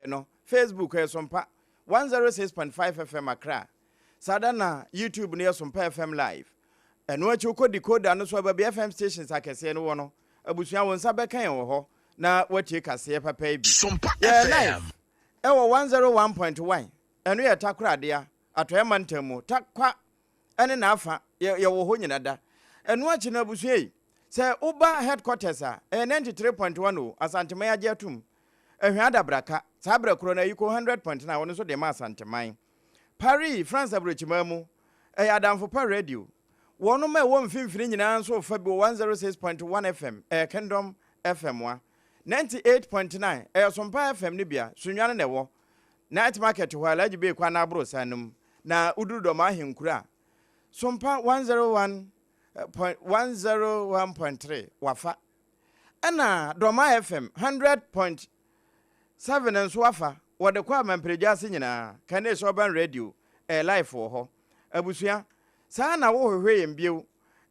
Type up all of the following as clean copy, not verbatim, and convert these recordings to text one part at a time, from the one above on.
no Facebook SOMPA 106.5 FM Accra Sadana YouTube near SOMPA FM live and what you could decode and so baby FM stations I can say no one abusia won sabeka yen wo ho na wachi kase papa bi SOMPA FM ewo 101.1 enu ye takra de a atoyema ntamu takwa ene na afa ye wo ho nyina da enu achi na abusia yi se uba headquarters a 93.1 o asantema ya jetum ehwa dabraka sabra kro na yiko 100.9 wono so de ma asanteman Paris France abrochimamu adamfo pa radio wono ma wo mfimfini nyina nso fa bi 106.1 FM Kingdom FM wa 98.9 SOMPA FM ni bia sunwane ne wo night market ho alaji be kwa na abro sanum na uduru do ma henkura SOMPA 101.3 wafa ana Doma FM 100.7 nso wafa wode kwa mampreja se nyina kane so ban radio live ho abusua saa na wo hwehwe yembiew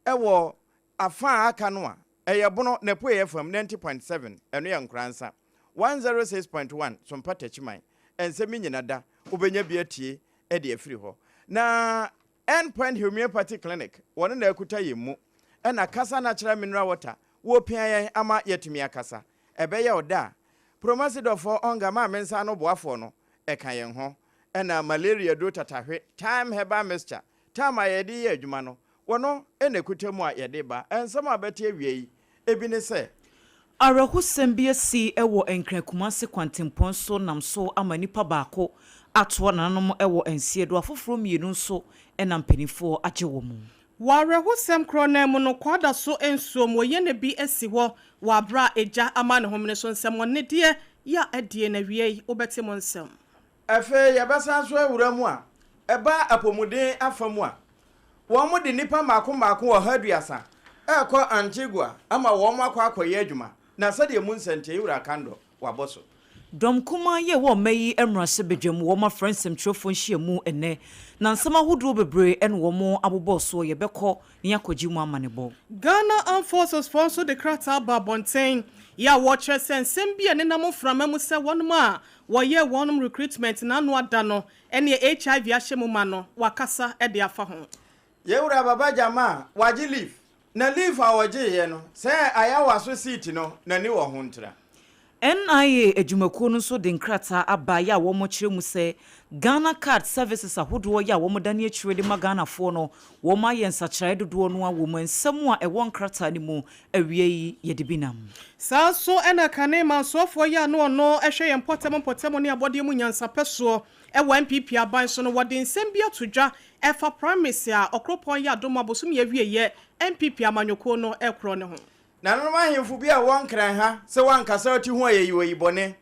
ewo afa aka no a eyebono na po FM 90.7 eno ya nkransa 106.1 SOMPA tachiman ensemi nyina da obenya biatie e de afiri ho na endpoint homeopathy clinic wona na akuta yemu na kasa natural mineral water wo pian ama yetumi akasa ebeye oda promasido for onga ma mensa no boafo no eka yen ho na malaria do tatahwe time herbal mixture time ayede ye adwuma no wono ekuta mu a yede ba ensam abete awie ebi ne se arahusem bi asi ewo enkrankumase kwantempon so nam so amanipa baako ato nanom ewo ensie do afoforo mienu so enampanifo agewo mu warahusem krona mu no kwada so ensuom woyene bi asi ho wabra eja ama ne homne so nsem ne de ya adie na wie obete mo nsem afe yabasa so awura mu a eba apomuden afamu a wo mo de nipa maako wo haduasa ekọ Antigua ama wo mo akọ adwuma na sade mu nsente yura kando waboso dom kuma ye wo mayi emrase bedwam wo ma friendsem trofo nhia mu ene na nsama hodo bebre en wo mo aboboso ye bekọ ne yakoji mu amanebo Ghana Armed Forces sponsor the Krata Babontain ya watch sensem bia ne nam frama mu se wonum a wo ye wonum recruitment na no ada no ene HIV ahyemu ma no wakasa e de afa ho yewura baba jama waji leave na leave a waji ye no se aya waso seat no na ni wo ho ntra NIA ejumakuo no so de nkrata abaya wo mo kire mu se Ghana Card Services ahodo ya wo mo dane akire de magana fo no wo ma ye nsakire dodo no a wo mo nsam a ewo nkrata ni mu awie ye de binam sa so ena kane mansofo ya no no ehwe ye mpotem ne abode mu nyansa peso ewo MPP aban so no wode nsem bia todwa efa promise a okropon ya dom abosom ye wie ye MPP amanyoko no ekro ne ho na no ma hemfu bia won kran ha se wan kasa oti ho ayi bone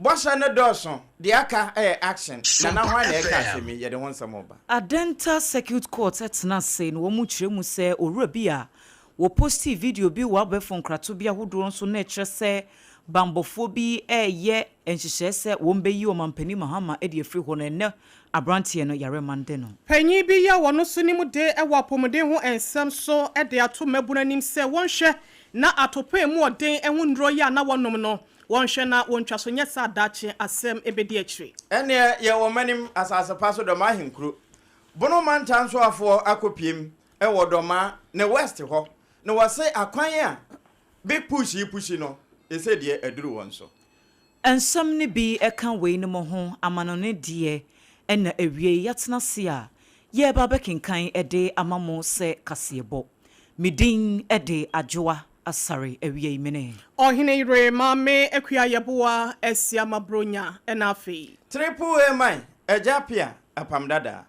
bosha ne doso de aka action na hwa na eka asemi ye de ho nsam oba Adenta Circuit Court etna say no mu kire mu se owura bia wo posti video bi wa be fon krato bia hodo nso na ekire se bambofo bi ye enhyehyɛ se wo mbeyi o mampani mahama e de afiri ho no ne abrantie no yare mande no panyi bi ya wono so ni mu de ewo apomden ho ensem so e de ato mabunanim se wonhwɛ na atopa mu ɔden ehu ndro ya na wonom no wonhwɛ na wontwa so nyesa dache asem ebedi akire ene ye wo manim asase paso do ma henkuro bono mantan so afo akopiem e wo doma ne west ho ne wose akwan a big push no ese de aduru won so ensam ne bi eka wei ne mo ho amano ne de ena awie yatena se a ye ba bekenkan ede amamo se kasebo midin ede ADWOA ASARE awie mene Oheneyere mame ekua yeboa esia mabronya ena afi triple A man ejapia APAM DADAA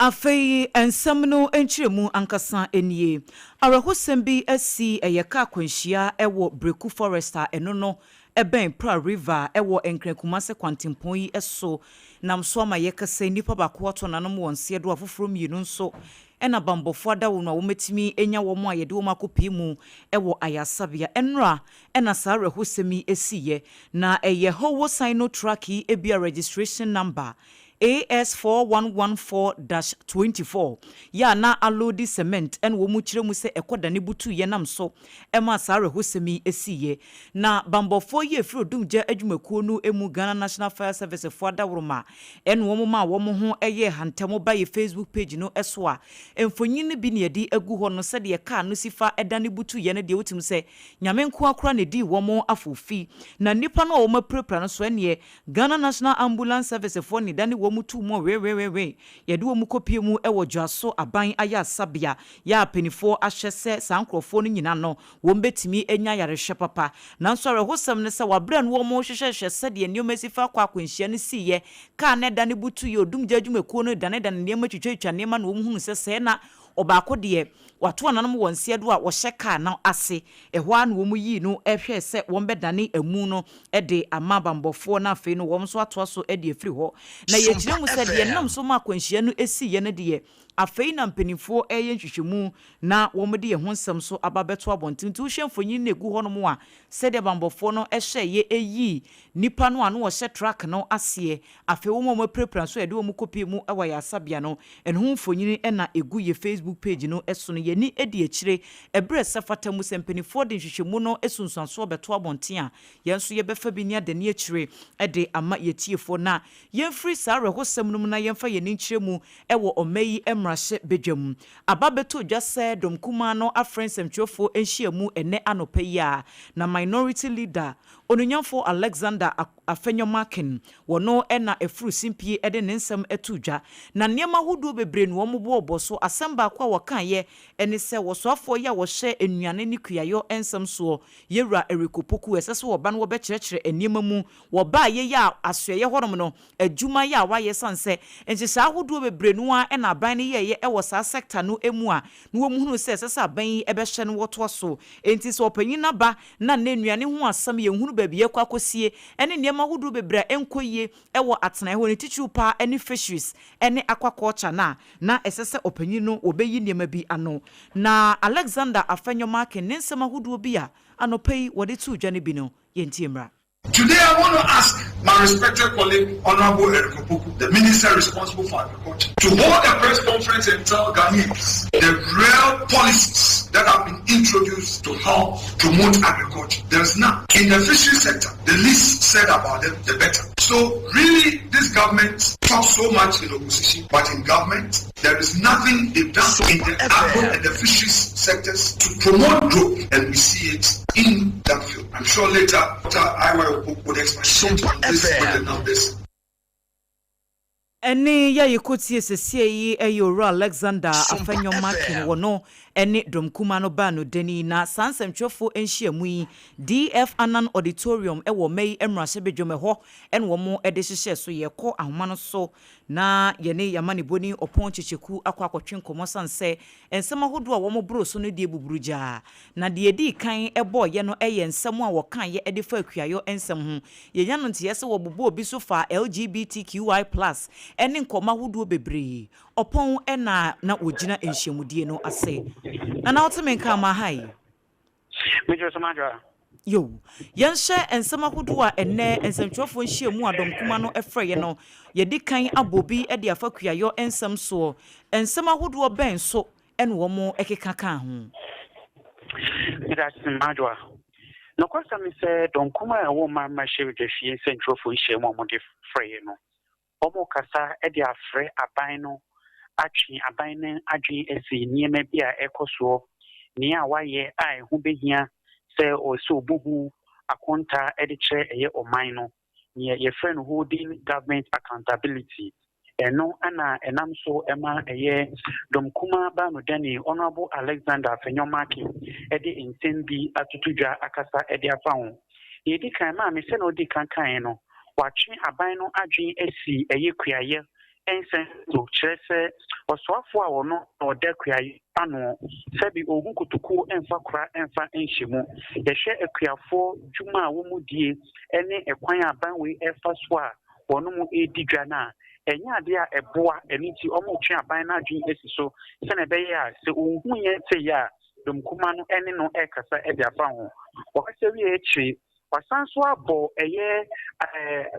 afei ensam no enchiremu ankasa enie arahosem bi asi eyeka kwanhia ewo Breku Forester eno no eben pra river ewo enkrankumase kwantempon yi eso nam so ama yekase nipa bako to nanom wonse do afoforo mienu nso ena bambofo adawo no wometimi enya wo mo ayede wo makopi mu ewo ayasabia enra ena sare hosemi esiye na eye howo sino tracki ebia registration number AS4114-24 ya na alodi cement en wo mu kire mu se ekoda ne butu ye nam so ema sare hosemi esiye na bambofo ye firi odumje adwumakuo no emu Ghana National Fire Service fo adaworoma en wo ma wo mo ho eye hantemo ba ye Facebook page no eso a emfonyin bi ne yedi agu ho no se de ka no sifa eda ne butu ye ne de wotim se nyame nko akora ne di wo mo afofi na nipa no wo ma prepare no so ene Ghana National Ambulance Service fo ne dane wo mutu mo we yede wo mu kopie mu ewo dwaso aban aya sabia ya penifo ahyese sankrofo no nyina no wo mbetimi enya yarehwe papa nanso rehosam ne se wabre no wo mo hwehwehwe se de nioma sifa kwa akwanhia ne siye ka ne dane butu ye odumgya adwumakuo no dane niema twetwa niema no wo mu hunu se na obaako de wato ananom wonse do a wo hyeka na ase eho an wo mu yi no ehwe se wo mbedane amu no de amabambofo na afei no wo so ato so de afiri ho na ye kire mu se de nam so ma akwanhia no esi ye ne de afei na mpenifo eye nhwehwemu na wo mde ye ho nsem so ababeto abontintu hwemfonyin na egu ho no mo a se de bambofo no ehye ye eyi nipa no ano wo hye track no ase afei wo mo prepare so de wo mu kopie mu ewa ya sabia no enho mfonyin na egu ye Facebook page no eso no ye ni edi akire ebre sefata mu sempenifo de nhwehwemu no esunsuanso beto abontin a yenso ye befa bi ni ade ni akire de ama ye tiefo na yemfiri sa rehosem no na yemfa ye ni nkire mu ewo omayi emrahye bedwam ababeto dwase domkuma no afrensem twofo enhyiamu ene anopa yi a na minority leader Onunyamfo Alexander Afenyomakin wono ena efuru simpie ede nensem etudwa na niema hudu bebre no omobo oboso asamba kwa wakan ye ene se wosoafo ya wo hye enuane ni kuyayo ensem so yewura erikopoku esese wo ba no wo be kyerɛkyerɛ eniema mu wo ba ye ya asoye horom no adwuma ya wa ye sanse enhyesa hudu bebre no a ena aban ne ye ewo sa sector no emu a no wo muhunu se esese aban ebe hye no woto so enti so opanyin na ba na enuane ho asam ye hunu baby kwa kosie ene niema hudu bebra enkoye ewo atena ho ne tichu pa ene fisheries ene aquaculture na esese opanyin no obeyi niema bi ano na Alexander Afenyomakin nensema hudu bi a anopai wode tu dwane bi no yentimra. Today I want to ask my respected colleague, Honorable Erikopoku, the Minister responsible for agriculture, to hold a press conference and tell Ghanaians the real policies that have been introduced to help promote agriculture. There's none. In the fishery sector, the least said about them, the better. So really, this government talks so much in opposition, but in government, there is nothing they've done in the agro and the fisheries sectors to promote growth, and we see it in that field. I'm sure later, I would expand on this with the numbers. Eni ya yekotie sesie yi eyoro Alexander Afenyomakin wono eni domkuma no ba no deni na sansemtwefo enhyiamu yi DF Anan Auditorium ewo mei emrahye bedwome ho en wo mo ede hyehye so yekọ ahoma no so na yene yamane boni opon checheku akwakotwe nkomo sanse ensema hodo a wo mo bro so no die buburuja na de edi kan ebo ye no eye ensem a wo kan ye ede fa akuayo ensem ho ye nya no ntiyese wo bobo obi so fa LGBTQI+ ene nkoma hodo bebre opon ena na ogina enhyiamudie no ase na ultimate ma hai Major Samadra yo yenhye ensema hodo a ene ensemtwofo nhyiamu adomkuma no efreye no ye di kan abobi e de afakuayo ensem so ensema hodo ben so ene wo mo ekeka kan ho Major Samadra no kwasa mi se domkuma e wo ma shewe de fie ensemtwofo nhyiamu mo de freye no omo kasa e de afre aban no atwi aban ne adwi esi niema bia ekoso ni a waye a ehu behia se o so obuhu akonta ediche eye oman no ye friend holding government accountability eno ana enam so ema eye domkuma ba no dani Honorable Alexander Afenyomakin edi intembi atutudwa akasa edi afa ho ye di kan ma me se no di kan no watwe aban no adwi esi eye kuaye ensen to chese oswafo a wono oda kuaye ano sebi ogun kutuku enfa kura enfa enhyimu yehwe akuafo dwuma a wo mu die ene ekwan aban we efa so a wono mu edidwa na enya de a eboa eni ti omo twe aban na adwen esi so se na be ya se ohun ye te ya dom kuma no ene no ekasa e de afa ho o ka se wi echi wasanso abo eye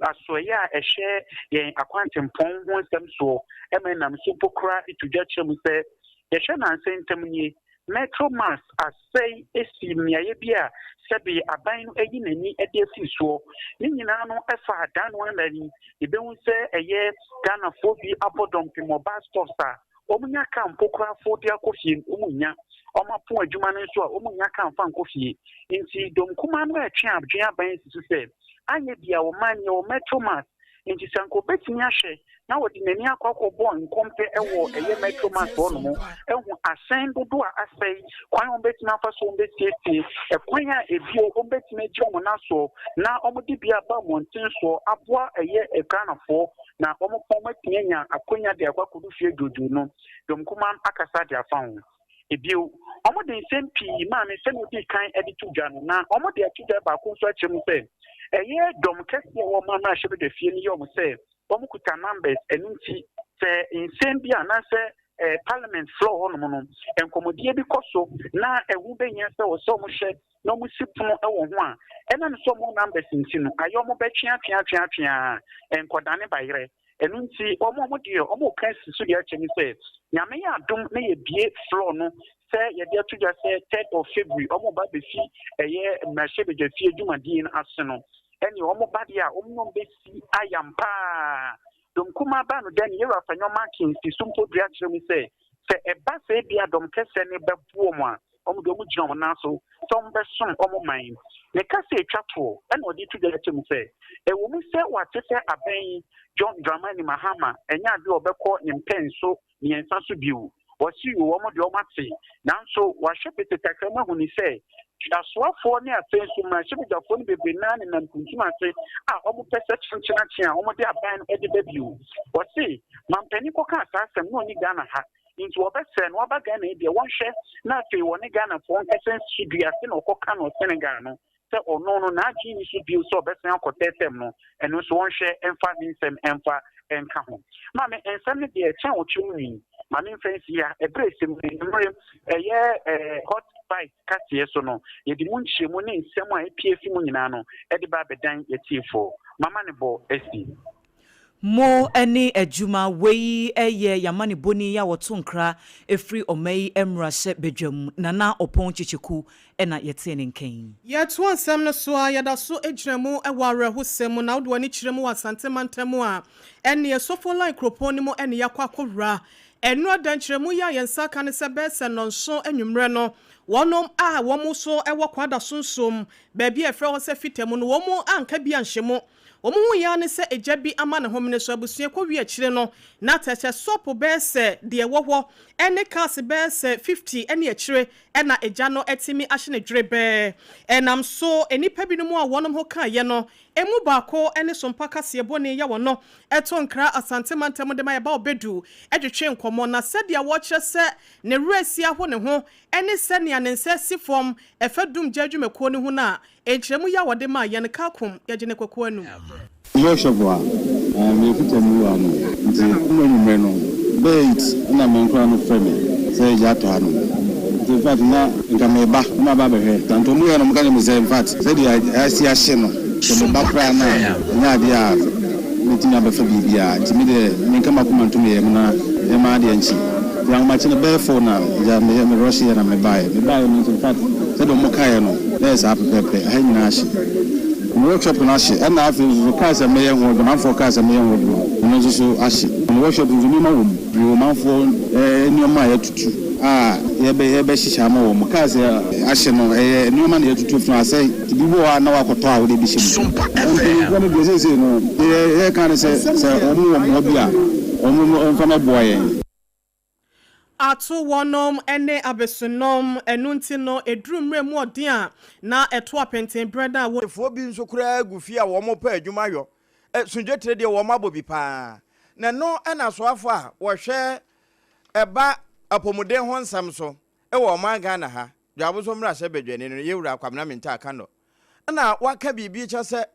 asoye a ehye yen akwantempon ho nsem so emenam so pokra itudwa chrem se yehwe na nsentem ni Metro Mass asay esi miaye bia sebi aban no eyi nani ede fi so ni nyina no efa dan no nani ebehu se eye Ghana fo bi abodom pe mobile stores a omunya kan pokra fo dia kofie omunya omapo adwuma no so a omunya kan fa nkofie nti dom kuma no etwe abdwen aban sisu se anye bia wo manye o Metro Mass nti sanko betimi ahye na wodi nani akwakobo nkompe ewo eye Metro Mass ho no ehu asen dodo a asai kwan obetimi afa so obetietie ekwan a ebio obetimi agye omo na so na omodi bia ba monten so aboa eye ekranafo na omopon matiyanya akonya de akwakodu fie dodo no dom kuma akasa de afa ho ebio omodi nsempi ma me se no di kan editu dwa no na omodi atuda ba ko so akyem se eye dom kese wo ma na hye de fie ni yom se omukuta numbers enunti se insembia na se parliament floor hono no enkomodie bi koso na ewu benya se wo so mo hye no mo sipuno ewo ho a ena no so mo numbers nti no ayo mo betwe atwa enkodane bayire enunti omo die omo kan sisu de akyemi se nyame ya dom na ye bie floor no se ye de atuja se 3rd of February omo ba be fi eye mahye be je fi adwumadie no ase no eni omo ba dia omo be si ayampa dom kuma ba no den yera fanyo marking si sumpo dua kyerem se eba se bia dom kese ne bebuo mu a omo do mu gina mo na so tom be som omo man ne kase etwato ena odi tu de kyerem se ewo mu se watete aban John Dramani Mahama enya de obekọ nimpenso ni ensa so biu wasi wo mo de omate nanso wahwe petetakama hu ni se aswafo ne afenso ma hyebidafo ne bebe na ne nam kuntum ase a omo pese chinchina chia omo de aban e de babiu wasi mampani ko ka asasem no ni Ghana ha nti wobese no aba Ghana e de wonhwe na afi wo ne Ghana fo essence studua se no koka no Senegal no se ono no na agi ni studua so obese akotetem no eno so wonhwe emfa nsem emfa enka ho ma me ensem ne de chen wo twumi ma me fancy ya ebresem nimre hot fight katie so no ye di munchie mu ne nsem a epie fi mu nyina no e de ba bedan yetifo mama ne bo esi mo eni adwuma wei eye yamane boni ya woto nkra efri omai emrahye bedwam nana opon chichiku ena yete ne nkan yeto ansem no so a yeda so ejremu eware hosem na wode wani kiremu wasante mantemu a ene esofo line kropon ni mo ene yakwa enu adankyeremu ya yensa kan se bese nonso anwumre no wonom a womo so ewo kwada sonsom ba bia efre ho se fitemu no womo anka bia nhemo omu ya ne se ejabi ama ne homne so abusua kwa wi akire no na tache sopo bese de woho ene kas bese 50 ene akire ena eja no etimi ahye ne dwrebe enam so enipa bi no mu a wonom ho ka ye no emu baako ene sompa kase bone ya wono eto nkra asante mantem de ma ye ba obedu edwetwe nkomo na sede a wo kire se ne resi aho ne ho ene se ne anense sifom efadum jadwumekuo ne ho na ejremu ya wode ma ye ne kakum ye gene kwakwo anu Yoshua, me fitemu anu nti umwe no bait na menkra no frame say jato anu in fact na ngameba na ba behwe tanto mu no mka ne say in fact say the asi no so me ba pra na nya dia metinya be fa bibia nti me de menka makoma ntum ye na e ma de anchi yang ma chine be for na ja me Russia na me buy no in fact say do mo kai no let's happy pepe ha nyina ahye workshop na ahye and na afi so kasa me ye ho do manfo kasa me ye ho do no so ahye workshop nzumi ma wo brio manfo nioma ya tutu ye be hihya ma wo kasa ahye no nioma na ya tutu fun asai bi bo na wakoto a wo de bi hye SOMPA FM no be say no ye kan say omu wo bia omu mfa na boye ato wonom ene abesunom enunti no edrumre mu odin a na eto apenten breda wo fo bi nso kura gufi a wo mo pa adwuma yo sunjetre de wo mabobi pa na no ena so afo a wo hwe eba apomuden ho nsam so wo ma Ghana ha dwabo so mra se bedwane no yewura kwamna menta aka no na waka bibi cha se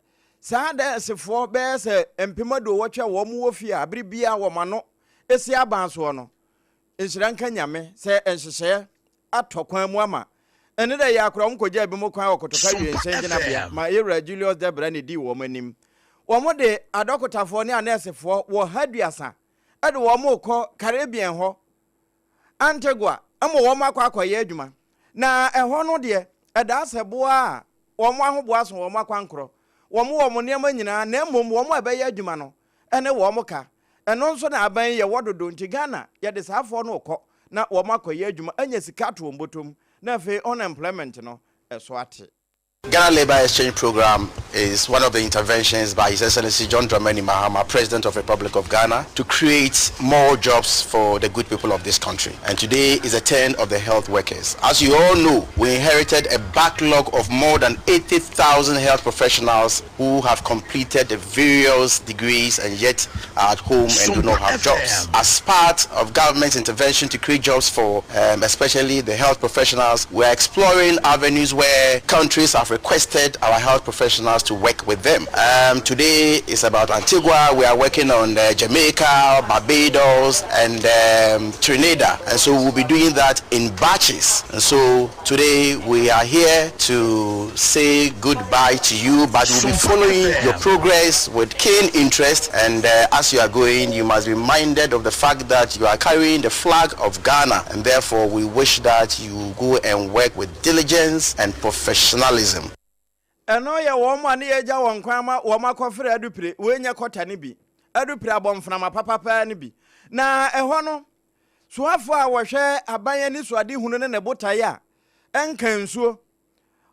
saa da sefo be se empemado wotwa wo mu ofia abiri bia wo mano esi abanso no ensiranka nyame se enhyehyɛ atokwan mu ama ene da ya akora mkoja bi mu kwan okotoka wie nsenje na bia ma yewra Julius Debra ne di wo manim wo mo de adokotafo ne anesefo wo haduasa ade wo mo kɔ Caribbean ho Antigua amo wo makwa adwuma na ɛho no de ɛda asɛboa wo mo ahoboa so wo makwa nkro wo mo nneɛma nyinaa na mmom wo mo abɛyɛ adwuma no ɛne wo mo ka ɛno nso na aban yɛ wododo nti Ghana yɛ de saafo no kɔ na wo makwa adwuma anya sika to mbotom na fe unemployment no ɛso ate. Ghana Labour Exchange Program is one of the interventions by His Excellency John Dramani Mahama, President of the Republic of Ghana, to create more jobs for the good people of this country. And today is the turn of the health workers. As you all know, we inherited a backlog of more than 80,000 health professionals who have completed the various degrees and yet are at home and do not have jobs. As part of government's intervention to create jobs for especially the health professionals, we are exploring avenues where countries have requested our health professionals to work with them. Today is about Antigua. We are working on Jamaica, Barbados, and Trinidad, and so we'll be doing that in batches. And so today we are here to say goodbye to you, but we'll be following your progress with keen interest. And as you are going, you must be minded of the fact that you are carrying the flag of Ghana, and therefore we wish that you go and work with diligence and professionalism. Eno ye wo mo ane eja won kwan ma wo makofre adupre we nya kota ne bi adupre abomfna ma papa ne bi na eho no soafo a wo hwe aban ani so ade hunu ne botaye a enka nsuo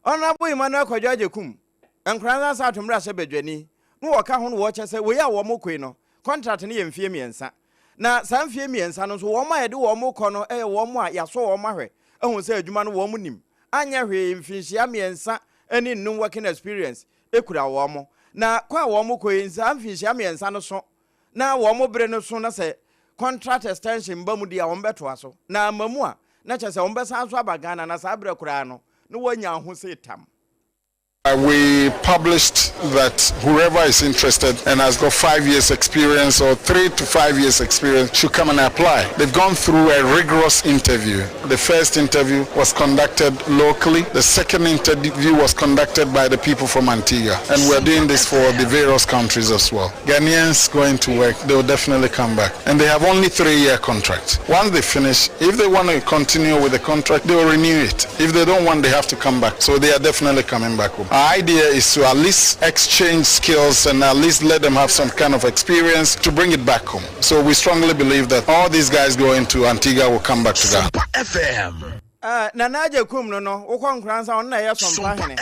ona bo Emmanuel Kwadwaje kum enkran sa atomra se badwani no wo ka ho no wo chese we ya wo mokoi no contract ne ye mfie miensa na sa mfie miensa no so wo ma ye de wo mokɔ no wo mo a yaso wo mahwe ehun se adwuma no wo mo nim anya hwe mfinhia miensa any no working experience ekura wo mo na kwa wo mo koyinsa amfinhia miensa no so na wo mo bre no so na se contract extension ba mu dia wo mbeto aso na mamu a na chese wo mbesa so abagana na sa bre kura no no wanya ho se tam. We published that whoever is interested and has got 5 years experience or 3 to 5 years experience should come and apply. They've gone through a rigorous interview. The first interview was conducted locally. The second interview was conducted by the people from Antigua. And we're doing this for the various countries as well. Ghanaians going to work, they will definitely come back. And they have only 3-year contract. Once they finish, if they want to continue with the contract, they will renew it. If they don't want, they have to come back. So they are definitely coming back home. Our idea is to at least exchange skills and at least let them have some kind of experience to bring it back home. So we strongly believe that all these guys going to Antigua will come back to Ghana. FM. Na naje kum no wo kon kransa on na ye sompa hene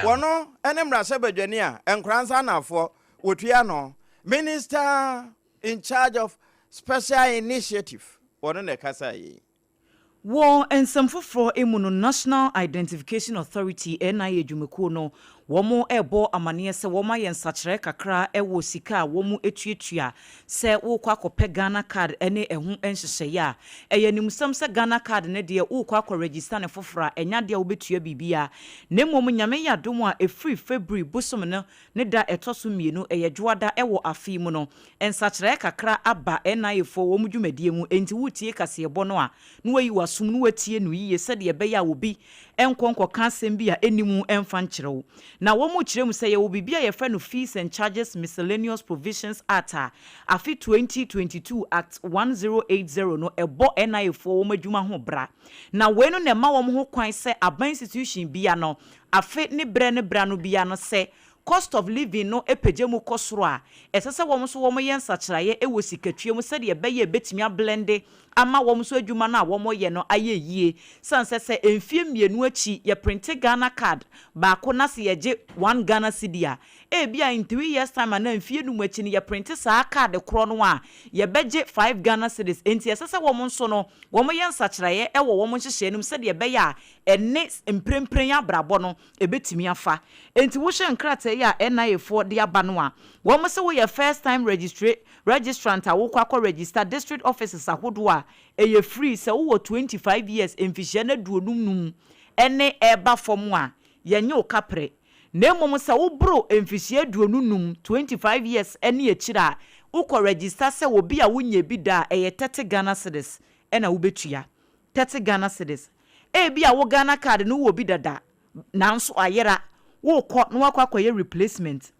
wono enemra se badwani a enkransa nafo wotua no minister in charge of special initiative wono ne kasa yi wo ensem emu no National Identification Authority NIA dwumekuo no womo ebo amane se woma ye nsakire kakra ewo sika womo etuatua se wo kwa kope Ghana card ene ehu enhyehye ya eyanimsam se Ghana card ne de wo kwa register ne fofora enya de wo betua bibia na mmom nyame ya dom a efiri February bosom no ne da etoso mienu eyedwoada ewo afi mu no ensakire kakra aba NIA fo womo dwumadie mu enti wutie kase ebo no a no wayi wasum no watie no yiye se de be ya obi enkonko kansem bi a enimu emfa nkyerɛw na womu kiremu say ye will be a friend of fees and charges miscellaneous provisions act afi 2022 act 1080 no ebo NIA for womu adwuma ho bra na we no ne ma womu ho kwan say aban institution bia no afi ne bre no bia no say cost of living no epejemu kosoro a esese wom so wom ye nsakiraye ewo sikatwiem se de be ye betimi ablende ama wom so adwuma na wom ye no aye yie sanse se emfie mienu achi ye print Ghana card ba ko na se ye je 1 Ghana cedi a bia in 3 years time na emfie nu achi ne ye print sa card kro no a ye beje 5 Ghana cedis enti esese wom so no wom ye nsakiraye ewo wom hyehyenum se de be ya ene emprempren abrabo no ebetimi afa enti wo hye nkrata ya NIA for the abanwa wo mo se wo ye first time registrant a wo kwa register district offices ahodo a eye free se wo 25 years emfihye na duonum ene eba form a ye nye okapre na mmom se wo bro emfihie aduonunum 25 years ene akira ukọ register se wo bi a wonye bi da eye 30 Ghana cedis ena wo betua 30 Ghana cedis bi a wo Ghana card no wo bi dada nanso ayera wo kọ no akwakoye replacement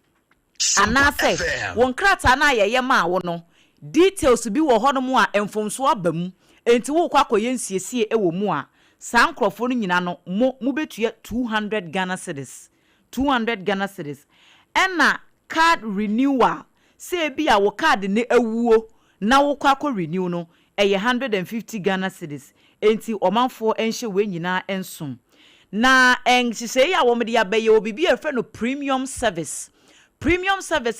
anase won krata na ayeye ma wo no details bi wo honom a emfomso abam enti wo kwakoye nsiesie ewo mu a san krofo no nyina no mo betua 200 Ghana cedis 200 Ghana cedis ena card renewal say bi a wo card ne awuo na wo kwako renew no 150 Ghana cedis enti omanfo enhye we nyina ensom na enhye ya wo me dia beye obibi efe no premium service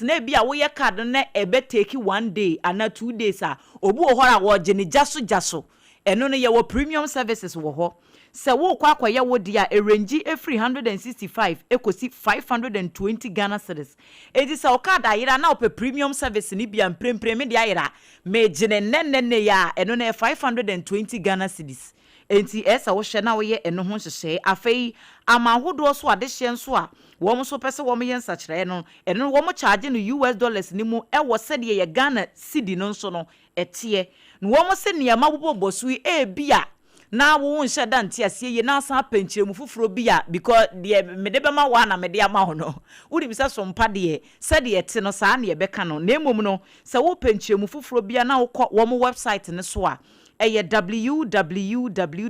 na bi a wo ye card na ebe take 1 day and 2 days a obu ohora wo gene jaso eno no ye wo premium services wo ho se wo kwakoye wo dia erange every 165 ekosi 520 Ghana cedis edi se o card ayira na ope premium service ni bia mprempre me dia ayira me gene nenne ya eno na 520 Ghana cedis enti esa wo hye na wo ye eno ho hyehye afei amahodo so ade hye nso a wo mo so pese wo mo ye nsakire no eno wo mo charge no US dollars ni mu e wo sede ye Ghana cedi no nso no etie no wo mo se ne ma bobobosu bia na wo nhye da ntia asie ye na san panchiremu fufuro bia because de mede be ma wa na mede ama ho no wudi bisa sompa de sede ete no saa na ye beka no na emom no se wo panchiremu fufuro bia na wo wo mo website ne so a eye www.nia.gov.gh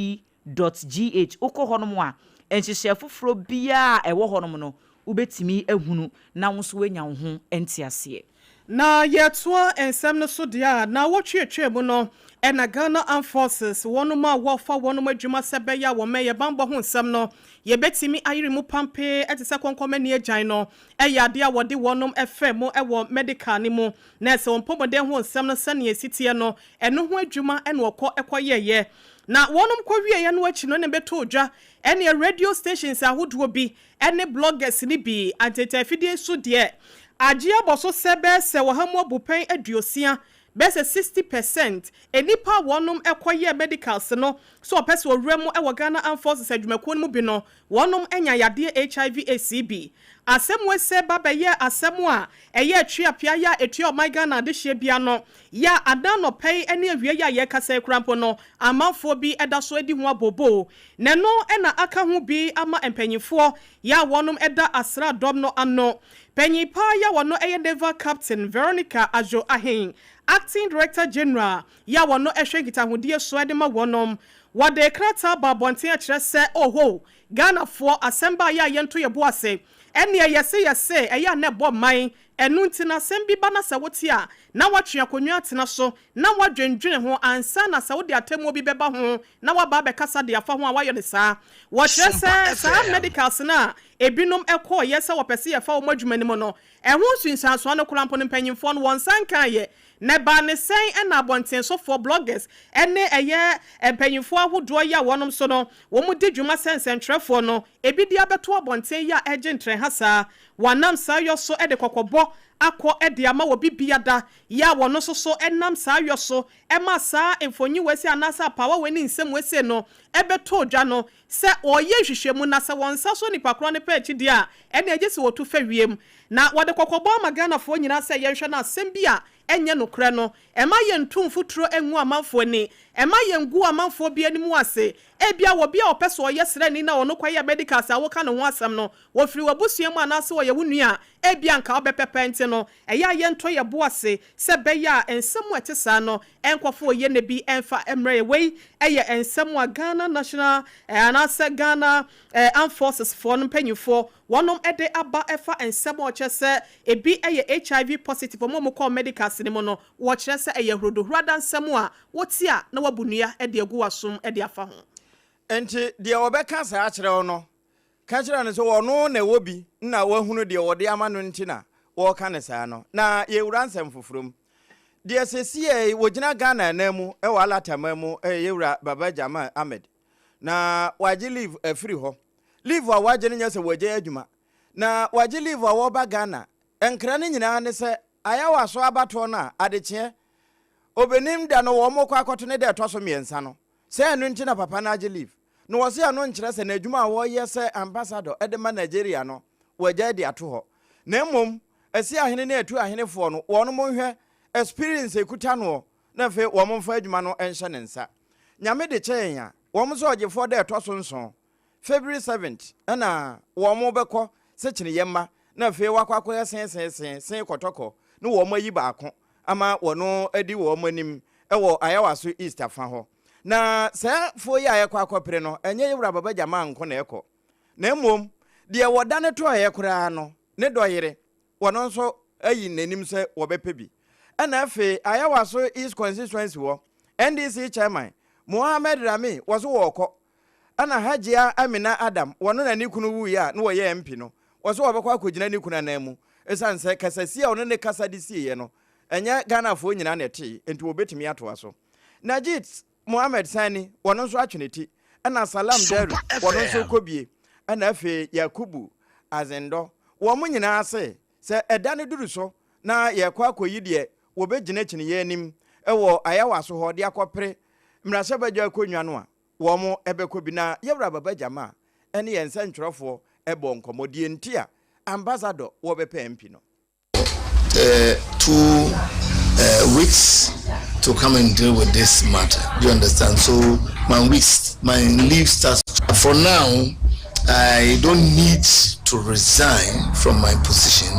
www.nia.gov.gh uko honom a enhyehye fufuro bia ewo honom no ubetimi ehunu na wo so wenya wo ho entiase na yeto ensem no so dia na wo twetwe mu no ena Ghana Armed Forces wonuma wofa wonuma adwuma sebe ya wo meye bambo ho nsem no ye betimi ayiri mu pampe etese konkomani agyan no eyade a wode wonum efe mu ewo medical ni mu na se wompomode ho nsem no sane esitie no eno ho adwuma ena okọ ekoyeye na wonum kwawie ye no achi no ne beto odwa ene radio stations ahodo bi ene bloggers ni bi antete fidie so de agia boso sebe se wo hamu obupen aduosia bese 60% enipa wonum ekoye medicals no so opese owremu ewo Ghana Armed Forces adwumakuo no mu bi no wonum enya yade HIV ACB asemu se baba ye asemu a eye atwapia ya etwa my Ghana de hye bia no ya adano pay ene awie ya ye kasa krampo no amanfo bi eda so edi ho abobo ne no ena aka ho bi ama empanyifo ya wonum eda asra dom no ano panyipa ya wono eye Naval Captain Veronica Ajo Ahen Acting Director General ya wono ehwe nkitahodie so ede ma wonom wade krata babonten a kire se oho Ghana for asemba ya yento ye boase ene yese eya ne bo man enu ntina sembi bana se wote a na watwe akonwa atena so na wadwendwene ho ansa na se wode atemu bi beba ho na waba be kasa de afa ho a wayo de saa wo kire se saa medicals na ebinom ekọ yese wopese ye fa wo madwumani mo no ehun sunsanso no kurampo no mpanyimfo no wonsan kan ye ne ba ne sen ena abonten so for bloggers ene eye empanyimfo ahodo ya wonom so no wo mu de dwuma sensentwerefo no ebi dia beto abonten ya egentre hasa wanam sayo so ede kokobo akọ ede ama wo bibiada ya wono so enam sayo so ema saa emfonyi wesi anasa pawa weni nsem wesi no ebeto odwa no se oye hwehwemu na se wonsa so nipa kro ne pa chidi a ene agese wotu fa wiem na wode kokobo magana fo nyina se ye hwe na asem bia enye no kre no ema ye ntumfuturo enwu amanfo ni ema ye ngu amanfo bia ni mu ase ebia wo bia opeso oye srani na ono kwaye medicals awoka no ho asem no wo firi wabusuam anase wo ye wunua ebia nka obepepente no eya ye nto ye boase se beya ensemu etesa no enkofo ye ne bi enfa emre we eye ensemu Ghana National anase Ghana Armed Forces for no panyufo wonom ede aba efa ensemu ochese ebi eye HIV positive mo call medicals ni mo no wo kyerese eye hrodo hrada nsemu a wotia na wabunua ede agu wasom ede afa ho enti de obeka saa kyerɛ no ka kyerɛ no so wono na wobi na wahunu de wode ama no ntina wo ka ne saa no na ye wura nsɛm foforom de sesie wogina Ghana na mu e wala tamamu ye wura Baba Jama Ahmed na waje leave free ho leave wa waje nya se waje adwuma na waje leave wa wo ba Ghana enkra ne nyina ne se aya waso abato na adekye obenim da no wo mo kwa akoto ne da etoso miensa no se enu nti na papa na age leave no wo se anu nkyere se na adwuma wo ye se ambassador edema Nigeria no waja di ato ho na mmom asi ahene na etu ahene fo no wo no mo hwe experience ekuta no na fe wo mo mfa adwuma no enhye ne nsa nyame de kyenya wo mo so ogefo da etoso nso February 7th na wo mo beko se kyene yemma na fe wakwakoya sen kotoko no wo mo yi baako ama wono edi wo mo nim ewo ayawaso East afa ho na se fo yi ayekwa akopere no enye yewura baba jama nko na eko na mmom de woda ne to ayekura no ne doyere wono nso ayi nanim se wo bepe bi ana fe ayawaso East constituency wo NDC chairman Mohammed Rami waso woko ana Hajia Amina Adam wono na nikunu wu ya no wo ye MP no waso wobekwa akogina nikuna na mu esanse kasasia wono ne kasa disi ye no enye Ghana fo nyina na ete enti obetimi ato aso Najit Mohammed Sani wono nso atweneti ana Salam Daru wono nso kobie ana afe Yakubu Azendo wo mo nyina ase se eda ne duru so na ye kwa akoyi de wo begina kyine ye anim ewo ayawaso ho de akopere mrase bagya akonwa no a wo mo ebekobi na yewra baba jama ene ye nsa ntwerofo ebo nkomodie ntia ambassador wo bepe MP no 2 weeks to come and deal with this matter. Do you understand? So my leave starts. For now, I don't need to resign from my position.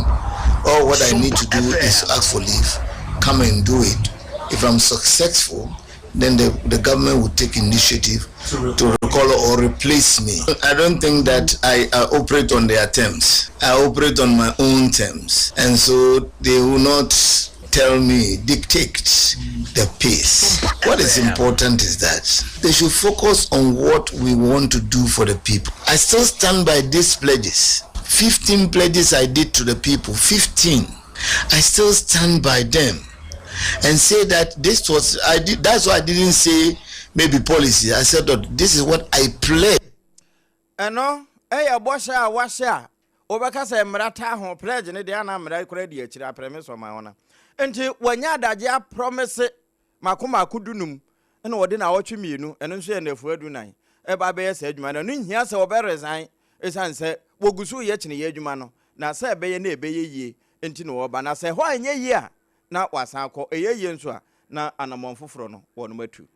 All what I need to do is to ask for leave, come and do it. If I'm successful, then the government will take initiative to recall or replace me. I don't think that I operate on their terms. I operate on my own terms. And so they will not tell me, dictate the pace. What is important is that they should focus on what we want to do for the people. I still stand by these pledges. 15 pledges I did to the people, 15. I still stand by them and say that this was, that's why I didn't say maybe policy. I said that this is what I pledge. No, bosha washa. Obaka se mrata ho pledge ne de ana mra kura di akira premise o ma wona. Enti wanya adaje a promise makoma akudunum na wode na awotwe mienu eno nso ye na afu adunan e ba be yesa adwuma no nhia se obe resign esan se wogusu ye kyene ye adwuma no na se ebe ye na ebe ye yie enti no oba na se ho anye yie a na wasan akọ eye yie nso a na anamon foforo no wono matu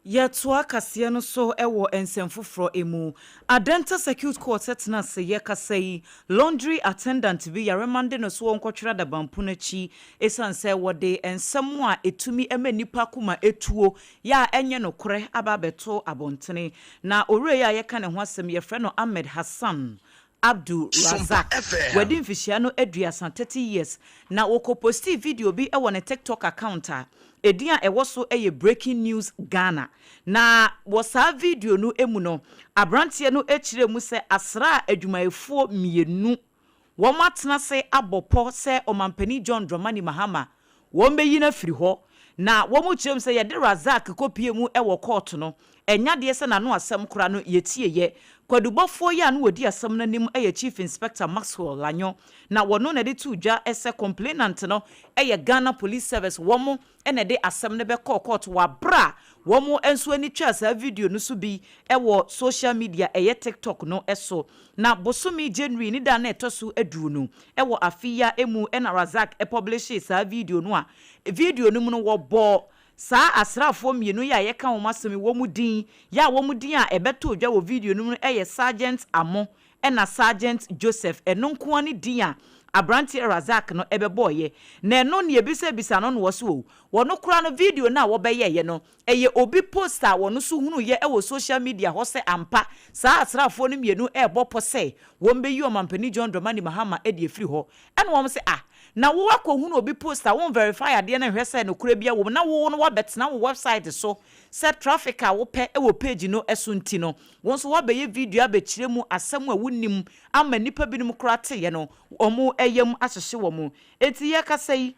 Yetwa kase no so ewo ensemfoforo emu Adenta Circuit Court setna se ye kasei laundry attendant bi yaremande no so wonkotwera da bampunachi esanse wode ensem a etumi emanipa kuma etuo ya enye no kore ababeto abontene na ore ya ye ka ne ho asem ye frɛ no Ahmed Hassan Abdul Razak wedding fishiano eduasan 30 years na wokoposti video bi ewo ne TikTok account a edia ewoso eye breaking news Ghana na wosa video no emu no abrantie no ekire mu se asra adwumayefo mienu womatena se abopo se omampani John Dramani Mahama wombeyi na firi ho na womu kyerem se yede Razak kopie mu ewo court no enya de se na no asem kora no yetie ye kwadubofo ya no wodi asem na nim eye Chief Inspector Maxwell Lanyo na wono na de tuja ese complainant no eye Ghana Police Service womo ene de asem ne be court wa bra womo enso ani twa sa video no so bi ewo social media eye TikTok no eso na bosomi January ni da na etoso aduru no ewo afia emu ena Razak publish sa video no a video no mu no wo bo sa asrafo mienu ya ye ka womasemi womudin ya womudin a ebeto odwa wo video no eye Sergeant Amo ena Sergeant Joseph enonko ani din a abranti Razak no ebeboye na eno ne ebisa no wo so wono kura no video na wo beye ye no eye obi poster wono so hunu ye ewo social media ho se ampa sa asrafo no mienu ebopo se wombeyi omampani John Dramani Mahama edi efiri ho ena wo se na wo akohunu obi poster won verify ade na hwese no kura bia wo na wo no wabetena wo website so set traffic a wo pe ewo page no eso nti no won so wabeye video abekire mu asem a wunnim ama nipa binim krate ye no omo eyam ahyehye wo mu enti ye kasai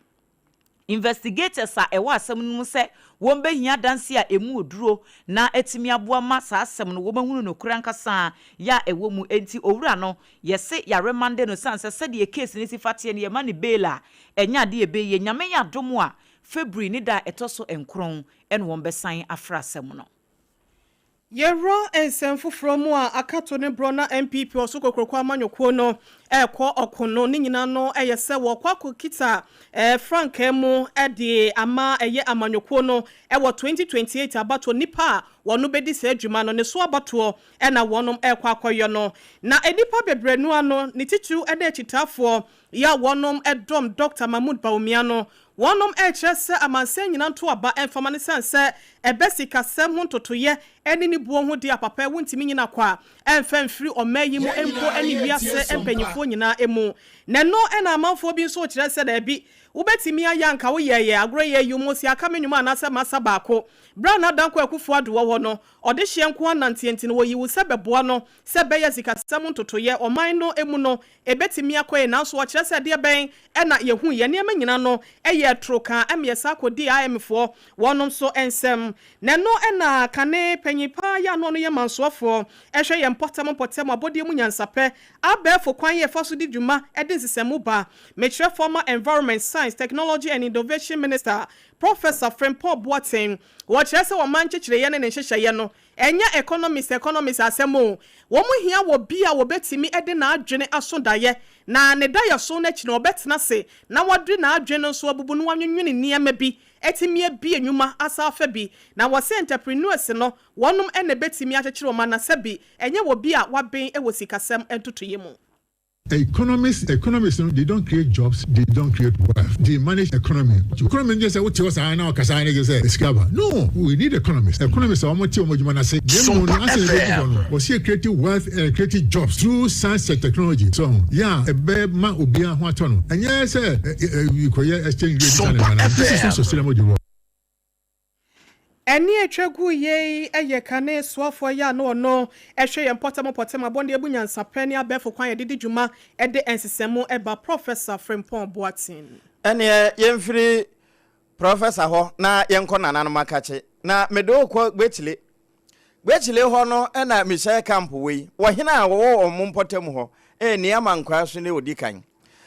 investigators a ewa asem no se won behia danse a emu oduro na etimi aboa ma sa asem no wo mahunu no kura nkasa ya ewo mu enti owura no yese ya remande no sanse se de case ni sifate ne ye ma ne bela enya de ebe ye nyame ya domo a February ni da etoso enkron en won besan afra asem no. Yero ensemfo from a akato ne bro na MPP osokokrokwa amanyoko no ekwo okono ni nyina no eyese wo kwako kita Frank emu de ama eye amanyoko no ewo 2028 abato nipa wonu bedi se adwuma no ne so abato na wonom ekwa akoyo no na edipa bebrenu ano ni titu ede chitafo ya wonom edom Dr. Mahmoud Baumia no wonom ehse amanse nyina nto aba enfama ne sense ebesika sem ho totoye eni ni buo ho di apapa wontimi nyina kwa enfamfiri omayi mu empo eni wiase empanyifo nyina emu neno ena amanfo bi nso kire se da bi ubetimi ayanka wo yeye agro ye yumosi aka menwuma anase masa baako bra na danko akufo adowo wo no ode hye nko anantienti no yiwu se beboa no se beya sikasam ntotoye oman no emu no ebetimi akoye nanso wo kire se de ben ena yehu ye ne nyina no eye troka emyesa akodi IMfo wonom so ensem neno ena kane panyipa ya no no ye mansoafo ehwe ye mpotam abodi emu nyansape abefo kwan ye faso di dwuma ede sisemu ba metre former environment Science, Technology and Innovation Minister Professor Frempong Boateng wachese wa manchechire ye ne nhyehyeye no enya economist asemo wo mu hia wo bia wo betimi ede na adwene asodaye na ne daye so na chi na obetena se na wadu na adwene so abubu no wanwenwene niam bi etimi bi enwuma asafa bi na wo se entrepreneurs no wonum ene betimi akyekire o ma na sebi enye wo bia waben e wo sikasem entotoye mu. Economists, they don't create jobs, they don't create wealth. They manage economy. Economists just say, what you say now, because I say, discover. No, we need economists. Economists are what you want to say. Was here creating wealth and creating jobs through science and technology. So, yeah, a bad man will be a one. And yes, you could exchange this is not sustainable. Eni etwegu ye eyekane soafo ya no ehwe ye potem abonde ebunya nsapani abefo kwan ye didi dwuma ede ensesemu eba Professor Frempong Boateng. Ene yemfiri professor ho na yenko nanano makache na medo ko gbechile ho no na Michelle Camp we wo hena wo omum potem ho niama nkwa so ne odikan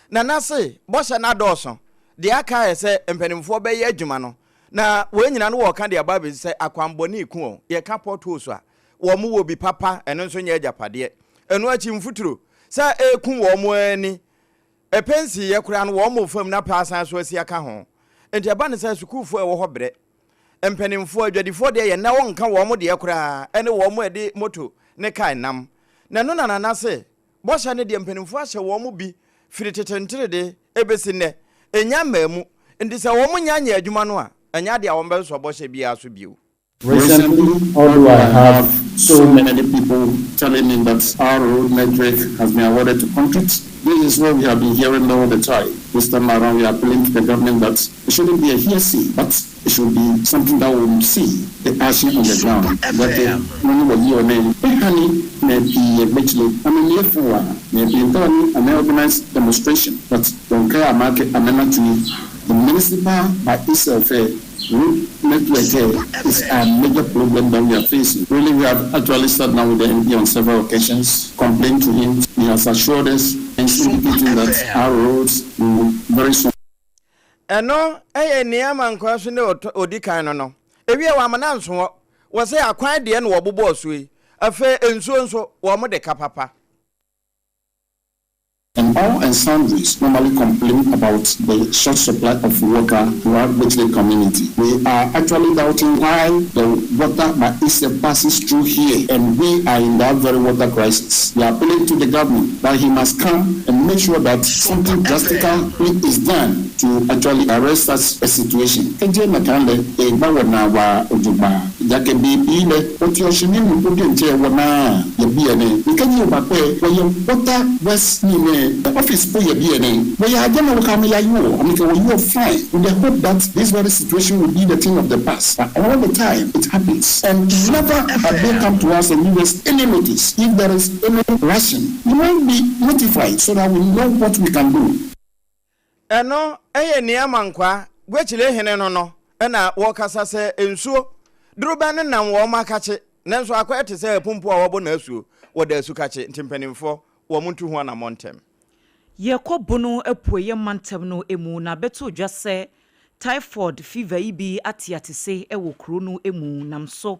na nase bosha na doso de aka ese empanimfo be ye adwuma no na we nyina no wo ka de ababe se akwamboni ku o ye ka porto so a wo mu wo bi papa eno nso nya agapade eno achi mfuturo sa eku wo mu ani epensi ye kura no wo mu fam na paasan so asi aka ho enti aba ne sa sukufo e wo ho bre empanimfo adwadifo de ye na wo nka wo mu de kura ene wo mu ede moto ne kai nam na no na se bosha ne de empanimfo ahye wo mu bi firi tetentere de ebesi ne enya mamu ndi se wo mu nya adwuma no a Recently, although I have so many people telling me that our road network has been awarded to contracts, this is what we have been hearing all the time. This time around, we are appealing to the government that it shouldn't be a hearsay, but it should be something that we will see the action on the ground. That when you are name, maybe eventually, I mean, therefore, maybe done an organized demonstration, but don't care a market amendment to the municipal by itself road network is a major problem that we are facing. Really, we have actually sat down with the MP on several occasions, complained to him. He has assured us and indicating that our roads will very soon. No, niama nkwaso ne odikan no. Ewie wa mananso wo se akwan de no obobo osui. Afa enso wo mo de kapapa. And all and sundries normally complain about the short supply of water to our Bletchley community. We are actually doubting why the water by itself passes through here, and we are in that very water crisis. We are appealing to the government that he must come and make sure that something drastically is done to actually arrest such a situation. The office for your DNA. But I don't know how many you are fine with the hope that this very situation will be the thing of the past. But all the time it happens. And never have they come to us and give us any notice. If there is any ration, you won't be notified so that we know what we can do. No, niama nkwa, gwechile hene no, ena wakasa se ensuo, drubane na mwoma kache, nenso akwa ete se pumpu awabo na esuo, wada esu kache, ntimpenimfo, wamuntu huwa na montem. Ye ko bono epuye mantem no emu na beto dwase typhoid fever ibi atiatise ewo kuro no emu namso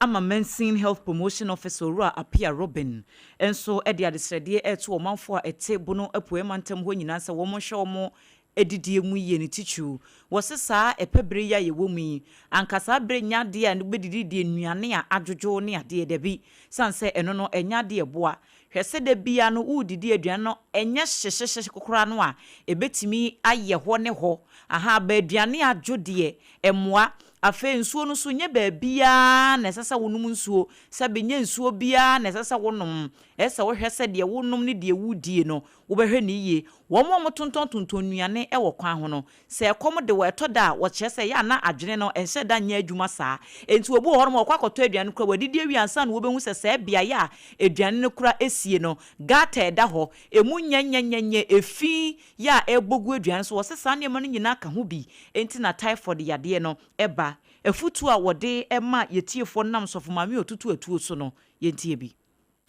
ama Mensin Health Promotion Officer Ora Apia Robin enso edi adesrede eto omanfo a ete bono apoemantem ho nyina se wo mo hwe mo edidie mu ye ne tichu wose saa epebre ya ye womi ankasa bre nyade a ne bedididie nuane a adwojo ne ade debi sanse eno no enyade eboa hwese de bia no udidi aduan no enye hyehyehyehye kokora no a ebetimi aye ho ne ho aha ba aduane adwode emoa afe nsuo no so nye baabia na esesa wonum nsuo sabenye nsuo bia na esesa wonum esa wo hwese de wonum ne de wudie no wo behwe ne yie wo mo tonton nuane e wo kwan ho no se ekom de wo etoda wo kyese ya na adwene no enhye da nya adwuma saa enti obu ho no mo kwakoto aduane kura wadidi awi ansa na wo behu se se bia ya aduane no kura esie no gata eda ho emu nyanyanyanye efi ya ebogu aduane so wo sesa ne ma no nyina ka ho bi enti na typhoid yade no eba efutu a wode ema yetiefo nam sofo mame otutu atuo so no yentie bi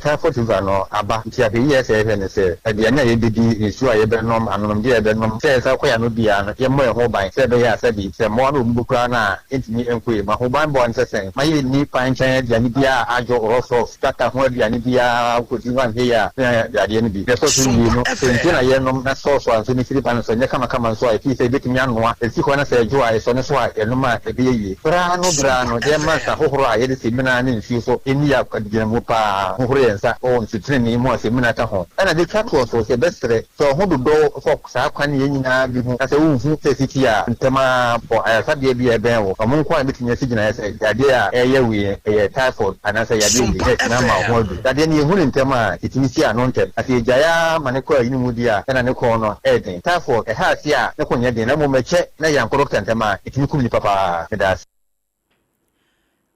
typhoid fever no aba ntia be yes ne se de anya ye didi nsu a ye be nom anonom de ye be nom se sa kwaya no bia no ye mo ye ho ban se be ya se bi se mo no mbukura na entimi enkoe ma ho ban bo nse sen ma ye ni pan chan de ani bia ajo roso stata ho de ani bia ko ti wan he ya de ade ni bi so so ni no se na ye nom na so so anso ni filipan so nya kama so a ti se betimi anoa e ti ko na se jo a so ne so a e no ma e be ye bra no de ma sa hohoro a ye de se mina ni nsu so eni ya kwadie mo pa hohoro sa on sitreni mo asemina ta ho ana de chatwo so se bestre so ho do fok sa kwan ye nyina bi hu ase unfu se sitia ntema bo asa de bi ebe wo amon kwa bitinya sigina ese ade a eye wi eye typhoid anasa ya de na ma ho do ade ne hu ntema itimi si ano ntem ase jaya mane kwa yini mudi a na ne ko no eden typhoid e ha si a ne ko nya de na mo meche na yankoro ntema itimi kum ni papa medas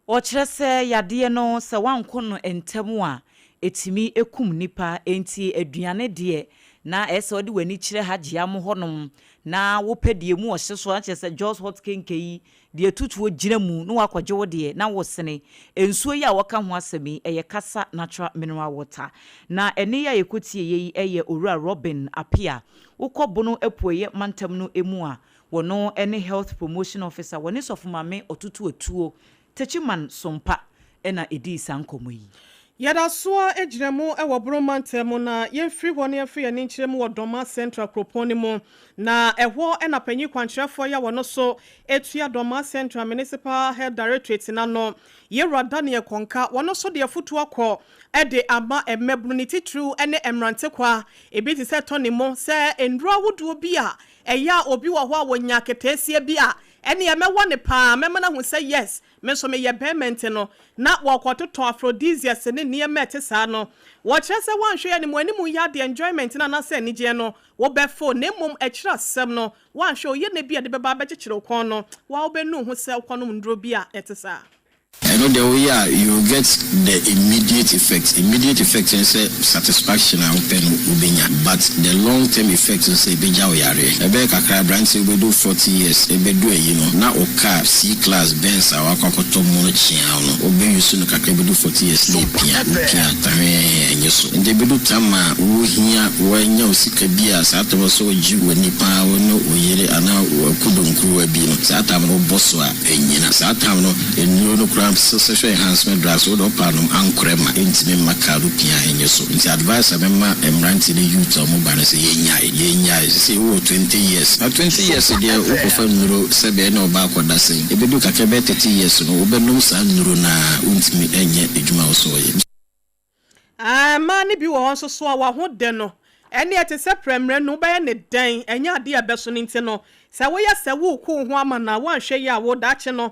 o kyerese yade no se wanko no entemu a etimi ekum nipa enti aduane de na ese odi wani kire hagye am honom na wo pedie mu o hyeso a kyese Jos Hot Kenkei de tutuo gina mu no akwaje wo de na wo sene ensuo yi a waka ho asemi eye kasa natural mineral water na ene ya yekotie yi eye Owura Robin Apia ukobono epoye mantam no emu a wono ene health promotion officer woni sofumame otutu etuo techiman sompa ena edi sankomo yi Yada soa ejiremu ewo bromantemu na yemfiri hone yemfiri ya ninchiremu wa Doma Central Kroponimu na ewo ena penyi kwanchirefo ya wano so etu ya Doma Central Municipal Health Directorate na no Yera Daniel Konka wano so de futu wako ede ama emebuni titru ene emrante kwa ebiti se toni mo se endra wudu bia eya obi wa hwa wonya ketesie bia ene ya mewa ne pa memana hu say yes me so me ye payment no na wakototo aphrodisiacs ne niema etesa no wo kyerese wanhwe ya ne mo animu ya de enjoyment na na se nigye no wo befo ne mom ekira sem no wanhwe oye ne bia de beba be kyekire kon no wa wo benu hu se kono ndro bia etesa I know the way you get the immediate effect. Immediate effect is satisfaction and open ubenya. But the long-term effect is beja oyare. Ebe kakra branch we do 40 years. Ebe do na oka C-class Benz awa kwakoto mono chia no. Obe yusu no kakra do 40 years ni pia tare enyeso. Ende be do tama wo hia wo nya osika bia sa to so ji woni pa wono oyere ana kudonkru abi no. Sa tam no bosso a enyina. Sa tam no enyo no social enhancement drugs would open ankrema intime makaru pia enyeso nti advice amema emranti the youth o mobile say yenya say 20 years na 20 years dey okofa nuro sebe na oba akoda sen ebedu kakebe 30 years no obenu sa nuro na untime enye edwuma so ye mani bi wo so a wa ho de no ene ete se premre no be ne den enya ade abeso nti no se wo ya se wo ku ho ama na wanhwe ya wo dache no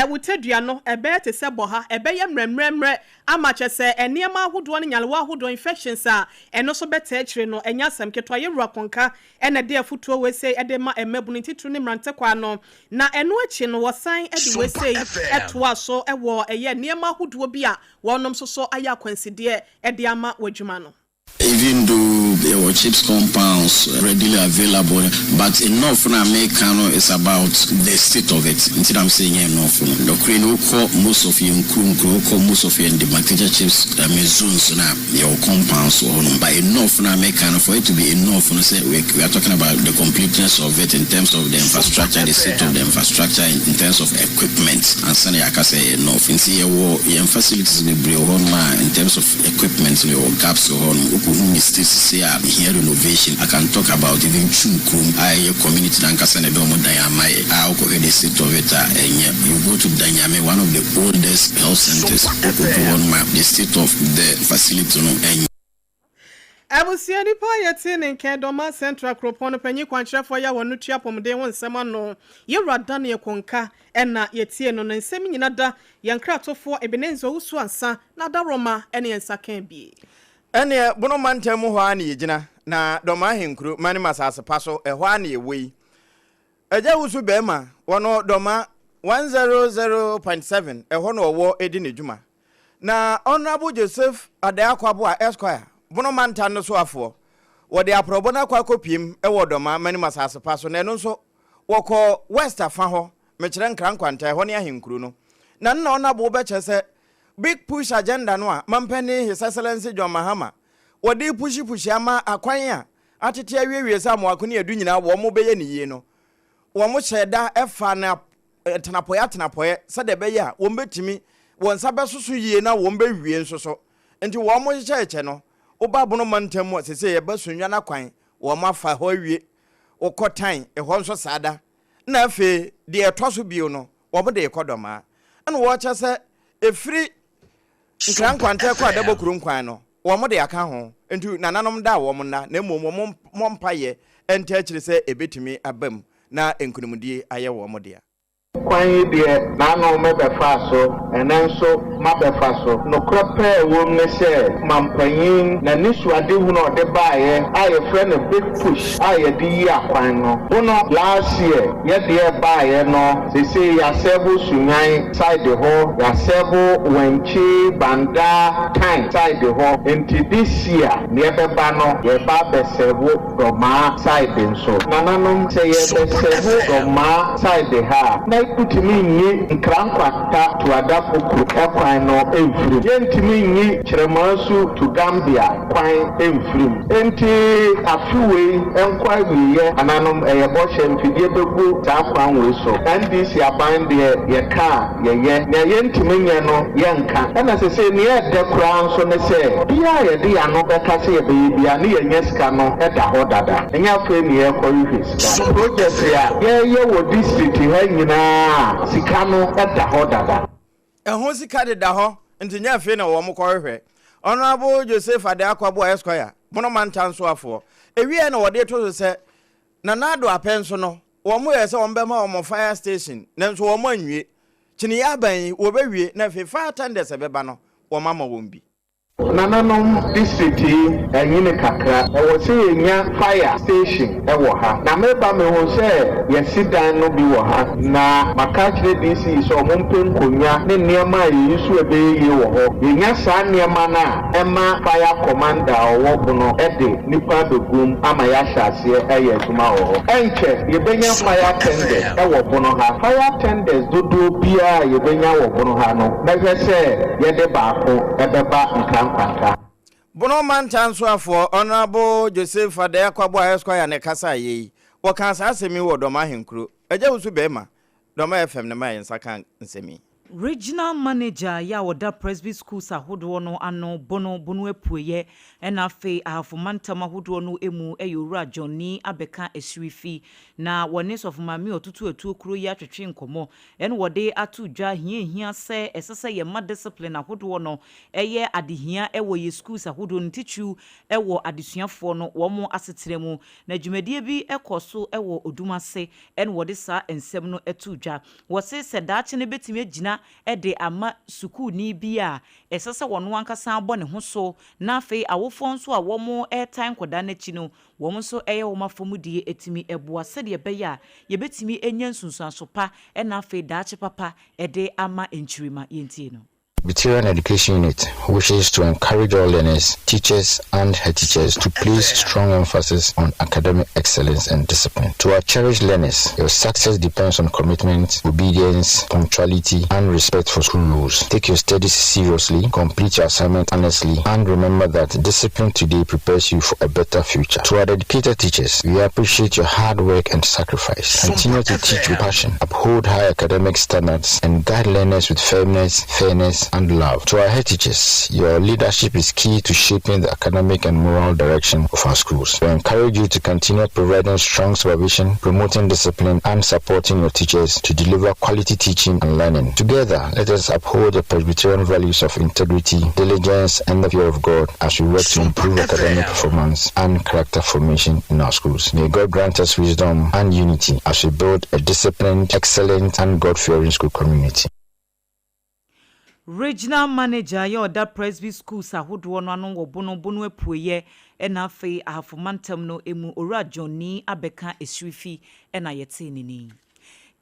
wutedua no ebe te se boha ebe ye mremremre amache se eniema ahodo no nyalewa ahodo infections a eno so beta akire no enya sam ketwa ye wura konka ene de afutuo we say ede ma emebuni titru ni mrante kwa no na eno achi no wosan ede we say etoa so ewo eye eniema ahodo bi a wonom so aya kwanside ede ama wadwuma no even though chips compounds readily available, but enough na make is about the state of it. Until I'm saying enough. The crane will call most of you call most of you in the material chips zones na your compounds or by enough na make for it to be enough. We are talking about the completeness of it in terms of the infrastructure, the state of the infrastructure in terms of equipment. And Sunday I can say enough. In see your facilities will be in terms of equipment or gaps or mistakes say here renovation. I can talk about even Chunkum, community and Kasane Domo Dayamai, the state of it. You go to Danyame, one of the oldest health centers, the state of the facility. Abusia ni pa yete ne Kedoma Central Kropono panyi kwankyerefo ya wonu tua pomde won nsema no ye wrada ne konka ena yetie no nsem nyina da yankratofo ebenenzo usu ansa na da Roma ene ensa kan bi ene bono mantam ho ana yegina na doma henkru mani masase paso ho ana yewei eja usu bema wono doma 100.7 ho no wo edi ne djuma na Honorable Joseph Adayakwabo a Esquire bono mantan no so afo wo de aprobona kwa kopiem wo doma mani masase paso na eno so woko west afa ho mekire nkrankwanta ho ne ahenkru no na nna Honorable be chese big push agenda no a mampani His Excellency John Mahama wo de push ama akwan a atete awiewie sa mo akoni edu nyina wo mo beye ne yie no wo mo cheda efa na tenapoye se de beye a wo mbetimi won sabe susu yie na wo mbe wie nsoso enti wo mo cheche no oba bono mantam sese ye basunwa na kwan wo ma fa ho awie okotan ho nso sada na afi de etoso bio no wo mo de ekodoma ana wo chese efiri nkrankwante kwa adabokuru nkwan no wo mo de aka ho enti nananom da wo mo na mmom mo mpaye ente akire se ebetimi abam na enkunumdie aye wo mo de kwan die na no mebefa so enenso mabefa so no krope wo mnese mampanyin na nisuade hu no de baaye aye friend a big push aye di akwan no bono last year ye de baaye no sese ya sebo sunyan side ho ya sebo wenchi banda time side ho enti this year ne beba no ye ba be sebo roma side nso nananom se ye be sebo roma side ha na kutimi nyi nkrankwata to adapokuru ekwan no emfiri yentimi nyi kyeremasu to Gambia kwan emfiri enti afiwe enkwa wiye ananom eyeboshe mfidie begu ta kwan we so NDC aban de yeka yeye na yentimi nye no yenka na sese ne ede kura nso ne se bia ye de ano beka se ye bia ne yenye sika no eda ho dada enya fe ne ye kwa sika project ya ye wo district ha nyina sikano eda ho dada ehon sika de da ho ntinya afi na wo mo kohwe Honorable Joseph Adayakwabo Esquire bono mantan so afo ewie na wode to se na nado apenso no wo mo yese wo mbema wo fire station na nso wo mo anwie kini ya ban wo bewie na fe fire tenders ebeba no wo mama wo mbi nananom district enyine kakra ewo se yenya fire station ewo ha na meba me ho se yesidan no bi wo ha na makachre DC so mompem konya ne niema yisu ebeye wo ho yenya sa niema na ema fire commander owo bono ede nipa begum ama ya hyase eye aduma wo ho enche yebenya fire tenders ewo bono ha fire tenders dodo bia yebenya wo bono ha no na hwese yede baako ebeba nka bono mantan so afo Honorable Joseph Adayakwabo Esquire ne kasa yi wo kan sa asemi wo doma henkro eja usu bema doma FM ne mai nsaka nsemi Regional Manager ya wada Presby Schools ahodo no ano bono epuye ena fe ahafomantama ahodo no emu eyura Johnny abeka esrifi na wones of mami otutu etu okuro ya twetwe nkomo en wode atu dwa hia se esese ye ma discipline ahodo no eye adehia ewo ye schools ahodo ntichu ewo adesuafo no wo mo aseteremu na dwumadie bi ekoso ewo odumase en wode sa ensem no etu dwa wo se sedache ne betime gina ede ama suku ni bia esese wono ankasa abɔ ne ho so na afei awofo nso a wɔmo airtime koda na chi no wɔm so eye wo mafomudie etimi eboa sede ebeya ye betimi enya nsunsuanso pa na afei daache papa ede ama enchirima yentie no Presbyterian Education Unit wishes to encourage all learners, teachers, and head teachers to place strong emphasis on academic excellence and discipline. To our cherished learners, your success depends on commitment, obedience, punctuality, and respect for school rules. Take your studies seriously, complete your assignment honestly, and remember that discipline today prepares you for a better future. To our dedicated teachers, we appreciate your hard work and sacrifice. Continue to teach with passion, uphold high academic standards, and guide learners with firmness, fairness, and love. To our head teachers, your leadership is key to shaping the academic and moral direction of our schools. We encourage you to continue providing strong supervision, promoting discipline, and supporting your teachers to deliver quality teaching and learning. Together, let us uphold the Presbyterian values of integrity, diligence, and the fear of God as we work to improve academic performance and character formation in our schools. May God grant us wisdom and unity as we build a disciplined, excellent, and God-fearing school community. Regional Manager Yoda Presby Schools ahodoɔ no ano wɔ bono epueye ɛna afei ahafomantam no emu ora Johnny abeka esrifi ɛna yɛte nini.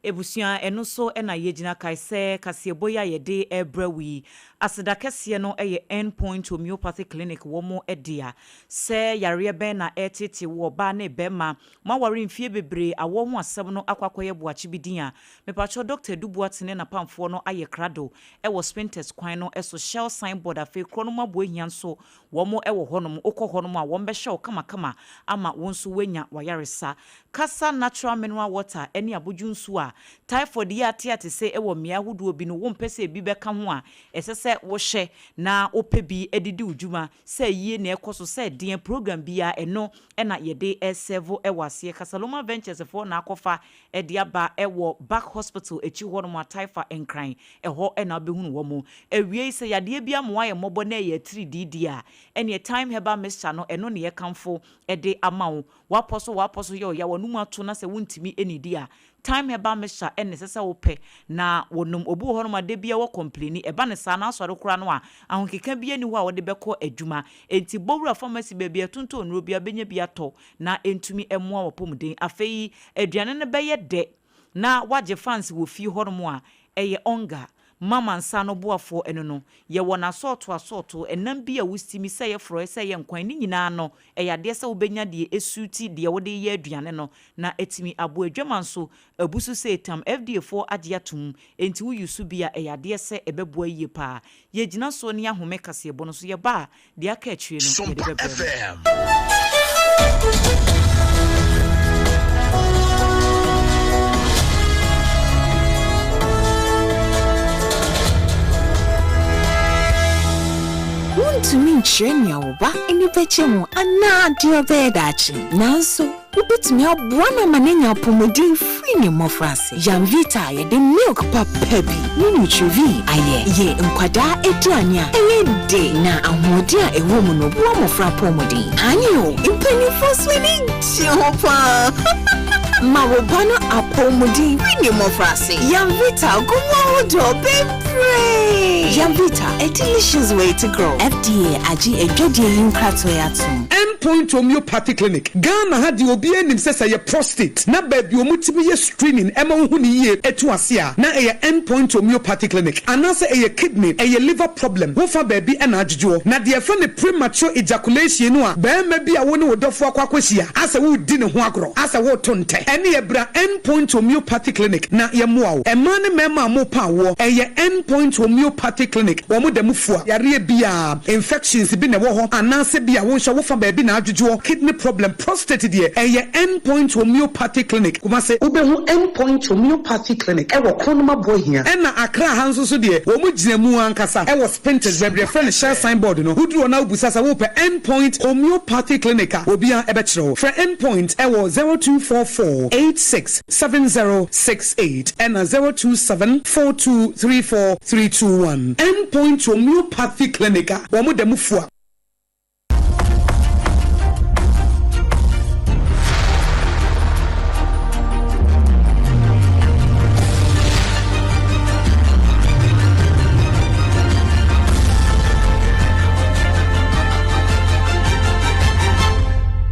Ebusua eno so ɛna yɛgyina kae sɛ kaseboya yɛde ɛbrɛwi aseda kɛseɛ no ɛyɛ Endpoint Homeopathy Clinic wɔmo ɛdia sɛ yareɛ bɛn na ɛtete wɔ ba ne bɛma mawari mfie bebre awɔ ho asɛm no akwakoyɛ boakye bidin a mepacho Dr. Dubuatene na pamfoɔ no ayɛ krado ɛwɔ Spinters kwan no ɛso shell signboard afei kronoma boahia nso wɔmo ɛwɔ hɔnom okɔ hɔnom a wɔn bɛhyɛ kama ama wɔn nso wenya wayaresa kasa natural mineral water ɛne abodwu nso a typhoid ya ate se ɛwɔ mmea hodoɔ bi no wɔn pɛsɛ bi bɛka ho a ɛsɛ sɛ wohye na opɛ bi edidi udwuma sɛ yie na ɛkɔ so sɛ den program bia ɛno ɛna yɛde ɛserve ɛwɔ aseɛ Kasaloma Ventures for na akɔfa ɛde aba ɛwɔ Back Hospital echi hɔ no ma typhoid enkran ɛhɔ ɛna bɛhunu wɔ mu ewie sɛ yadeɛ bia mo ayɛ mɔbɔ na yɛ 3D dia ɛne time heba mixture no ɛno ne yɛkamfo ɛde ama wo wapɔ so yɛ ya wɔnum ato na sɛ wontimi enidi a time heba mixture ɛne sɛ wopɛ na wonum obu hɔ no ma de bia wɔ complain ɛba ne saa na asɔre kora no a ahonkeka bia ni hɔ a wɔde bɛkɔ adwuma enti bowura pharmacy baabi atonto onuro bia benya bia tɔ na entumi ɛmoa wɔ pomden afei aduane ne bɛyɛ de na wagye fans wɔ fie hɔ no mu a ɛyɛ onga mama nsa no boafo eno no ye wona asoto enam bi a wustimi sɛ ye froe sɛ ye nkwan ni nyina no ɛyade sɛ wobenya de esuti de wode ye aduane no na etimi abo adwama nso abusu sɛ tam FDA4 agye atum enti wo yusu bia ɛyade sɛ ɛbɛboa yie pa ye gina so ne ahome kase bo no so ye ba de aka atwie no ye de bɛbɛ to mean train your back in the bedroom and not your bed actually. Now so ubit me up one manenya pomodi free ni mo France. Janvita ye the milk pa pebi. Nini chuvi aye ye nkwada edianya. Eye de na ahodia e wo mu no bo mo fra pomodi. Anyo impeni fosweni chopa. Mawobano apomodi free ni mo France. Janvita go do bebre. Janvita, a delicious way to grow. FDA agi ejodi yinkrato yatum. Endpoint Homeopathy Clinic. Ghana had the obi enim sɛ ye prostate. Na baby omutimi ye screening ema hu ni ye etu asia. Na eye Endpoint Homeopathy Clinic. Anase eye kidney, eye liver problem. Wo fa baby ena adjujo. Na de fa ne premature ejaculation no a ba ma bi a wo ne wodofo akwakwahia. Asa wo di ne ho agro. Asa wo tonte. Ene ye bra Endpoint Homeopathy Clinic. Na ye moa wo. Ema ne mema mo pa wo. Eye Endpoint Homeopathy Clinic. Wo mo da mufua. Yare bia infections bi ne wo ho. Anase bia wo hwa wo fa baby na adjujo. Kidney problem, prostate de eye Endpoint Homeopathy Clinic. Kuma se ubehu Endpoint Homeopathy Clinic. Ewo kronoma boy here. Ena Accra hanso so de wo mo gina mu ankasa. Ewo Spinters bebre friend share signboard no. Hudru na ubusasa wo pe Endpoint Homeopathy Clinic. Obia ebechro. For Endpoint ewo 0244867068 and 0274234321. Endpoint Homeopathy Clinic. Wo mo da mufua.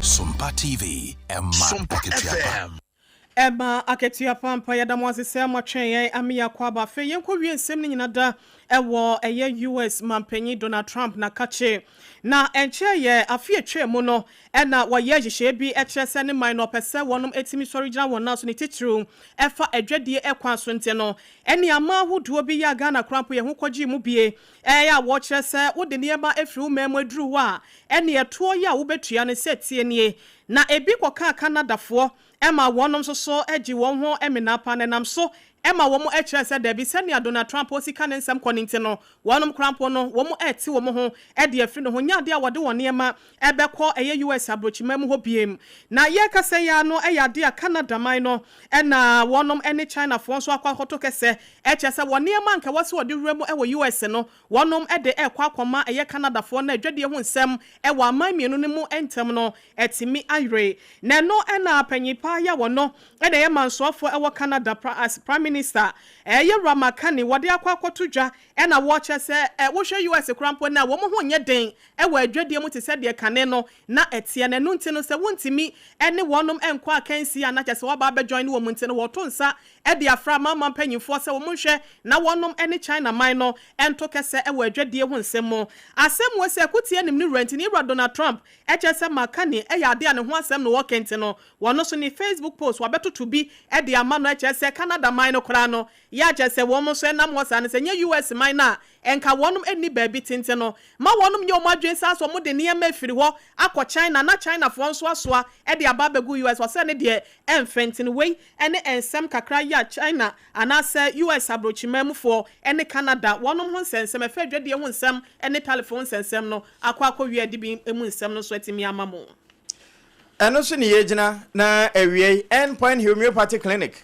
SOMPA TV and SOMPA FM. Eba aketua pampa ya damwaze se amatwen amia kwaba fe yenko wie nsem ni nyina da ewo eye US mampanyi Donald Trump na kache na enche ye afie twe mu no na waye hihye bi ekyese ne man no pese wonum etimi sori gina wona so ne titru efa adwadie ekwan so nte no ene ama hodo bi ya Ghana krampo ye ho kwaji mu bie ya wo kyerese wo de niema efiri umemu aduru wa ene eto ya wo betua ne setie nie na ebi koka Canadafo Emma wonom so eji won ho emina panenam so Emma womo ekyerese da bi senia Donald Trump osika ne nsem koninte no wonom krampo no womo eti womo ho de afiri no ho nyade a wode wone ema ebekọ eye US abrochimam ho biem na ye kase ya no eyade a Canada man no na wonom ene China fo so akwa hoto kese ekyerese wone ema nka wose wode wuremu ewo US no wonom de ekwa akoma eye Canada fo na adwade ho nsem ewo amamienu ne mu entem no etimi ayre na no na apanyipa ya wono ene ye mansoafo ewo Canada as Prime Minister ye Ramakani wode akwa akotodwa na wo kyerese wo hwe US krampo na wo mo ho nye den ewo adwade mu te se de kane no na etie na no ntino se wontimi ene wonom enkwa akansi ana kyerese wo ba be join wo mu ntino wo to nsa de afra mama mpanyimfo se wo mo hwe na wonom ene China man no ento kese ewo adwade ho nsem asem wo se kutie nim ni rent ni Donald Trump kyerese Makani yade a ne ho asem no wo kente no wono so ni Facebook post wa betoto bi de ama no kyerese Canada man no kra no ya kyerese wo mo so enam wo sa ne se nye US man na enka wonom eni baabi tente no ma wonom nye omadwen sa so mo de niema afiri ho akọ China na China fo nso asoa de ababegu US wo se ne de emfentin wei ene ensem kakra ya China anase US abrochimam fo ene Canada wonom ho nsensem afa dwade ho nsem ene telephone nsensem no akọ wie de bi emu nsem no so atimi amamo eno so ne yegina na awie Endpoint Homeopathy Clinic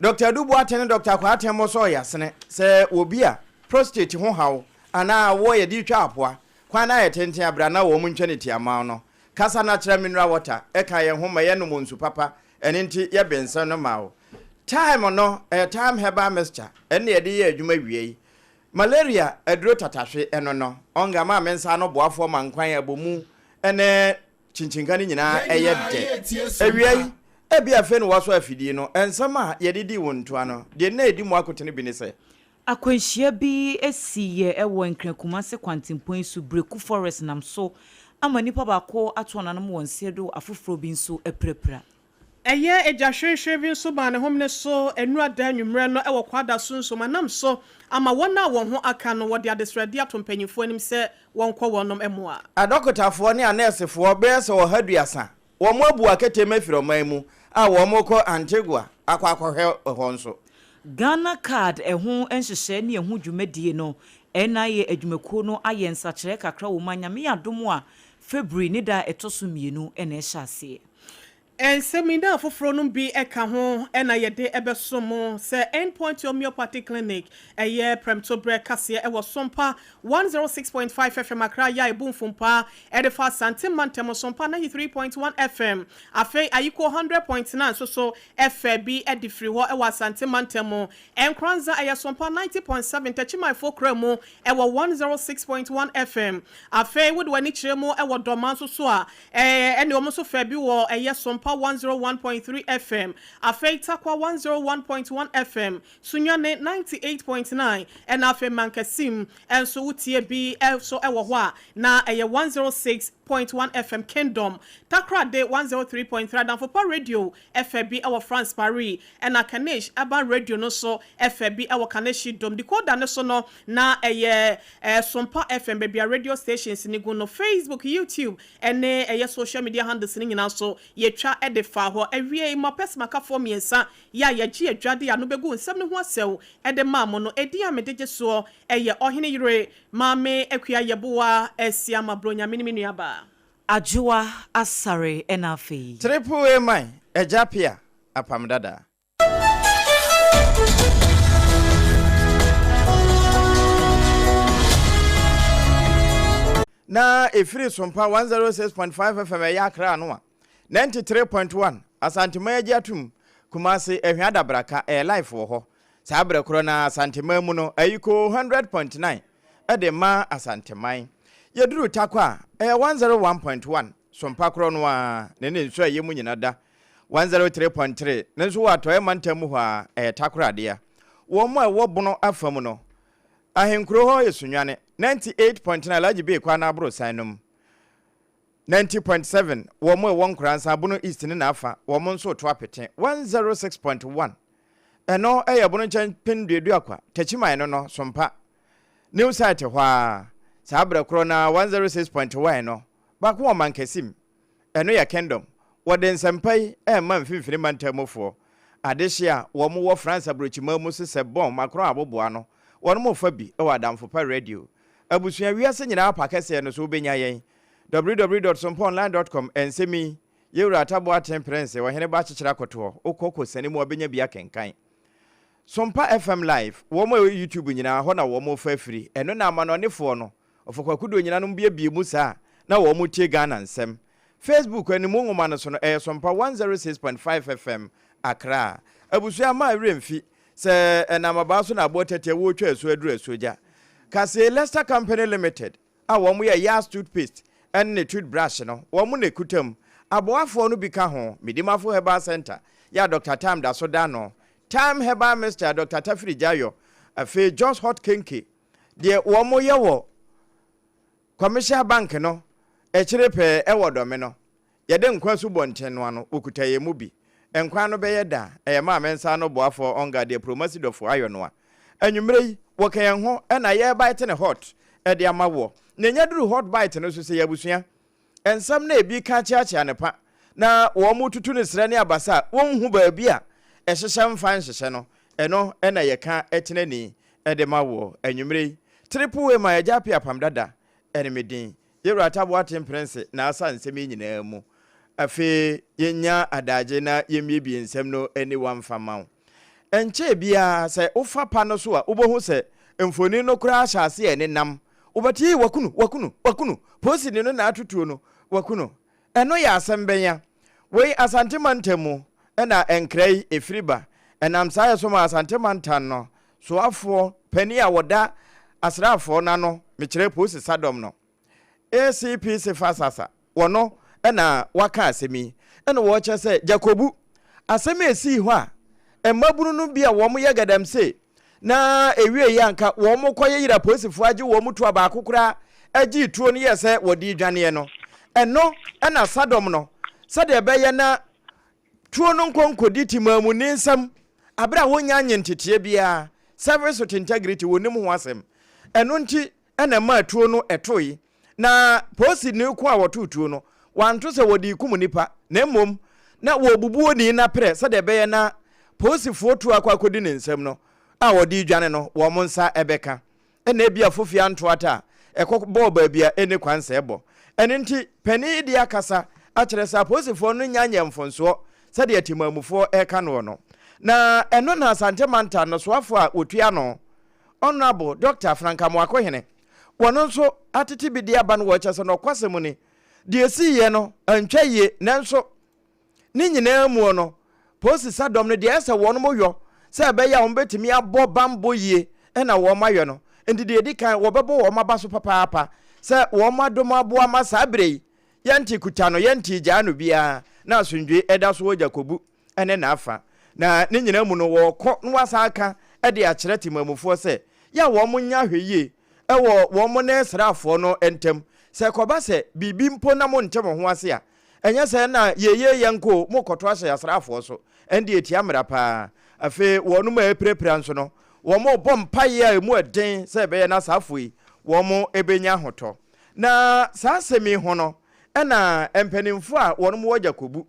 Dr. Dubu atene Dr. Kwatemo so yasene se obi a prostate ho haw ana wo ye di twa apoa kwana ye tenten abra na wo mu ntwe tiama no kasa natural mineral water eka ye ho ma ye no monsu papa ene nti ye bensa no ma wo time no time herbal mixture ene ye di ye adwuma wie malaria aduro tatahwe eno no onga ma mensa no boafo ma nkwan abomu ene chinchinka ni nyina eye de awie ebi afe no waso afidi no ensama ye didi wontoa no de na edi mu akotene bi ne se akwanhyia bi esiye ewo nkrakuma se kwantimpon su breku forest nam so ama nipa bako ato nanom wonsedo afoforo bi nso eprepra eye ejahwehwe bi nso ba ne homne so enura da nwumre no ewo kwada sunso manam so ama wona won ho aka no wode adesrade atompanyifo anim se wonkọ wonom emoa adokotafo ne anesefo be se wo haduasa wo mo abu akete mafiro man mu a wo mo kọ Antigua akwa ho nso Ghana card ehun enhyehyɛ ne ehun dwumadie no NIA adwumakuo no ayɛ nsakyerɛ kakra wo manyame adom a February ne da etoso mienu ene ɛhyɛ ase Ensemina foforo no bi eka ho na yede ebesom se Endpoint Homeopathy Clinic eye premtobre kase e wo SOMPA 106.5 FM akra ya ebumfumpa edefa santimantem SOMPA 93.1 FM afi ayiko 100.9 so FB edifri ho e wa santimantem enkranza eye SOMPA 90.7 tachimai fokramu e wo 106.1 FM afi wodwani kiremu e wo doman so a ene omo so fa bi wo eye SOMPA 101.3 FM, Afeita kwa 101.1 FM, Sunyane 98.9, and Afe Mankasim, and so utie bi so ewa na eye 106.1 FM Kingdom, Takra de 103.3 dan for radio, FB our France Paris, and a Kanesh Aba radio no so FB our Kaneshi dom, the code no so no na eye SOMPA FM baby radio stations ni go no Facebook, YouTube, and eye social media handles ni na so ye twa edefa ho awie ma pesmaka fo miensa ya ye adwade ya no begu nsem ne ho asew ede maamo no edi amedeje so eye Oheneyere maame akua yeboa esiama bronya miniminu aba ADWOA ASARE enafe triple man ejapia APAM DADAA na efiri SOMPA 106.5 FM ya kra no 93.1 Asantema agiatum Kumasi ehwada braka life wo ho sabre kro na Asantema mu no ayiko 100.9 edema Asantema yeduru takwa 101.1 SOMPA kro no a ne nso ayemu nyina da 103.3 nenso watoe mantamu ho a takorade wo mo wo bono afam no ahenkro ho yesunwane 98.9 laji be kwa na abro sanum 90.7 wo mo won kransa bono east ne na afa wo mo nso to apete 106.1 eno bono chan penduedu akwa tachiman no sompa new site ho a sabra kro na 106.1 no ba ko man kasim eno ya kingdom woden sempai man fifini mantamofo adehia wo mo wo France abrochima mu se bon makro aboboa no wono mo fa bi e wadamfo pa radio abusua wiase nyina apa kese no so benya yen www.somponline.com ensemi yewra tabo atemprence wo hene ba chechira koto okoko sani mo benya bia kenkan Sompa FM live wo mo YouTube nyina ho na wo mo fa firi eno na amanonefo no ofokwakudo nyina no bia mu sa na wo mo tie Ghana nsem Facebook ani mo ngoma no so no Sompa 106.5 FM Accra abusua ma remfi se enamaba so na abotete wo twa asu aduru asoja kase Leicester Company Limited a wo mo ye Yas toothpaste and ne toothbrush no wo mo ne kutam aboafo no bi ka ho Midimafo Herbal Center ya Dr. Tam da so da no Time Herbal Mr. Dr. Tafri Jayo afi Just Hot Kinky de wo mo ye wo Commercial Bank no echirepe ewodome no yede nkwa su bonten no ano okutaye mu bi enkwa no beye da ma mensa no boafo onga de promosi dofo ayo no a anwumrei wokan ho na ye bite ne hot de amawo na nyaduru hot bite no so se yabusua ensam na ebi ka chiachi ne pa na wo mu tutu ne sre ne abasa wonhu ba bi a ehyehyem mfa nhyehyɛ no eno na ye ka etenani de mawo anwumrei triple ma ya japi APAM dada enemedin yewra tabo atemprence na asa nsem nyina mu afi yenya adaje na yemiebi nsem no eni wamfama enche bia se ufa pa no so a ubohu se mfoni no kura ahyase ene nam ubati wakunu posi ni no na atutuo no wakunu eno ya asembenya we asantemantemu ena enkrei efriba enam saye so ma asantemantan no so afo pani a woda asrafo na no mekire posi sadom no ACP se fasasa wono ena waka asemi ena wo che se Jacobu asemi esi ho a emabunu no bia wo mo yegadam se na ewie yanka wo mo koye yira posifo age wo mo to aba akokora agi tuo no yese wodi dwane no eno ena sadom no sade beye na tuo no nkonkodi timamu ninsam abra wonya nyentete bia service with integrity wonim ho asem eno nti ena ma tuo no etoi na posi ni ku a wotutuo no wanto se wodi kumu nipa na mmom na wo bubuo ni na pre se de beye na posi fotu akodi ne nsam no a wodi dwane no wo monsa ebeka ena bia fofia nto ata ekọ ba bia eni kwanse ebo eni nti pani di akasa a kire sa posi fo no nyanya mfonso se de atimamufo eka no na eno na asante manta no soafo a otua no honorable Dr. Franka Mwakohene wono nso atete bi dia ba no wo kyese no kwasem ni de esiye no antwaye nanso ni nyina mu no posi sadom no de ese wono moyo se be ya wombetimi abo bambo yie na wo mayo no ndi de edikan wo bebo wo mabaso papaapa se wo madom abo ama sabrei yanti kutano yanti janu bia na asundwe eda so Jacobu ene na afa na ni nyina mu no wo kọ no wasa aka de a kire timamufo se ya wo munya hweye ewo wo mo na srafo no entem se koba se bibi mpo na mo ntem ho ase a enye se na yeye yanko mo koto ase asrafo so ende etia mra pa afi wo no ma eprepra nso no wo mo bom paye a emu eden se be na safo yi wo mo ebenya hoto na sasemi ho no ena empanimfo a wo no mo Jacobu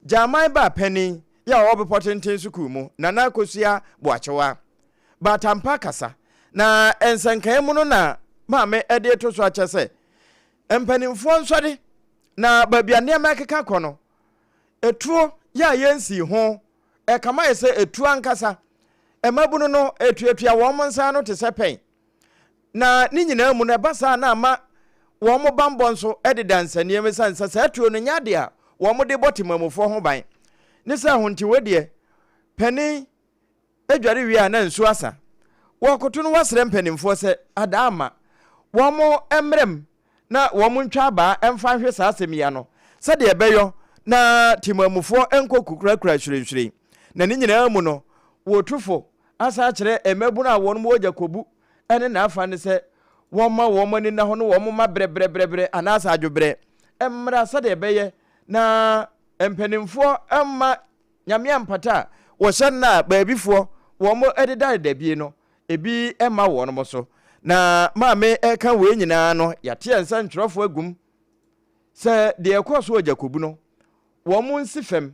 jamai ba pani ya wo be potenten suku mu na na kosua boachewa batampa kasa na ensankan mu no na maame ede to so ache se empanimfo nsode na babia ne makeka kono etuo ya yensi ho kama yese etuo ankasa emabunu no etuatua wo monsa no te sepen na ni nyina mu na basa na ama wo mo bambo nso ede dansane emesansa sa etuo no nyade a wo mo de botimamufo ho ban ne sa honti wedie pani edware wi a na nsu asa wo koto no wasre mpanimfo se adama wo mo emrem na wo mo ntwa ba emfa hwe sa asem ya no se de ebeyo na timamufo enko kukura hwirehwire na ne nyina mu no wotufo asa kire emebu na won mo Jakobu ene na afa ne se woma womani na ho no woma brebre anasa adwobre emmra sade beye na empenimfo emma nyame ampata wo hyenna baabifo womo edida dabie no ebi emma won mo so na maame eka we nyina no yate ensa ntwerofo agum se de ekoso Jakobu no womo nsifem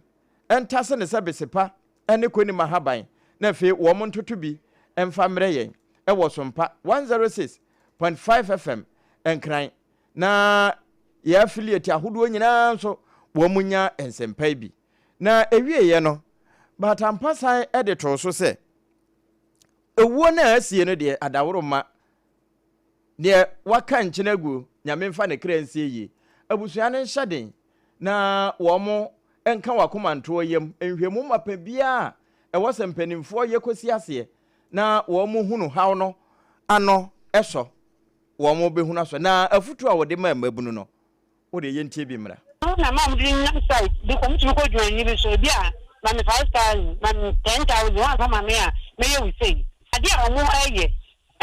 entase ne se besepa ene koni mahaban na fe womo ntoto bi emfa mre yen ewo SOMPA 106.5 FM enkran na ya affiliate ahodo nyina so womunya ensempa bi na ewie ye no batampasan edito so se ewuo na asie no de adaworoma de waka nkyinagu nyame mfa ne kransie yi abusua ne hyeden na womo enka wakomanto yem enhwemu mapa bia ewo sempanimfo yekosi ase na womo hunu haw no ano eso womo behunu aso na afutu a wode ma mabunu no wode yentie bi mra na mam di site de komiti ko join ni bi so bia na me 5,000 na 10,000 wa fa ma me a me ye we say ade a omo aye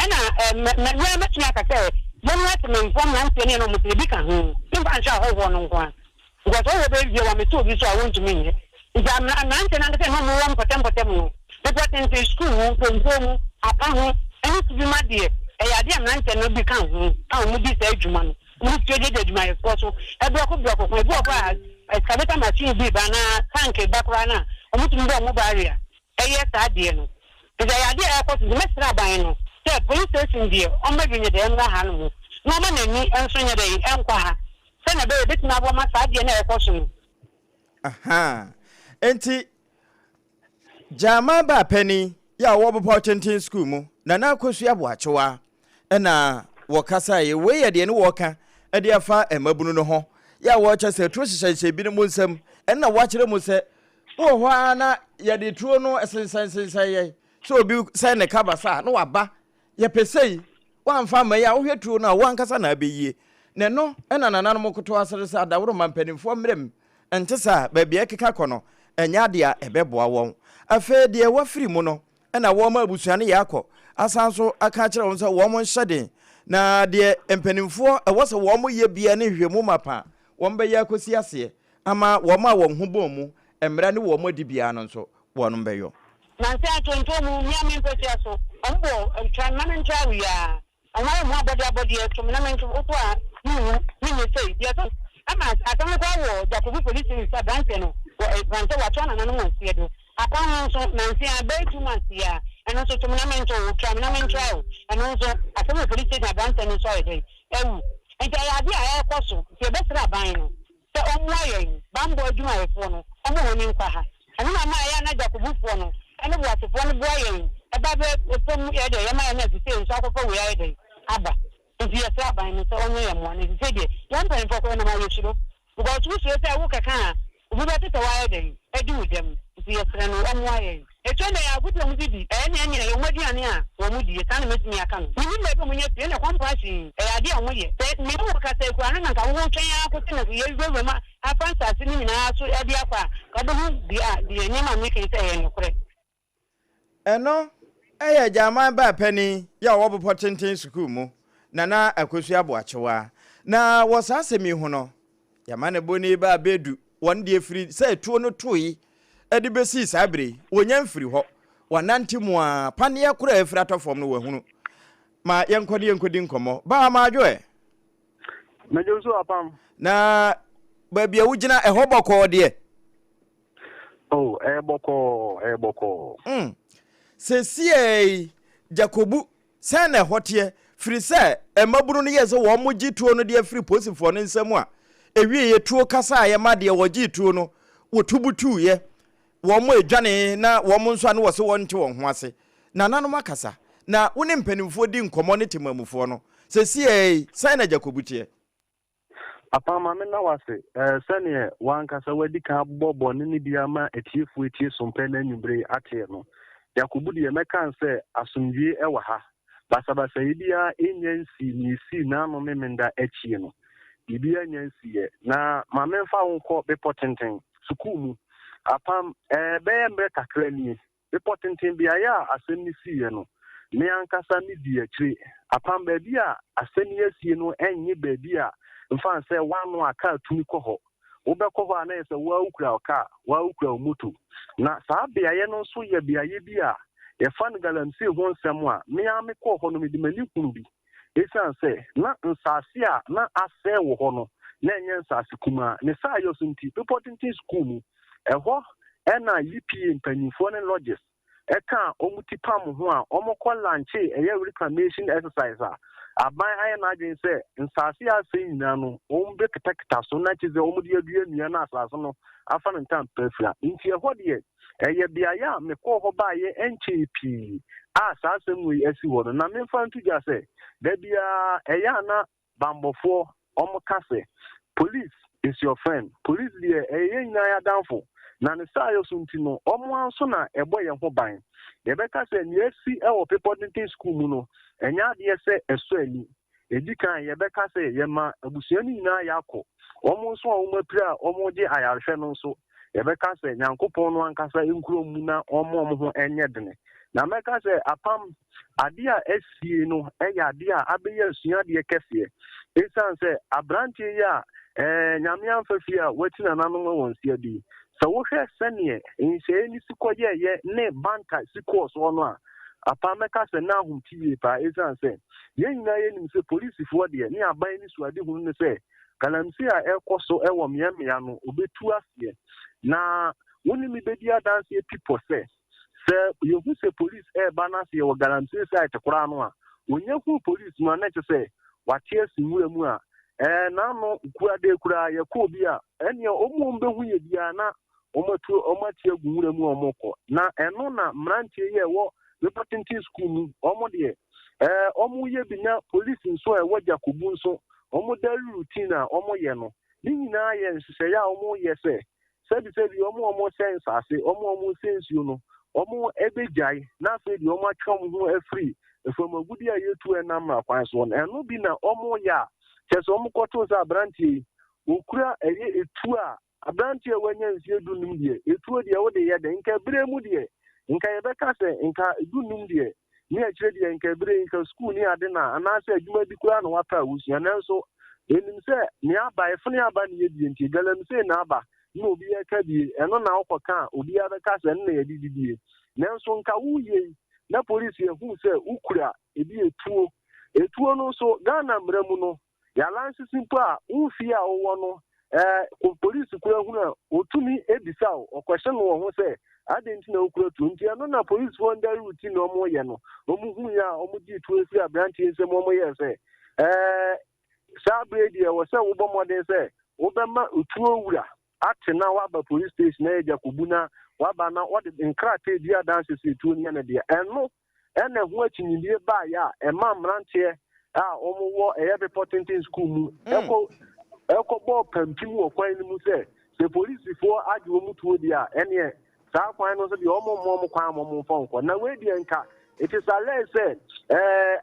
na me metina ka say mo na me inform na ntene no mo te bi ka ho mfa ncha ho no nkwa because all the baby wa me to bi so I want to mean is am na ntene na say no mo won potem no but in school ko apa ho eni to bi ma de ade am na ntene no bi ka ho a mo bi say adwuma no mo tede de adwuma e so ebe ko excavator machine bi bana tank bakra na omutum do mo barrier eye sa de no is ade e ko to mesra ban no say police station die o ma bi nye de na ha no no ma na ni enso nye de enkwa ha say na be bitina bo ma sa de na e ko so aha enti jama ba pani ya wo bo tentin school mu na akosu aboachewa na wo kasa ye we ye de ne wo ka e de afa emabunu no ho ya wo cha se tro hyehyɛ bi ne mu nsam na wo akire mu se wo ho ana ye de tuo no esensensen ye so obi se ne kabasa na waba ye pesei wamfa ma ya wo hwe tuo no wo ankasa na abeyie ne no na nananom koto asere se adaworo mampanimfo mrem entesa ba bia keka kono enya de a ebeboa won afa de wafiri mu no na wo ma abusuane yakɔ asanso aka kire won se wo mo hyɛden na de empanimfo ɛwɔ se wo mo ye bia ne hwemu mapa won be yakosi ase ama wo ma wo hu bom mu emra ne wo mo di bia no nso wo no be yo na se atonto mu nya me mpɛtia so ombo tran na ntra wi a ama mo abodi to na me nto oto a ni say dia to ama atamu kwa wo Jakobu police service branch no branch wa twana na no nsie do akwan nso na nsie a be 2 months ya eno so to na me nto tran na me ntra eno so atamu police service branch no so ede ewu enti ade a ekoso se be sra ban no se omo ayen bambo adwuma efo no omo woni nkwa ha eno na ma ya na Jakobu fo no eno bo atefo no bo ayen eba be efom ede ya ma ya na se nso akofo we ede aba nti ya sra ban no se omo ya mo na se de yan pan fo ko na ma yeshiro because we say wo kaka obi be tete wa ede edi udem nti ya sra no omo ayen eto na ya gudu mu bibi ene ene ya mo diane a wo mu die san metimi aka no ni me be mu nye pie na kwampashi ade a wo ye me mo ka sai kwa na nka wo twen ya ko tina ye wewe ma afansa si ni na so ade afa ka do hu dia die ni ma me ke sai ye no kure eno eye jama ba pani ya wo bo tenten school mu na akosu aboachewa na wo sasemi hu no ya mane boni ba bedu won die firi sai tuo no toyi edi besi sabre wonya mfiri ho wanante mu a pane akura afiri atofom no wahunu ma yenkodi nkomo ba ma adwo mejo so apam na ba bia wugina ehoboko de oh eboko sesie Jakobu sana hotie firi se emabunu no yese wo mo gituo no de afiri posifo no nsam a ewie ye tuo kasa ye ma de wo gituo no wotubutu ye wo mo edwane na wo mo nso ane wo se wonte won ho ase na nanom akasa na woni mpanimfo di nkomo ne temamufo no sesie sana Jakobu tie apama me na wase sane wankasa wadi ka bobo ne bia ma etiefu etie SOMPA na nyumbre ate no Jakobu de meka nse asomdwie ewa ha basabasa yibia enyansi ni si na no memenda achie no bibi anyansiye na ma memfa wo kɔ bepɔtenten sukuu mu apam bɛyɛ mbrɛ kakra ni bepɔtenten bia ya asɛm ni siye no me ankasa ni di akyi apam baabi a asɛm ni asie no enye baabi a mfa sɛ wano aka tumi kɔ hɔ wobɛkɔ hɔ a na sɛ waawukura ɔka waawukura moto na saa beaeɛ no nso yɛ beaeɛ bi a yɛfa no galamsey ho nsɛm a me a me kɔ hɔ no me de mani kunu bi esan sɛ na nsase a na asɛ wɔ hɔ no na enye nsase kuma ne saa yɛ so nti reporting school mu ɛhɔ ɛna UPA mpanyinfoɔ ne lodges ɛka ɔmuti pam ho a ɔmokɔ lanche ɛyɛ reclamation exercise a aban ayɛ na adwen sɛ nsase asɛ nyina no ɔmbe ketaketa so na kyerɛ ɔmde adua nnua na asase no afa no ntam pafira nti ɛhɔ deɛ ɛyɛ beaeɛ a mekɔ hɔ baayɛ ɛnkyɛ pii a saa asɛm wei asi hɔ no na memfa nto gya sɛ da biara ɛyɛ ana bambɔfoɔ ɔmoka sɛ police is your friend police deɛ ɛyɛ nyinaa yɛ adamfo na ne saa yɛ so nti no ɔmo anso na ɛbɔ yɛn ho ban yɛbɛka sɛ ne asi ɛwɔ pepɔdenten school mu no ɛnyɛ adeɛ sɛ ɛsɔ ani ɛdi kan yɛbɛka sɛ yɛma abusua no nyinaa yɛakɔ ɔmo nso a ɔmo apira a ɔmo gye ayarehwɛ no nso yɛbɛka sɛ nyankopɔn no ankasa nkuro mu na ɔmo ho ɛnyɛ dene na mɛka sɛ apam adeɛ a asie no ɛyɛ adeɛ a abɛyɛ asuadeɛ kɛseɛ ɛsiane sɛ aberanteɛ yi a nyame amfa fie a wati nananom wɔ nsia bi sɛ wohwɛ sɛneɛ nhyɛɛ ne sikɔyɛyɛ ne banta sikɔɔ so no a apam mɛka sɛ na ahomtie paa ɛsiane sɛ yɛn nyinaa yɛnim sɛ polisifoɔ deɛ ne aban ne suade hu no sɛ galamsey a ɛkɔ so ɛwɔ mmeammea no obɛtu aseɛ na wone me bɛdi adanseɛ pipɔ sɛ yɛhu sɛ police ɛɛba no ase yɛwɔ galamsey site koraa no a ɔnya hu police mu a na kyɛ sɛ wate asi nwura mu a n'ano kurade kura yɛkɔ bi a ɛnea ɔmo bɛhu yɛ bia na ɔmati agu nwura mu a ɔmokɔ na ɛno na mmeranteɛ yi ɛwɔ reporting school mu ɔmo deɛ ɔmo yɛ bi na police nso a ɛwɔ jakobu nso ɔmo daily routine a ɔmo yɛ no ne nyinaa yɛ nhyehyɛeɛ a ɔmo yɛ sɛ sɛbi ɔmo hyɛ nsase ɔmo hyɛ nsuo no ɔmo ɛbɛgyae na afei deɛ ɔmo atwa ɔmo ho afiri efamagudi a yɛtu ɛnam na kwan so no ɛno bi na ɔmo yɛ a kyɛ sɛ ɔmo kɔto sɛ aberanteɛ okura ɛyɛ etu a aberanteɛ wanya nsie dunum deɛ etuo deɛ wode yɛ de nka bere mu deɛ nka yɛbɛka sɛ nka dunum deɛ ne akyerɛ deɛ nka bere nka school ne ade na anaasɛ adwuma bi koraa na wapa awusua nanso enim sɛ ne aba efone aba ne yɛ die nti galamsey na aba na obi yɛka die ɛno na wokɔka obi abɛka sɛ nna yɛde didie nanso nka woyɛ na police yɛhu sɛ wokura ebi etuo no nso Ghana mmara mu no yɛalanse simpo a wofie a wowɔ no police kura hu a otumi ebisa ɔkɔhyɛ no wɔ ho sɛ adenti na wokura tuo nti ɛno na police fo nda routine na ɔmo yɛ no ɔmo hu ya ɔmo gye tuo fi aberanteɛ nsɛm ɔmo yɛ sɛ saa bere deɛ wɔ sɛ wobɔ mmɔden sɛ wobɛma otuo wura ate na waba police station na yɛgya kobu na waba na wɔde nkrataa di adanse sɛ tuo ne deɛ ɛno ɛna ho akyinnyidie baayɛ a ɛma mmeranteɛ a ɔmo wɔ ɛyɛ reporting school mu ɛkɔbɔ pampim wɔ kwan no mu sɛ polisifoɔ agye wɔn tuo di a ɛneɛ saa kwan no nso deɛ ɔmo kwan ɔmo mfa nkɔ na wei deɛ nka it is alleged sɛ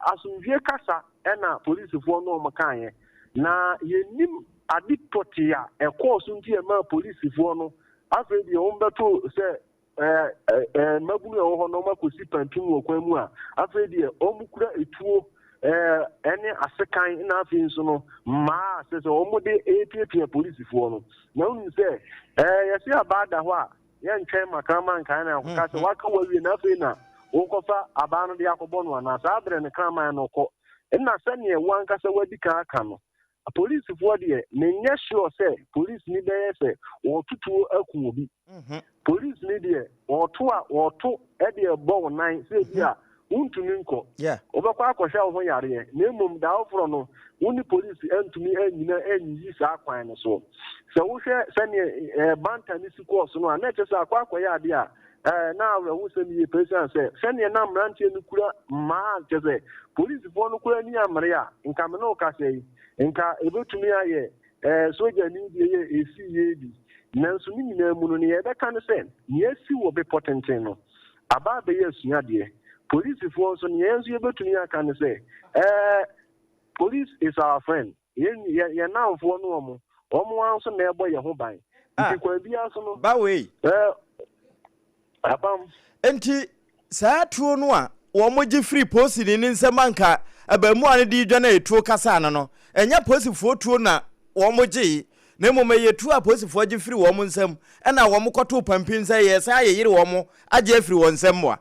asomdwie kasa ɛna polisifoɔ no ɔmo kaeɛ na yɛnim ade tɔte a ɛkɔɔ so nti ɛma polisifoɔ no afei deɛ ɔmo bɛto sɛ mmabunu a ɛwɔ hɔ na ɔmo akɔsi pampim wɔ kwan mu a afei deɛ ɔmo kura etuo ɛne asekan na afei nso no mmaa sɛ ɔmo de epiapia polisifoɔ no na wonim sɛ yɛse abaa da hɔ a yɛntwɛn makrama nkan na akɔka sɛ waka wawie na afei na wokɔfa abaa no de akɔbɔ no anaa saa berɛ ne kraman no kɔ ɛna sɛneɛ wankasa wadi ka aka no polisifoɔ deɛ menyɛ sure sɛ police ni bɛyɛ sɛ wɔtotuo aku obi police ni deɛ wɔto ɛde ɛbɔ wo nan sɛ bi a wontumi nkɔ wobɛkɔ akɔhwɛ wo ho yareɛ na mmom da woforo no wo ne police antumi anyina anyiyi saa kwan no so sɛ wohwɛ sɛneɛ banta ne si kɔɔ so no a na ɛkyɛ sɛ akɔ akɔyɛ adeɛ a na awerɛho sɛm yie pɛsiane sɛ sɛneɛ na mmeranteɛ no kura mmaa kyɛ sɛ polisifoɔ no kura ni amere a nka me ne wo ka sɛ yi nka ɛbɛtumi ayɛ sogya ne deɛ yɛ ɛsi yɛ bi nanso ne nyinaa mu no ne yɛbɛka no sɛ neɛ asi wɔ bepɔ tenten no abaa bɛyɛ asuadeɛ polisifoɔ nso ne yɛn nso yɛbɛtumi aka no sɛ police is our friend ye na mfo no omo anso na ebo ye ho ban nti kwa bia so no ba we apam enti saa tuo no a wo mo gi free posi ni nsem anka abamu ane di dwa na etuo kasa no enya posi fo tuo na wo mo gi na mo me yetu a posi fo gi free wo mo nsem na wo mo kɔto pampin sɛ ye saa ye yire wo mo agye free wo nsem wa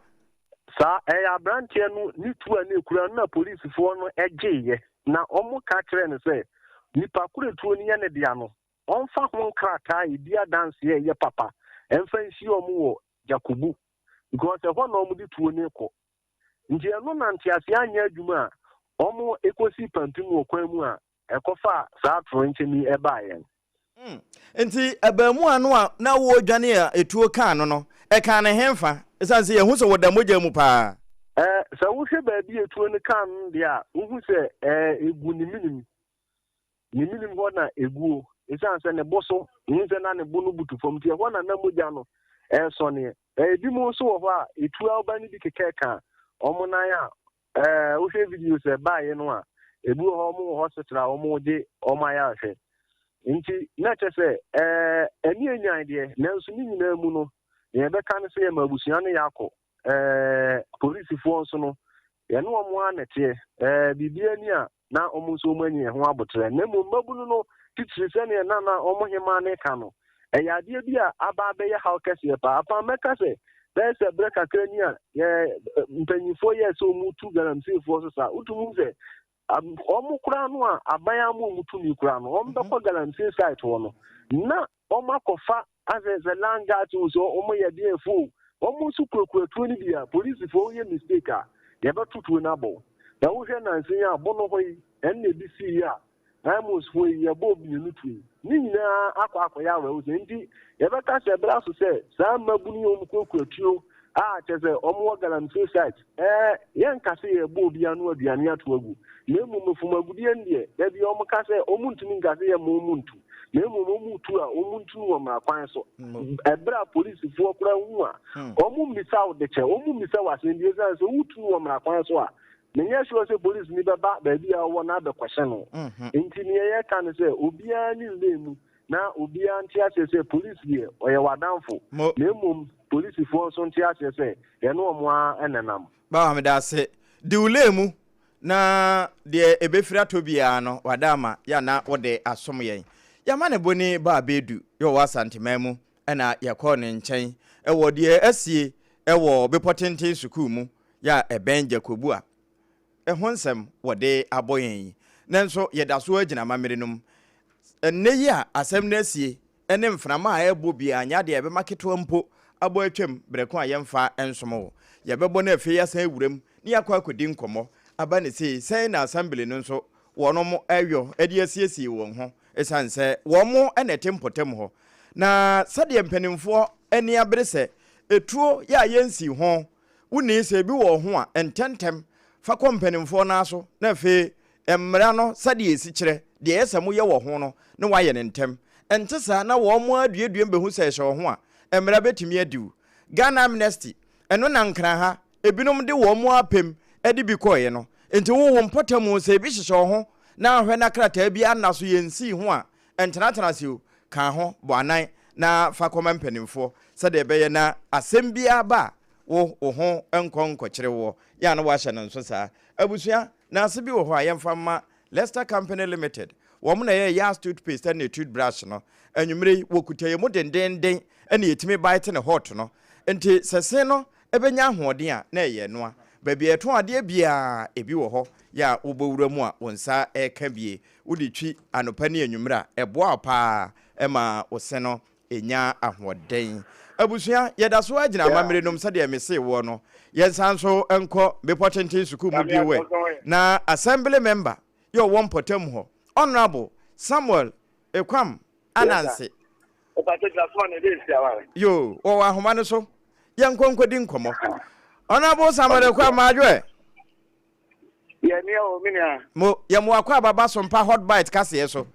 sa abrantie no ni tu a na ekura na police fo no egye na omo ka kire ne sɛ nipa kure tuo ni ne dia no onfa ho krata edia dance ye papa emfa nsi omo wo Jakubu because ho na omo di tuo ni ko nti eno na ntiase anya adwuma a omo ekosi pampin wo kwan mu a ekofa saa tro ncheni eba yen nti abamu anu a na wo dwane a etuo kan no e kan ne hemfa esanse ye hu so woda mogya mu pa sa wo hwe ba bi etuo ne kan dia wo hu se egu ni minim ho na eguo esanse ne boso nze na ne bo no butu fom tie ho na mogya no so ne bi mu so wo ho a etuo oba ni bi kekeka omo na ya wo hwe video se ba ye no a ebu ho omo hospital omo de omo ya hwe nti na chese eni enyan de na nso ni nyina mu no ye be kan se ye mabusia no yakọ police fo nso no ye no omo anete bibia ni a na omo nso omo anyi ho abotre na mu mabunu no titiri se ne na omo hema ne ka no yade bi a aba be ye how kese pa apa meka se there is a break akrani a mpanyifo ye so mu tu garamsi fo so sa utumu se omo kura no a abaya mo mutumi kura no omo be ko galamsey site wo no na omo akofa azeze langa to so omo ye de fu omo su krokratu ni bia police fo ye mistake a ye be tutu na bo na wo hwe na nsin a bo no hoyi enne bi si ya amos fo ye bo bi nu tu ni nyina akọ ya we so ndi ye be ka se bra so se sa mabuni omo krokratu a cheze omo galamsey site ye nkase ye bo bi anu aduane ato agu na mu fumagudie ndie da bi omo ka se omo ntumi ngase ye mo muntu na mu tu a omo ntu wo ma kwan so ebra police fo kura hu a omo misa wo de che omo misa wa se ndie za so utu wo ma kwan so a menye sure se police ni beba ba bi a wo na be kwahye no nti ne ye kan se obia ni lemu na obia ntia se police die oye wadanfo na mu police fo so ntia se ye no omo a enenam ba me da se di ulemu na de ebefira tobia no wadama ya na wode asom yen ya ma ne boni ba bedu yo wasantemamu na yakọ ne nchen ewo de asie ewo bepotenten sukuu mu ya ebenja kobu a ehonsem wode aboyen nanso yedaso agina mamerenum enneyi a asem na asie ene mframa a ebo bia anya de ebe maketo mpo abo atwam breko a yemfa ensomo yebebo na afi ya san ewurem ni yakọ akodi nkomo aba ne sei na assembly no nso wono mo ayo edi asiesie won ho esanse wo mo enete mpotem ho na sade mpanimfo eni abrese etuo ya yensi ho wuni se bi wo ho a ententem fa ko mpanimfo na so na fe emmra no sade esi kire de esam ye wo ho no ne wa ye ne ntem entesa na wo mo aduedue mbehu se hye wo ho a emmra betimi adiu Ghana Amnesty eno na nkran ha ebinom de wo mo apem edi bi koye no enti wo mpotamu se bi hye ho na ahwe na krata bi anaso yensi ho a entenatena se kan ho bo anan na fa koma mpanimfo sade be ye na asem bia ba wo ho enkonko kire wo ya na wa hye no nso saa abusua na ase bi wo ho ayemfa ma Leicester Company Limited wo mo na ye ya toothpaste and toothbrush no anwumre wo kutaye mo dendenden ene yetimi bite ne hot no enti sese no ebenya ahoden a na ye noa baby eto ade bia ebi wo ho ya wobowura mu a wonsa eka bie wodi twi anopani anwumra eboa pa ema wose no enya ahoden abusua yedaso agina amamere nom sade emese wo no yensanso enko bepotenten suku mu biwe na assembly member yo won potem ho honorable Samuel Ekwam Anansi yo o wa homa no so yenkonkodi nkomo honorable Samuel Ekwam adwe mo ya mo akwa baba SOMPA hot bite kase so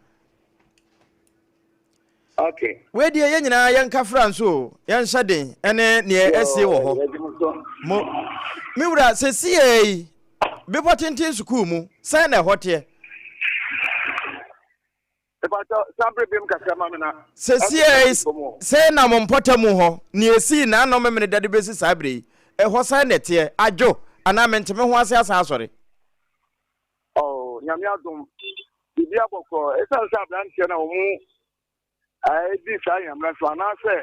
okay we die ye nyina yenka franso yen shaden ene ne asie wo ho mo miwura sesie bepotenten sukuu mu sai na hote Say na mompota mu ho ne esi na no memene dade besi sabre e ho sa nete adwo ana menteme ho ase asa asore oh nyame adom bibia boko esa sa branche na omu di sa nyamra so ana se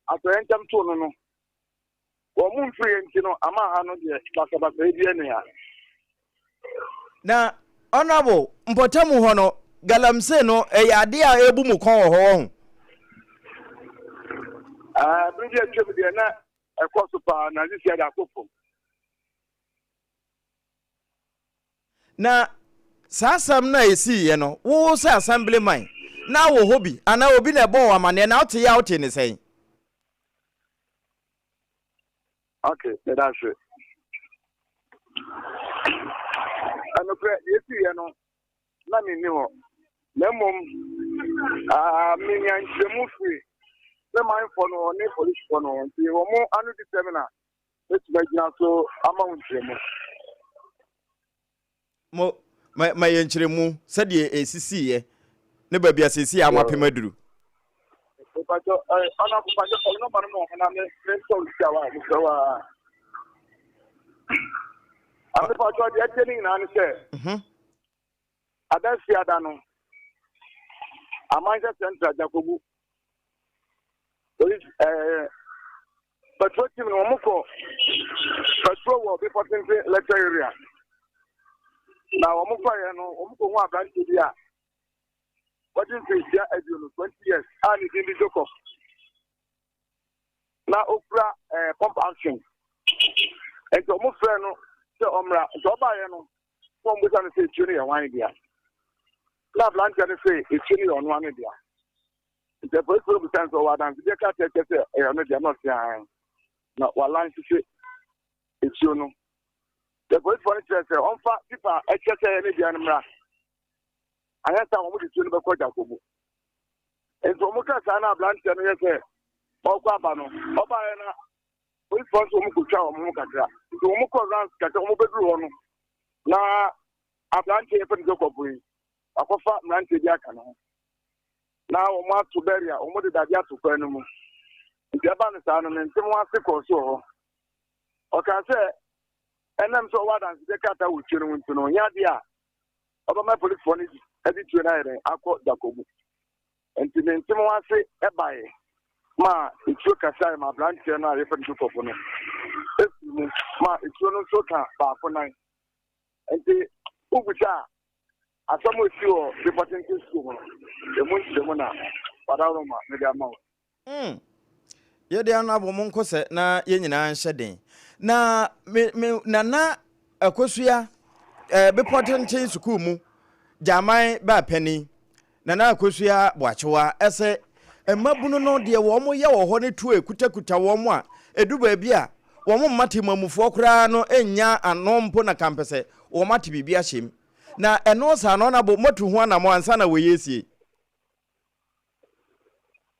atoyentem to no no omu mfiri enti no ama ha no de baka ebie ne ya na honorable mpota mu ho no galamse no ade a ebu mu kon ho Brigi atwem de na ekoso pa na zisia da akofo na sasam na esi ye no wo se assemblyman na wo hobi ana obi na ebo wa mane na ote ya ote ne sei okay that's it ano pre esi ye no na me ni ho na mom me nyan chemu free the mind for no ne police for no the mo anu di seminar let's imagine so amount mo ma yenchiremu sade esisi ye ne ba bia sisi amapem aduru pato ana pato no manu no na me so siawa so ame pato di ateni na ne se adasi adano amanja central jakobu police patrol team no moko patrol wo be potential lecture area na omoko ya no omoko ho abranche dia what is this year edu 20 years and in the joke na okra pump action and to mo frɛ no se omra to ba ye no so mo san se tuni ya wan dia na abranche ne se tuni on wan dia the first problem stands over than the cat take no they not na wala nsi it's you know the first one is on fa people excess any dia nmra ayata wo di tuni be ko jakobo enso mo ka sa na blanche no yese o kwa ba no o ba ye na police force mo ko twa mo kakra so mo ko ran kakra mo be duru ho no na ablanche e pe ndi ko boy akofa blanche dia ka no na o ma to beria o mo de dade atokwa no mu nti aba ne sa no ntem wa se ko so ho o ka se enem so wa dan se kata wo twe no nti no nya de a oba ma police for ni edi twe na ere akọ jakobu nti ntem wa se e bae ma itio kasa ma branche na re fe ntu kopo no esimu ma itio no so ka ba fo nan nti ugucha asomo si o reporting school no na padaro ma me dia ma ye dia na bo monko se na ye nyina nhye den na na akosua reporting school mu jaman ba pani na akosua boachewa ese emabunu no de wo mo ye wo ho ne tu ekutakuta wo mo a edu ba bia wo mo matemamufo kra no enya anompo na kampese wo mate bibia hyem na eno sa no na bo motu ho na mo ansa na we yesie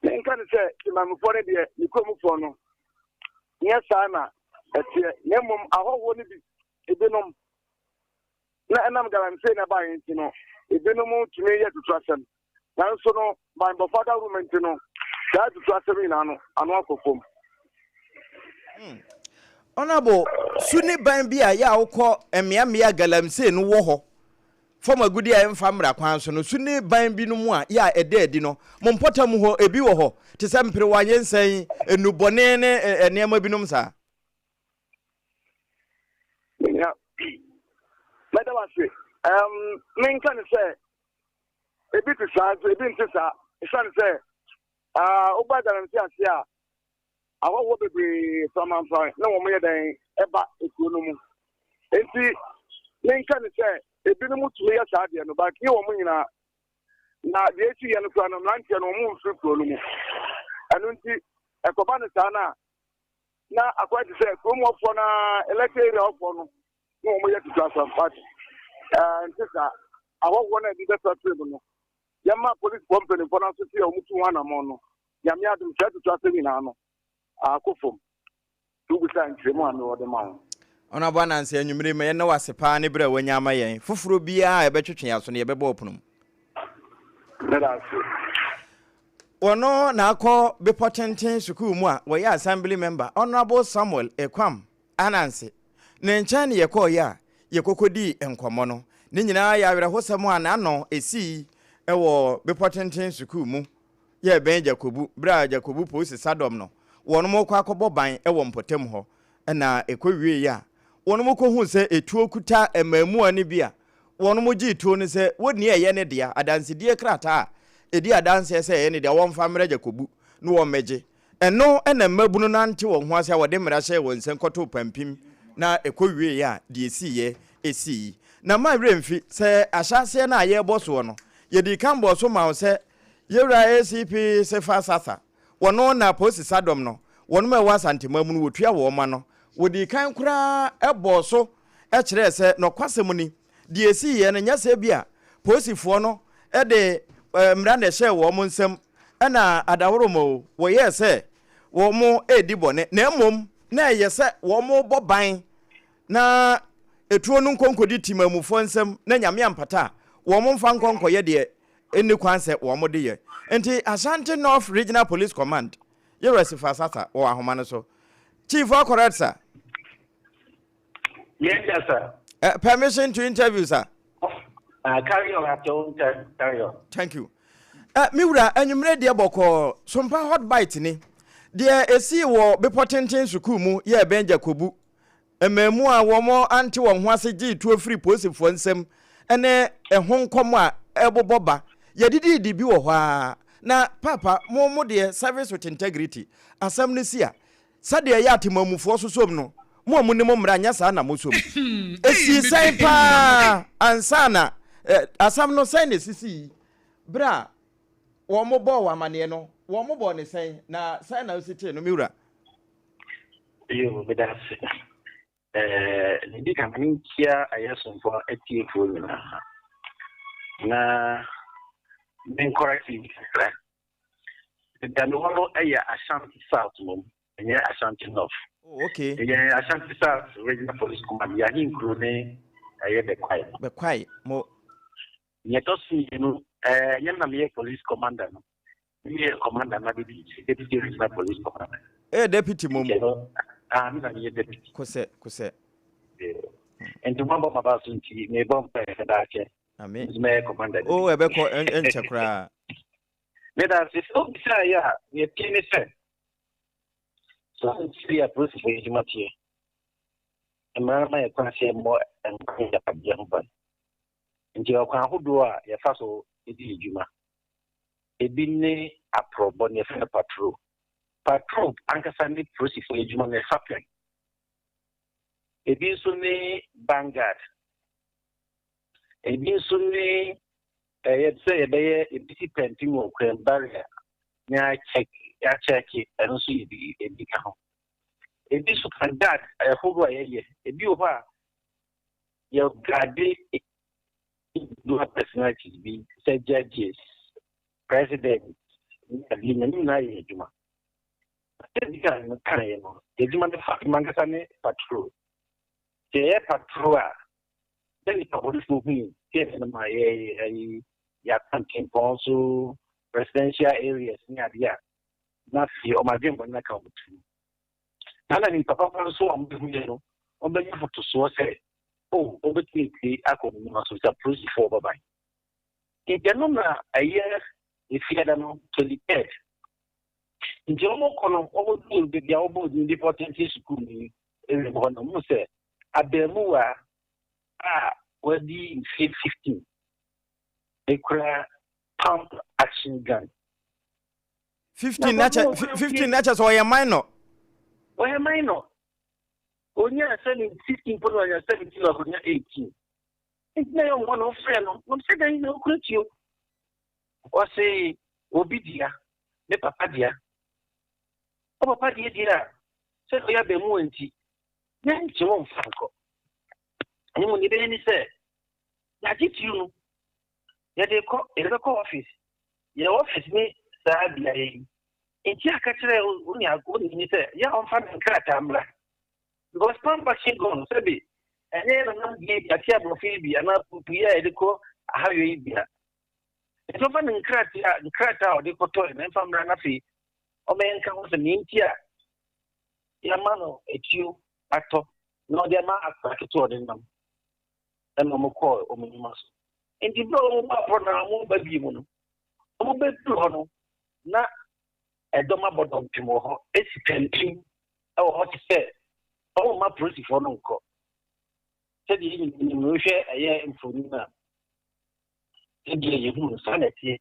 nkan se mamufo ne de ikomufo no nye sa na etie nemum ahowo ne bi ebenom na enam garanse na ba yin no ebenom tumi ye tutrasem na nso no my father woman no that tutrasem ina no anu akofom onabo suni ban bia ya wokọ emiamia galamse no wo ho foma gudi a emfa mra kwan so no suni ban bi no mu a ya ede no mompota mu ho ebi wo ho te se mpre wanyensan enubone ne enema binom sa ya meda wase men kan se ebi ti sa ebi nti sa isan se ogba galamse ase a awo bebre saman fa na wo ye den eba ekuo no mu enti men kan se ebi no mutu ya sa de no ba ki wo mu nyina na de eti ye no kwa no mlanche no mu mfiri kuo no mu anu nti ekoba ne sa na akwa ti se ko mu ofo na electric ofo no no wo ye tutu asa part nti sa awo na di beta trip no yamma police company for na so ti o mutu ho na mo no yamia adum se tutu asa nyina no akofom tugusa ntremu ame wode ma ona bwana nse anwumire me na wasepa ne bra wanya ama yen foforo bia e betwetwe aso ne ye bebo opunum Ono na akọ Bepotenten School mu a we assembly member Honorable Samuel Ekwam Anansi. Ne nkyɛn ne yɛkɔ ya yɛkokodi enkomo no. Ne nyinaa ya werɛ hosɛm a na no esi ɛwɔ Bepotenten School mu. Ye ben Jacobu, bra Jacobu posi sadom no. Wono mo kwa akɔbɔ ban ɛwɔ mpotem hɔ. Ɛna ekɔwie ya. Wono mo kɔhu sɛ etuo kuta emamu ani bia. Wono mo gi tuo ne sɛ woni ɛyɛ ne dia adansedie krata. Edi adanse sɛ ɛyɛ ne dia wɔmfa mmerɛ Jacobu no wɔ megye. Ɛno ɛna mabunu nante wɔ ho ase a wɔde mmara hyɛ wɔn nsɛm kɔto pampim na ekɔwie ya de esiye esi. Na ma remfi sɛ ahyase na ayɛ bɔ so no. Yedi kan bɔ so ma wo sɛ yewra ACP sefa sasa wono na posi sadom no wono ma wa santemamu no wotua wo ma no wodi kan kura ebo so e kire se no kwasem ni de esi ye no nyase bia posifo no e de mra na hye wo mo nsem na adaworo mo wo ye se wo mo edi bone na emom na ye se wo mo boban na etuo no nkonkodi timamufo nsem na nyame ampata wo mo mfa nkonkoye de eni kwanse wo mo de ye enti Ashanti North Regional Police Command you resifa sasa wo ahoma no so chief of correct sir. Yes sir. Permission to interview sir. Carry on at your own time. Carry on. Thank you. Miura enyumre de boko sompa hot bite ni de esi wo Bepotenten School mu ye ben Jacobu ememu a wo mo ante wo ho ase gi tuo free posifo nsem ene ehon komo a eboboba yedidi bi wo ho a na papa mo de service with integrity asam ne sia sade ya atemamufo sosom no mo ni mo mra nya sa na mo som esi sai pa ansana asam no sai ne sisi bra wo mo bo wa mane no wo mo bo ne sai na sai na usiti no miura yo bedase ndi kamani kia ayasomfo atiefo na ben correctly right the no aya Ashanti South mom and Ashanti North. Okay. Yeah, Ashanti South Regional Police Command ya include aya be quiet mo yetosi na me police commander no me commander na deputy regional police commander deputy mom me na me deputy kose and to mamba mabasu nti me bomb da che amen me commander ebe ko enchekra me da se so bisa ya ye tiene se so si ya process for jimatie emara ma ya kwase mo en ya pabia mban nti akwa ahodo a ya fa so edi ejuma ebi ne aprobo ne fa patrol ankasa ne process for ejuma ne fa plan ebi so ne Vanguard ebi so ne say ebe ebisi painting o kwem barrier nya check eno so ebi ka ho ebi so kan that ahodo a ye ebi o ha ye grade do personalities be say judges president ni na ye juma edika no kare no ejuma de fa mangasa ne patrol ke patrol a then the police moving get in my ya campaign also residential areas near there na fi o ma dem na ka mutu na ni papa so am bi no o be you to so say oh o be ti akomu na so sa process for baba ke no na aye if you no 23rd nje o mo kono o do be dia o bo di Bepotenten School ni e mo no mo say abemu a wadi 15 ekra pump action gun 15 nature so ya minor onya 15 put on 17 or 18 it's na one of friend no say that no crutio o say obidia me papa dia o papa dia say o ya be mu anti na nti won fanko ani mo ni be ni say ya jitu ya de ko office ya office ni sa bia yi enti aka kire oni ago ni say ya on fa nkrata amra because pump machine gun say be ene na nam gi ya tia bro fi bia na pupu ya de ko ahayo yi bia It's often in Krata or the Koto and from Ranafi, or man comes an India. Yamano, it's you, actor, no, the man at them. And no more call or minimus. And the blow for now, baby, mono. I'm a bit too, not a doma bottom tomorrow, it's painting. Oh, what is said? Oh, my pretty for no call. Said in Russia, a year in Funina. Said you sanity.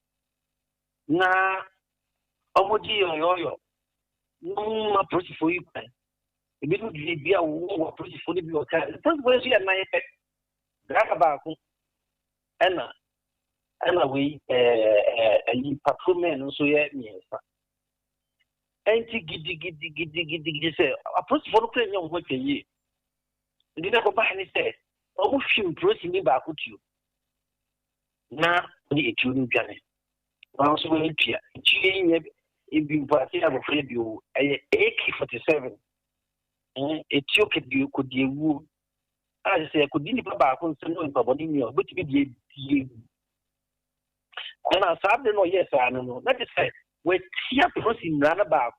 Na, Omoji or yo. No, my pretty for you. If you don't be a war pretty for the block, first was here, my head. Dragabaku. Anna, we a patrolman, so yet me. Giddy say, a pretty for the young work a year. Did I go back and say, oh, she impressing me back with you. Now, the tuning Johnny. Also, when she if you party, I'm afraid you a AK-47. A choke you could do. I say, I could deliver back on some body, but to be the. And I said, no, yes, I don't know. That is said, we're here proceeding rather back.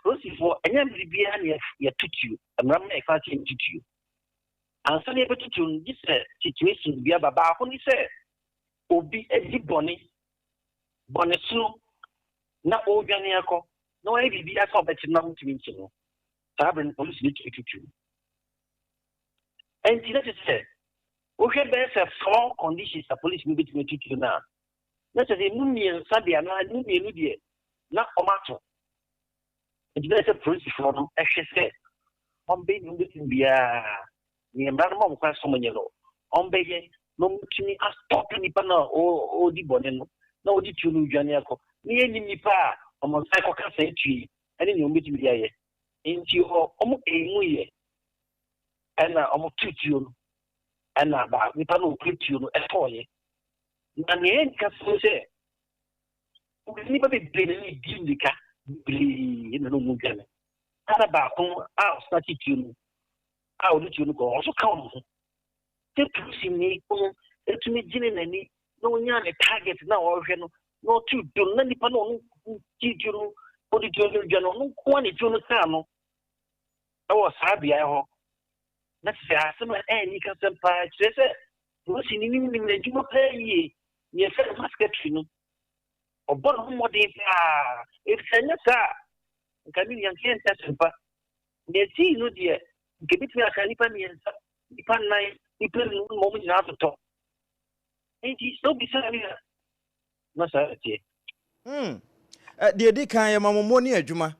Proceed for any behind your tutu, and I'm a catching tutu. And so able to tune this situation be about when he said, or be a deep bonnet soon, not old Janiaco, no, I be a combat now to mention. Sabrin police need to. And that is said, okay, there's a 4 conditions the police will be to you now. That's a Nunian Sabia, Nunian, not Omato. And there's a police for them, as she said, on being written via the environment of Castle Yellow. On being no mutually as talking Nipana or the Boneno, no, the Tulu Janiaco, near Nipa, among Psycho Cassie, and in your meeting here. Into your almost a year. And almost 2 tune, and about Nipano clip you at all. And the end can say, anybody did any Dindica in the room again. And about whom I'll start it you. I'll let you go also come. The pushing me, to me, Jenny, no young target now, or no 2 do not Nipano, teach you, or the general, no quantity to the town. I was happy. That's some any custom patch. They said, what's in the Juma pay ye, fair basket, or bottom what if it's a nessa. Camillian can't test, but they see no dear. Give it to a Calipan and Nipan night, Nipan moment out to talk. Ain't he so beside me? No, sir. Dear Dick, I am a Momonia Juma.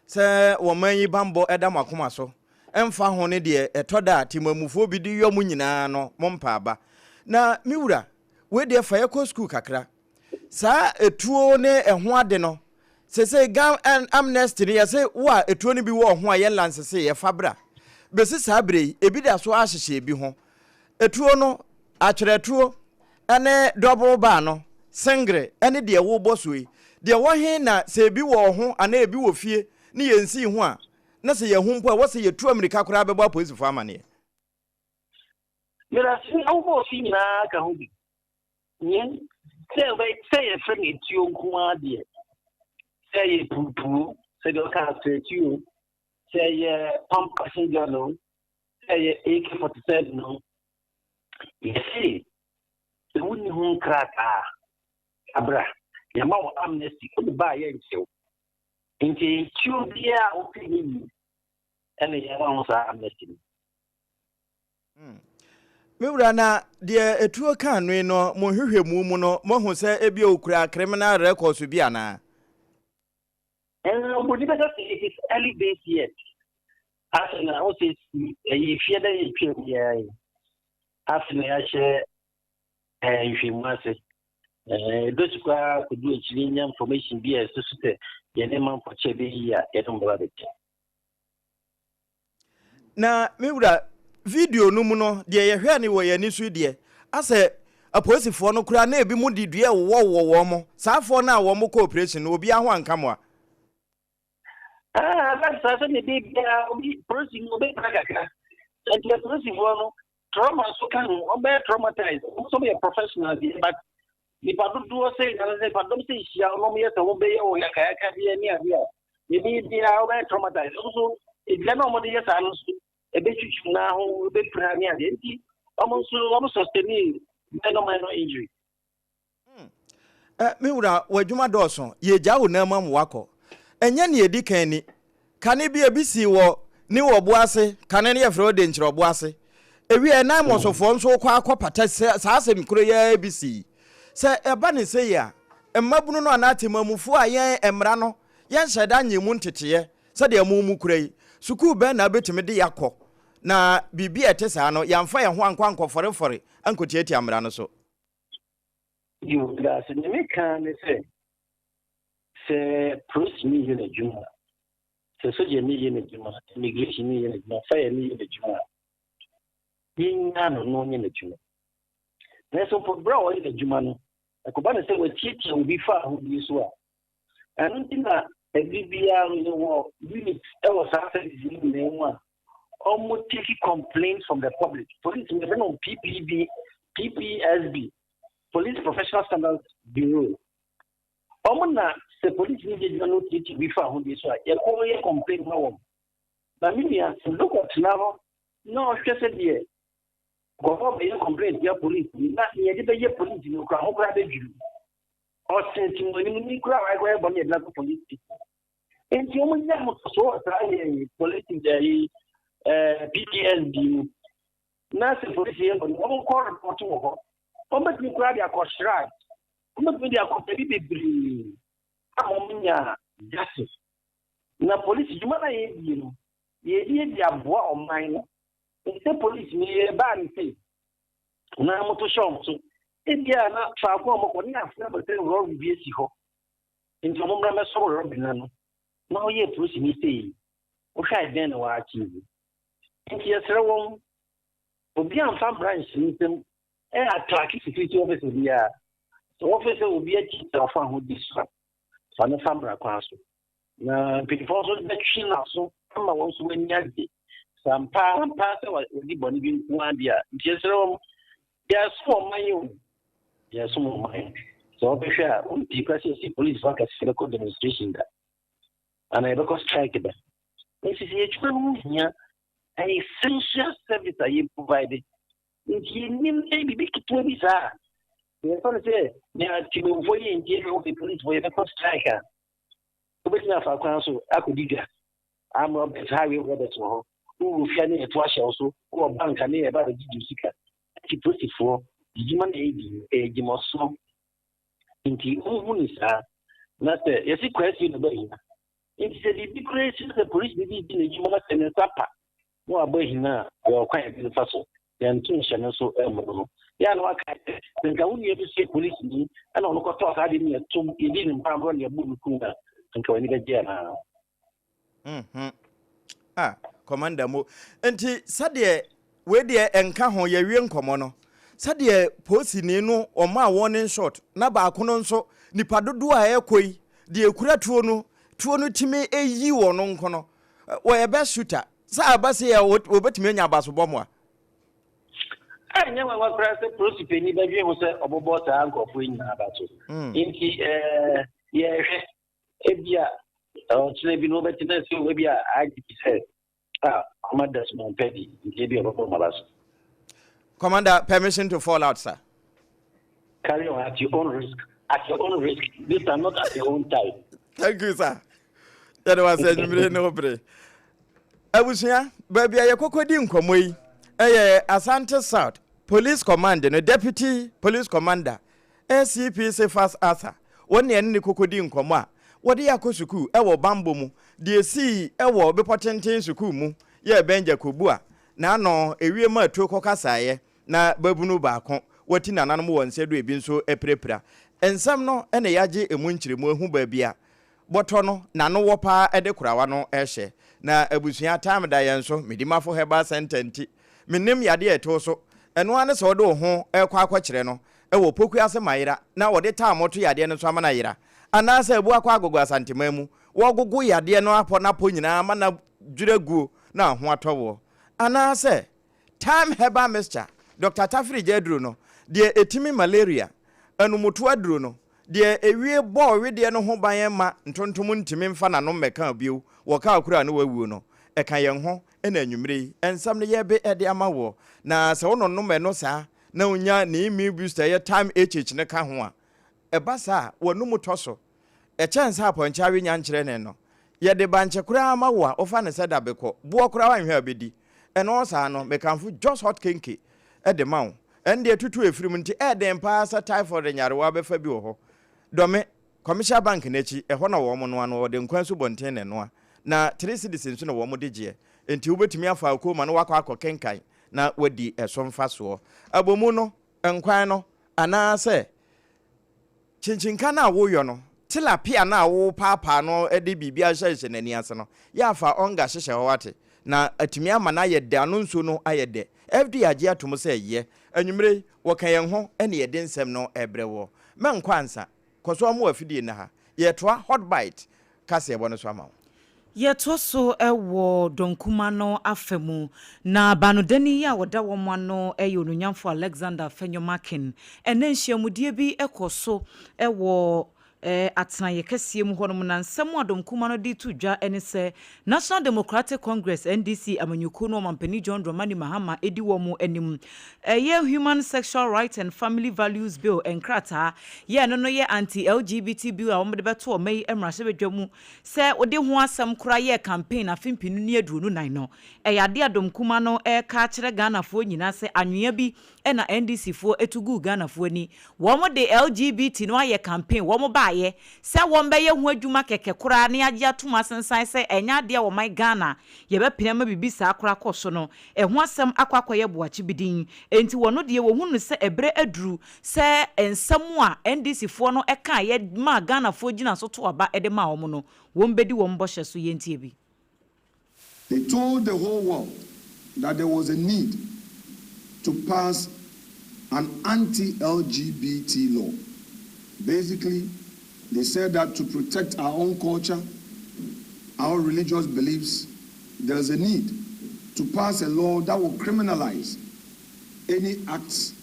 Sir, woman, you bambo Adam Akumaso. Emfa hone de etoda timamufo bi di yomu nyina no mompa ba na miwura we de fa yako school kakra sa etuo ne eho ade no sese gam amnesty ne yase wa etuo ne bi wo ho aye lansese ye fabra besi sabre ebi da so ahyehye bi ho etuo no akyeretuo ene double bar no singre ene de wo bosoi de wo he na se bi wo ho ana ebi wo fie ne yensi ho a na se ye humpo wo se ye tu America kura be bo police for amane Mira si au si na ka hubi nyen se ye friend it you kuma de se ye pupu se do ka se you se ye pump passenger no se ye AK-47 no ye see se woni hu krata abra ya ma amnesty ko ba ye nchew Inti chubia opinion ene ya wansa amnesty. Miwura na de etuo kan no mo hwehwemu mu no mo hu se ebi okura criminal records bi ana. Mo di better it is early days yet. Asena o se e fie da e twa ya. Asena ya she hwehwemu those kwa kudu echirinya information bi e susute yene man for chebe ya edon brother. Na miwura video no mu no de ye hwe ne wo ye ni su de ase apolisifoɔ no kura na ebi mu didua wo mo saafo na wo mo cooperation no obi aho anka mo a that's so ne bi obi police no be kaka and the police no trauma so can o be traumatized so be a professional but nipa dodoɔ sɛ na sɛ nipa dɔm sɛ hyia no mo yɛ sɛ wo bɛyɛ o ya kaya ka bi ani ade a ye bi a wo bɛ traumatize so ebia na mo de yɛ saa no so ebetwitwu na ho ebepira ani ade nti ɔmo sustain no injury. Me wura wadwuma dɔɔso ye gya wo na ma mo wakɔ enye ne edi kan ni kane bi ebisi wo ni wo boase kane ne yefro de nkyerɛ boase ewi na mosofo nso kɔ akɔpata saa asɛm kuro ya ebisi sɛ eba ne sɛ ya mmabunu no anate mamufu a yɛn emra no yɛn hyɛda nyemu nteteye sɛ de mu kura yi sukuu bɛ na betimi de yakɔ na bibi ete saa no yɛmfa yɛn ho ankɔfɔrefɔre ankotiati amra no so. You guys, and you can say, police me in a juma, say, soldier me in a juma, immigration me in a juma, fire me in a juma. Being none unknown in a juma. There's some for brow in a juma. I could say, well, teacher will be far who you saw. I don't think that a BBR in the war, units, was after this in the one. Almost taking complaints from the public. Police never know PPSB. Police Professional Standards Bureau. Omona the police needed no teaching before who this way. You call your complaint no. But me look at now. No, just said here. Go up your complaint, your police. Not near the police, you can grab you. Or sending when you grab, I grab on your police. And you only have so police in the PTSD. Now the police here, but no call report. Ombet mi kura dia kɔsra ombet mi dia kɔpɛbi bebree amonya justice na police juma na ye bi no ye di aboa ɔman no nse police ni ye ba ni se na moto shom so ebia na fa ko mo ko ni afna ba te ro bi esi hɔ nti mo mra me so ro bi na no na o ye police ni se o hwa den na wa achieve nti ye sere won obi amfa branch ni tem attract security officer here. So officer will be a teacher who this one. So I'm a family class. Now, people also make sure so come on so when you some parent pastor was the body being one year. Just there's so many. There's so many. So I'm sure because you see police workers for the demonstration that. And I because strike it. This is a essential service that you provided. Maybe big to be sad. They're going to say, now, to avoid in jail, the police were a striker. But now, for council, I could do that. I'm not the highway weather to who will find it to us also, or bank and near about the Jessica. He put it for the human aid, a demoso. In the own not the yes, question about him. It is a big question the police did in the human and a tapa. No, about him now, or quite a fossil. The intention so yeah, no, I can't. The Gauni to say police and I don't look at I didn't you didn't run your book and go any get Commander Mo. And Sadia, where dear and Caho, your young commono. Sadia, posting no or my warning shot, Naba Cononso, Nipadua Equi, the Equatuono, Tuono Time a you or non cono, where a best shooter. Sabasia would bet me a basobomwa. I never was present, Prosipini, but you was about uncle for in about it. In the Ebia, or Slavi no better than so, maybe I said, Commander's Mount Petty, Ebia of Malas. Commander, permission to fall out, sir. Carry on at your own risk. At your own risk. These are not at your own time. Thank you, sir. That was a no break. I was here, baby, I could come Asante South Police Commander, no Deputy Police Commander, SCPC First Arthur. One year ni kokodi nkoma. Wodi yakosuku ewo bambo mu. Die si ewo bepotenten suku mu. Ye benja kobua. Na no ewie ma to kokasaye na babunu baako. Wati nananom wonsedo ebi nso eprepra. Ensam no ene yaje emu nkyiremu ehu baabia. Boto no nano wopa ede kurawa no ehye. Na abusua time da yenso medimafo heba sententi. Minim yade eto so eno ane so do ho ekwa akwakyere no ewo poku ase mayira na wode taamoto yade no so amana yira anasa ebu akwa agogo asantemamu wo gogo yade no apo na po nyina ama na dwiraguo na ho atowo anasa time heba mixture Dr. Tafri Jedru no de etimi malaria enumuto aduro no de ewie ball we de no ho ban ma ntontom ntimi mfa na no meka bio wo ka akura no wawu no eka yen ho na anwumre ensam ne ye be de ama wo na se wono no me no sa na unya na imi booster ye time ne ka ho a eba sa wonu mutoso e chance aponcha we nya nkyere ne no ye de banche kura ama wo a ofa ne se da beko bo kura wan hwe abedi eno sa no me kanfo just hot kinky e de ma wo ende tutu efirim nti e de mpa sa typhoid nyarewa befa bi wo ho dome commercial bank nechi e ho na wo mo no ano de nkwan so bonten ne no na 3 citizens no wo mo de je enti wobetumi afa akoma no wakọ kenkan na wadi esomfa so abomu no nkwan no ana se chinchinka na wo yo no tilapia na wo papa no e de bibia hyehyɛ nani ase no ya fa onga hyehyɛ ho wate na atumi ama na ye de anonso no ayede fd age atom se ye anwumre wo kan yen ho ene ye de nsɛm no ebrewo menkwansa koso mo afidie na ha ye toa hot bite kase ebo no so ama Yeto so ewo donkuma no afemu na banodani ya woda womwa no eyo nunyamfo Alexander Fenyomakin ene nhyiamudie bi ekoso ewo atena yekese mu honom na nsem adomkuma no di tudwa ene se National Democratic Congress NDC amanyuku no mampani John Dramani Mahama edi wo mu anim Human Sexual Rights and Family Values Bill enkrata ye no ye anti-LGBT bill a womde beto o mai emrahye bedwamu se ode ho asem kura ye campaign afimpinu ne aduru no nan no yade adomkuma no ka kire Ghana fo nyina se anwea bi na NDC fo etugu Ghana fo ni wo mo de LGBT no aye campaign wo mo ba ye se won be ye ho adwuma keke kura ne age atoma sensan se enya de wo mai Ghana ye be pinama bibi sa akora koso no ho asem akwakoye boachi bidin enti wono de wo hunu se ebre aduru se ensam a NDC fo no eka ye ma Ghana fo gina so to aba ede ma wo no won bedi wo mboshe so yentie bi. They told the whole world that there was a need to pass an anti-LGBT law. Basically, they said that to protect our own culture, our religious beliefs, there's a need to pass a law that will criminalize any acts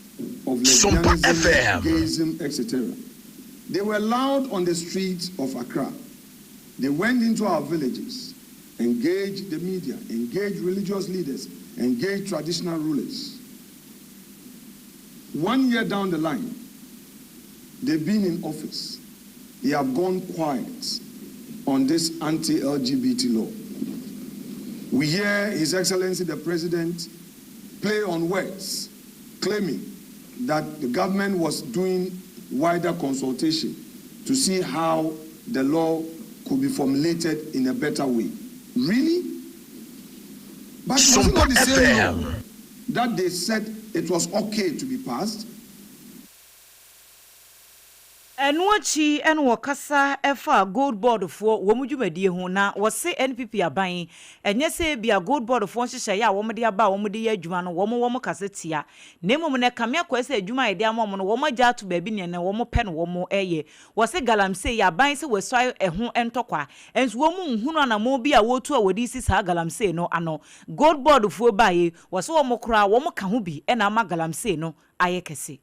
of lesbianism, gayism, etc. They were loud on the streets of Accra. They went into our villages, engaged the media, engaged religious leaders, engaged traditional rulers. 1 year down the line, they've been in office. They have gone quiet on this anti-LGBT law. We hear His Excellency the President play on words, claiming that the government was doing wider consultation to see how the law could be formulated in a better way. Really? But was it not the same law that they said it was okay to be passed? Enwachi enwakasa efa gold board for womudwumadie ho na wose NPP aban enye se bia gold board for nhyehyɛ ya womde aba womde ya adwuma no wom kasetia na emom ne kamia kwese adwuma ide amom no wom agya to baabi ne wom pɛ no wom eye wose galamse ya aban se wesoi ɛho entokwa enso wom nhunu na mo bi a wotu a wodi si sa galamse no ano gold board for bae wose wom kora wom ka ho bi na ama galamse no aye kese.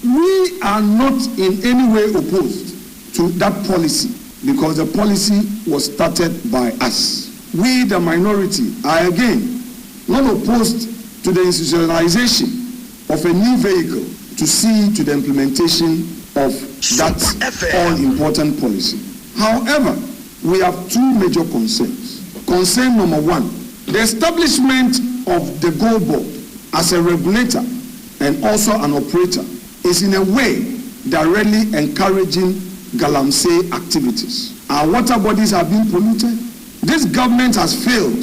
We are not in any way opposed to that policy because the policy was started by us. We, the minority, are again not opposed to the institutionalization of a new vehicle to see to the implementation of that all-important policy. However, we have two major concerns. Concern number one, the establishment of the Gold Board as a regulator and also an operator is in a way directly encouraging galamsey activities. Our water bodies are being polluted. This government has failed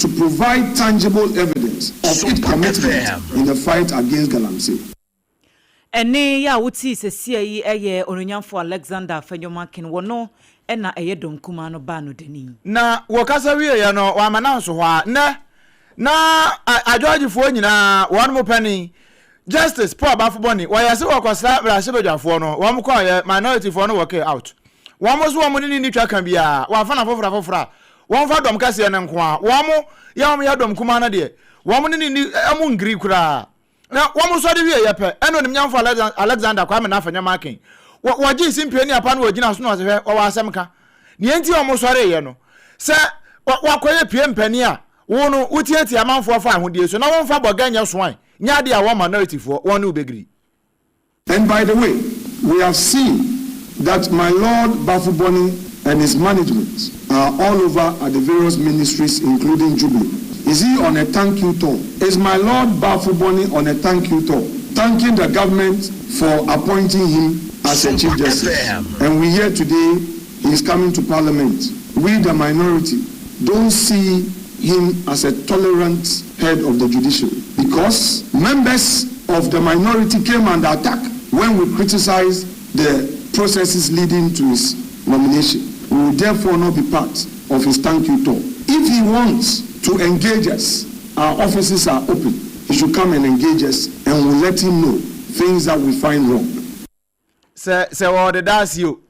to provide tangible evidence of its commitment in the fight against galamsey. Ene ya wuti sesia yi eye ononyamfo Alexander Fenyomakin wono ena eye donkuma no ba no deni. Na wokasa wie ya no wa mananso ho a na adwagifo nyina won mo pani Justice Paul Bafuboni, why I say wakosla brasebedwafo no, wam call minority for no work out. Wam was woman ni twa kan bia, wa fa na fofra. Wam fa dom kase ne nko a. Wam ya dom kuma na de. Wam ni amu ngri kura. na wo mo so de wie yepe eno nim nyamfo Alexander Kwame na afanya makin wo gi simpie ni apa no wagina so no se wo asem ka ne enti wo mo sore ye no se wakoye pie mpani a wo no utieti amanfo afa ahodie so na wo mfa boganya soan nya de a wo minority fo wo ne obegri. And by the way, we have seen that my Lord Bafuboni and his management are all over at the various ministries, including Jubilee. Is he on a thank you tour? Is my Lord Bafuboni on a thank you tour, thanking the government for appointing him as a chief justice? And we hear today he is coming to parliament. We, the minority, don't see him as a tolerant head of the judiciary, because members of the minority came under attack when we criticized the processes leading to his nomination. We will therefore not be part of his thank you tour. If he wants to engage us, our offices are open. He should come and engage us, and we'll let him know things that we find wrong. Say what the does you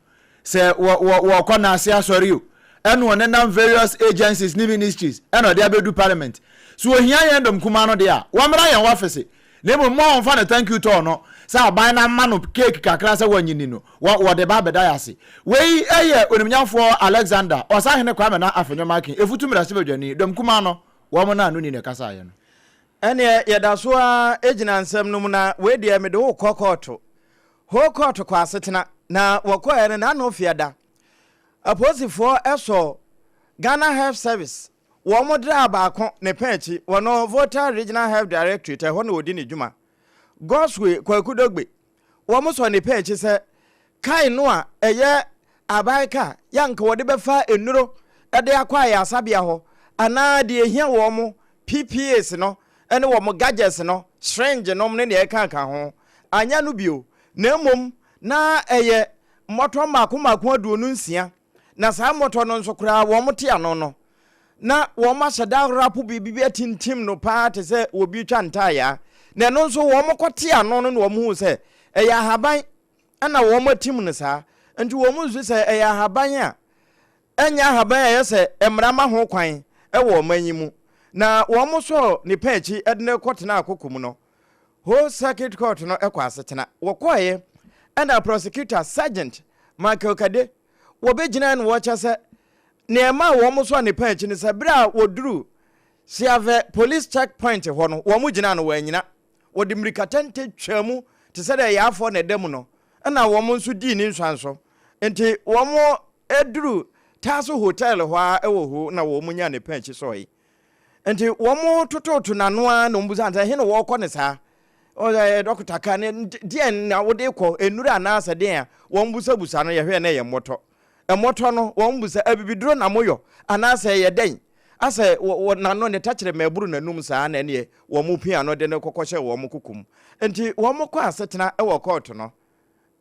say what corner say sorry you and one and various agencies ni ministries and they do parliament. So here endom kuma no there. One mra yan office. Nemo more on fan thank you to no. Say buy na man cake kakra say wanyini no. What the baba die ase. We eye onimnyafo Alexander. Osa hene Kwame na afenyo makin. Efutu mra se bedwani dom kuma no. Wo mo na anu ni ne kasa ye no. Ene ye da so a ejina nsem no mu na we de me de wo kokoto. Ho koto kwa setena na wakoya ne na no fiada. Aposifo eso Ghana Health Service wo modra baako ne penchi wono voter regional health directorate ho na odi ne dwuma Goswe kwakudogbe wo mo so ne penchi se kai no a eye abaika yanka wode befa enuro ede akwa ya asabia ho ana de ehia wo mo PPAs no ene wo mo gadgets no strange no ne ne kan ho anya no bio na mom na eye moto mako aduonu nsia na saa moto no nso kura wo mo te ano no na wo ma hyeda rapu bibi atintim no pa te se obi twa ntaya na no nso wo mo kote ano no wo mo hu se eya haban ana wo mo tim no saa nti wo mo nso se eya haban a enya haban ya se emrama ho kwan e wo manyimu na wo mo so ne panchi edne kote na akokum no ho circuit court no ekwa asetena wo koye and prosecutor sergeant Michael Kade wo begina no wo chase Nema wo mo so ne panchi ne se bra woduru siave police checkpoint ho no wo mo gina no wanyina wo de mrikatente twamu te se da yafo na dem no na wo mo nso di ni nsanso enti wo mo eduru taso hotel ho a ewo ho na wo mo nya ne panchi so yi enti wo mo tototo na no a no mbuza nta he no wo kɔ ne sa o doctor ka ne dien na wo de kɔ enura na asa den a wo mbusa busa no ye hwe na ye moto emoto no wo mbusa abibiduro na moyo anasa ye den asa na no ne tachere maburu nanum saa na ne wo mu pia no de ne kokɔhye wo mu kukum enti wo mu kɔ asetena e wo court no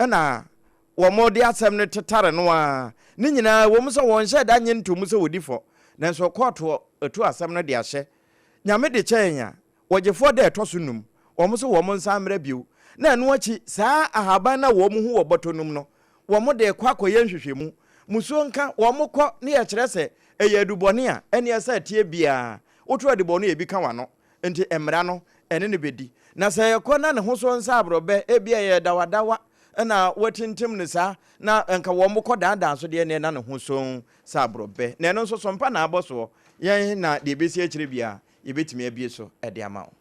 na wo mu de asɛm ne tetare no a ne nyina wo mu so won hye da nye ntom so wodifo nanso court etu asɛm no de ahye nyame de kyenya wogefo de etoso num wo mu so wo mu nsamra biu na enu achi saa ahaban na wo mu hu wo botonum no wo mu de kwakoye nhwehwemu muso nka wo mu kɔ ne ye kyerɛ sɛ eye adubɔne a ene esa tie bia wotu adubɔne e bi ka wano enti emra no ene ne bedi na sɛ ye kɔ na ne ho so nsa abrobe e bia ye dawadawa na watintim ne saa na nka wo mu kɔ daadaa so de ne na ne ho so sa abrobe na eno so sompa na aboso ye na de besi akyire bia ye betimi abie so e de ama wo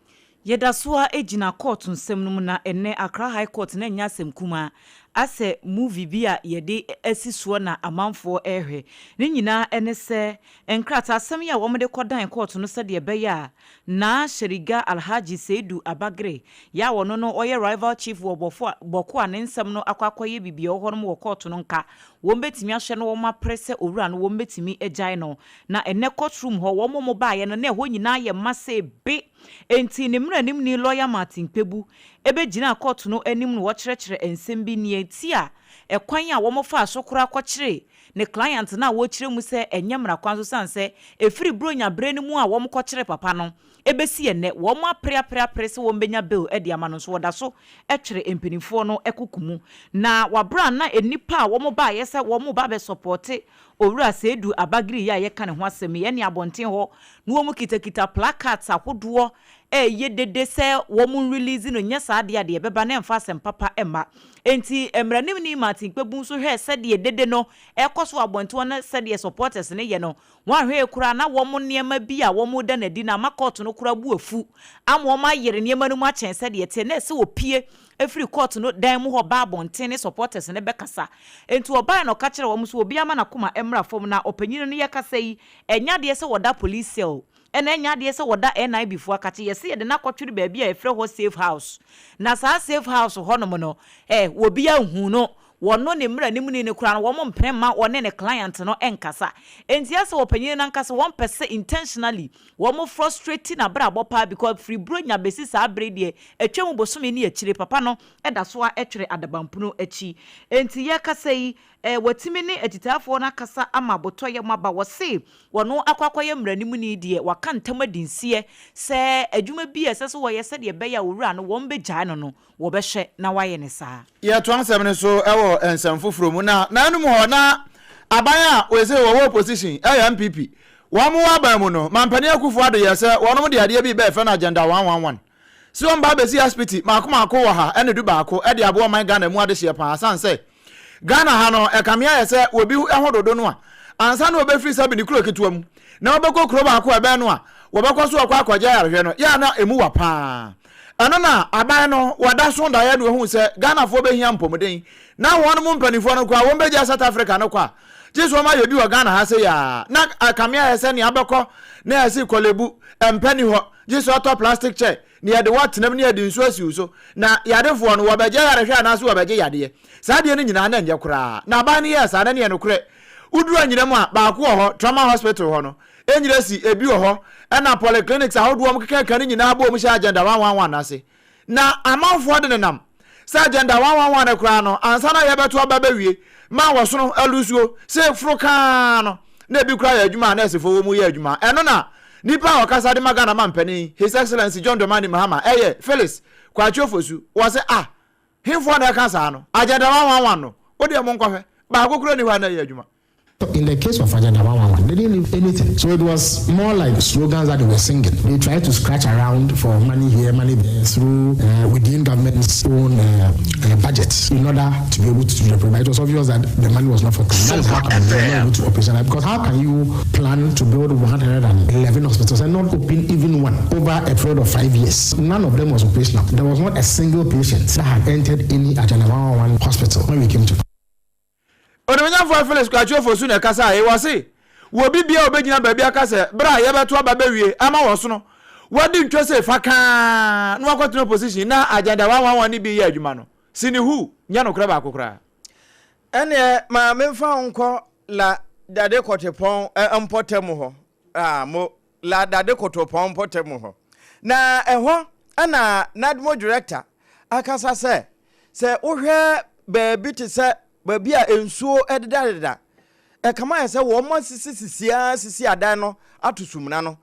Yedasoa ejina court nsem no na ene Accra High Court na nya asem kuma ase movie bia yede asisuo na amanfo ehwe ne nyina ene se enkrata asem ya wo mede kodan court no se de beya na Sheriga Alhaji Seidu Abagre ya wono no oye rival chief wo boko ane nsem no akwakoye bibia ho no wo court no nka wo mbetimi ahwe no wo ma presse owura no wo mbetimi ejai no na ene courtroom ho wo mo ba ye no na ho nyina ye mase be enti ne mranim ni lawyer Martin Pebu ebe gina court no anim no wo kyerɛkyerɛ ensem bi ne eti a ekwan a wo mo fa asokora akɔkyere ne client na wo kyerɛ mu sɛ enyemra kwan so sanse efiri bronya bre ne mu a wo mo kɔkyere papa no ebesi ene wo mo apre se wo mbenya bill e de ama no so woda so etwere empanifo no ekokumu na wabra na enipa a wo mo ba ye sɛ wo mo ba be support owura Seidu Abagiri ya ye ka ne ho asɛm ye ne abonten ho no wo mo kitakita placards ahodoɔ ye dede se wo mu release no nya sa ade ade beba na emfa sem papa emma enti emranim ni Martin Kpebu so hwe se de dede no ekoso abonto na se de supporters ne ye no wan hwe kura na wo mu niema bi a wo mu da na di na makot no kura bu afu am wo ma yere niema no mu a chen se de te na se opie every court no dan mu ho ba abonten ne supporters ne bekasa enti oba no ka kire wo mu so obi ama na koma emra fom na opanyino ne yakasa yi enya de se woda police cell ena enya de se woda NI before akache yesi ye de na kwatwiri ba bia efre ho safe house na sa safe house ho no mo no wo bia hu no wono ne mra nimu ne kura no wo mo mpre ma wone ne client no enkasa enti ase opanyin na nkasa 1% intentionally wo mo frustrating na bra bopa because free bro nya besi sa brede etwem bosome ne akire papa no eda so a etwere adabampuno achi enti ye kasa yi watimi ne atitafo na kasa ama botoye maba wose wono akwakoye mra nimu ne die waka ntamadinsie se adwuma bi ese so wo ye se de beya wura no wo mbegya no wo behwe na waye ne saa ye to ansem ne so ewo ensem foforo mu na nanum ho na aban a we se wo opposition MPP wo mo aban mu no mampani akufo ado ye se wono de ade bi be fe na agenda 111 si on ba be si hospital makoma wo ha ene du ba ko e de abo man Ghana mu ade hye pa asan se Ghana ha no ekamia ye se obi ehododo no a ansa na obefiri sabi ni kuro ketua mu na obekọ kuro ba ko ebe no a wobekọ so akwaja yarehwe no ya na emu wa pa ano na aban no wada so da ya no hu se Ghana fo behia mpomden na won mu mpanifo no kwa won beja South Africa no kwa jesu ma yebi wa Ghana ha se ya na akamia ye se ni abekọ na ya si kolebu empani ho jesu auto plastic chair ni ya de watenam ni ya de nsu asi so na yadefo no wobeja yarehwe na so wobeja yade saa de no nyina na nje kura na aban ni ya saa na ne no kure uduru anyina mu a ba ko ho trauma hospital ho no enyira si ebi ho na polyclinics ahodo mo keka ni nyina abo mo sha agenda 111 na se na amanfo de nenam sa agenda 111 na kura no ansa na ye beto ababa wie ma wo so no alusuo se fruka no na ebi kura ya adwuma na esefo wo mu ya adwuma eno na nipa okasa de magana mampani His Excellency John Dramani Mahama Felix Kwachofosu wo se himfo na kasa no agenda 111 no odi mo nkwafe ba akokuro ni wa na ya adwuma. In the case of Agenda 111, they didn't leave anything. So it was more like slogans that they were singing. They tried to scratch around for money here, money there through within government's own budgets in order to be able to do the program. It was obvious that the money was not for them. That is how come they were not able to operate. Because how can you plan to build 111 hospitals and not open even one over a period of 5 years? None of them was operational. There was not a single patient that had entered any Agenda 111 hospital when we came to. Onomanya for Felix Kwachofosu na kasa e wose wo bibia obegyina ba bia kasa bra ye beto ababa wie ama wo so no wodi ntwese faka no akwatino position na agenda 111 ni bi ye adwuma no sini hu nya no kra ba akokra ene ma memfa onko la dade kotepon empotem ho mo la dade kotopon empotem ho na eho ana nadmo director akasa se wohwe ba bi te se babia ensuo ededadeda kama ya se wo mo sisi adan no atusumna no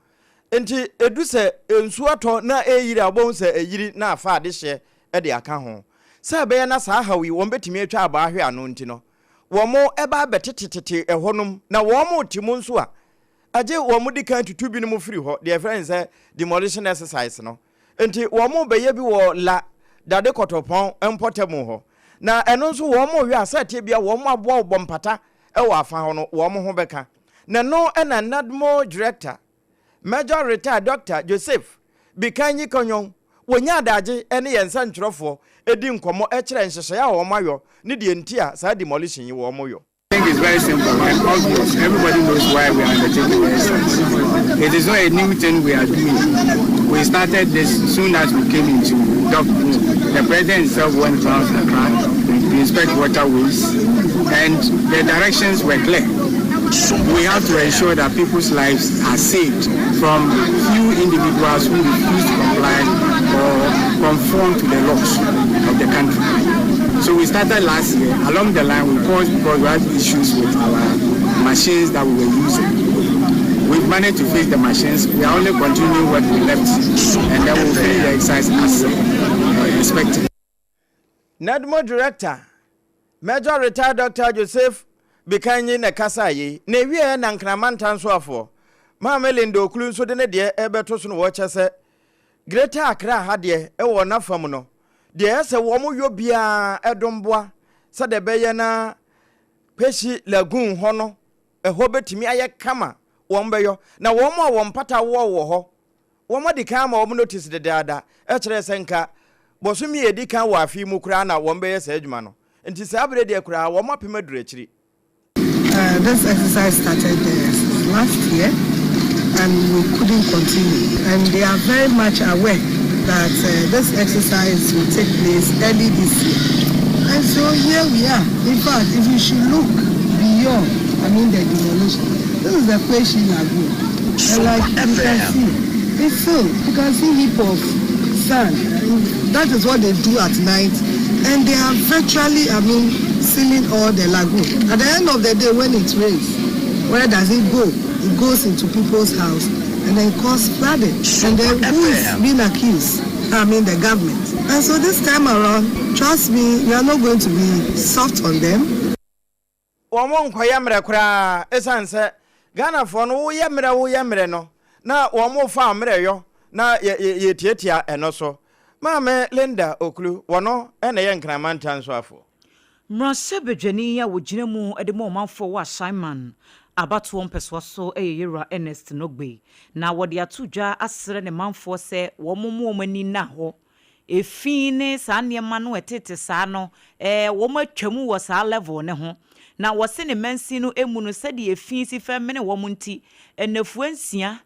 enti edu se ensuo to na eyiri abon se eyiri na afa ade hye ede aka ho se be na sa hawi wo betimi atwa aba ahwe ano nti no wo mo eba betetetete ehonum na wo mo timu nso a age wo mo dikan tutu bi no mo firi ho the friend say demolition exercise no enti wo mo beye bi wo la dade kotopon empotemu ho na eno nso wo mo wi asate bia wo mo abo obompata e wo afa ho no wo mo ho beka na no na nadmo director major retired Dr. Joseph Bikanyi Konyon wonya adaje ene yensa ntwerofo edi nkomo e kire nhyehyɛ ya wo mayo ne de ntia sa demolition yi wo mo yo. I think it's very simple and obvious. Everybody knows why we are undertaking this. It is not a new thing we are doing. We started this soon as we came into government. The president himself went around Accra to inspect waterways, and the directions were clear. We have to ensure that people's lives are saved from few individuals who refuse to comply or conform to the laws of the country. So we started last year. Along the line, we paused because we had issues with our machines that we were using. We've managed to fix the machines. We are only continuing what we left, and then we'll finish the exercise as expected. NADMO Director, Major Retired Dr. Joseph Bikanyi Nekasayi, Nevi na Nkraman Tansuafo, Mamelindo Klun so de ne de ebeto so no wo chese Greater Accra ha de wo na fam no de ese wo mo yo bia edomboa se de beye na peshi lagoon ho no ho betimi aye kama wo mbeyo na wo mo wo mpata wo ho wo mo de kan ma wo notice de dada e kire senka bosumi edi kan wo afi mu kura na wo mbeye se adwuma no nti se abre de kura wo mo pemaduru akiri. This exercise started last year and we couldn't continue, and they are very much aware that this exercise will take place early this year, and so here we are. In fact, if you should look beyond, the demolition, this is the place in Lagoon, and like you can see, it's filled. You can see heap of sand. That is what they do at night, and they are virtually, sealing all the lagoon. At the end of the day, when it rains, where does it go? It goes into people's house and then cause flooding. And then who is being accused? The government. And so this time around, trust me, we are not going to be soft on them. Wamon kwayamre kura esanse Ghana for no wo yamre no na womo fa amre yo na ye tietia eno so. Mame Linda Okulu wono ene ye nkramantan so afo. Mrasebejani ya wojine mu edemo manfo wa Simon abato mpeswa so eyera Ernest Nogbe na wode atudwa asere ne manfo se womomu omani na ho efine sa niema no etete sa no womo atwamu wo sa level ne ho na wose ne mansi no emu no sede efin si femene womo nti enafuansia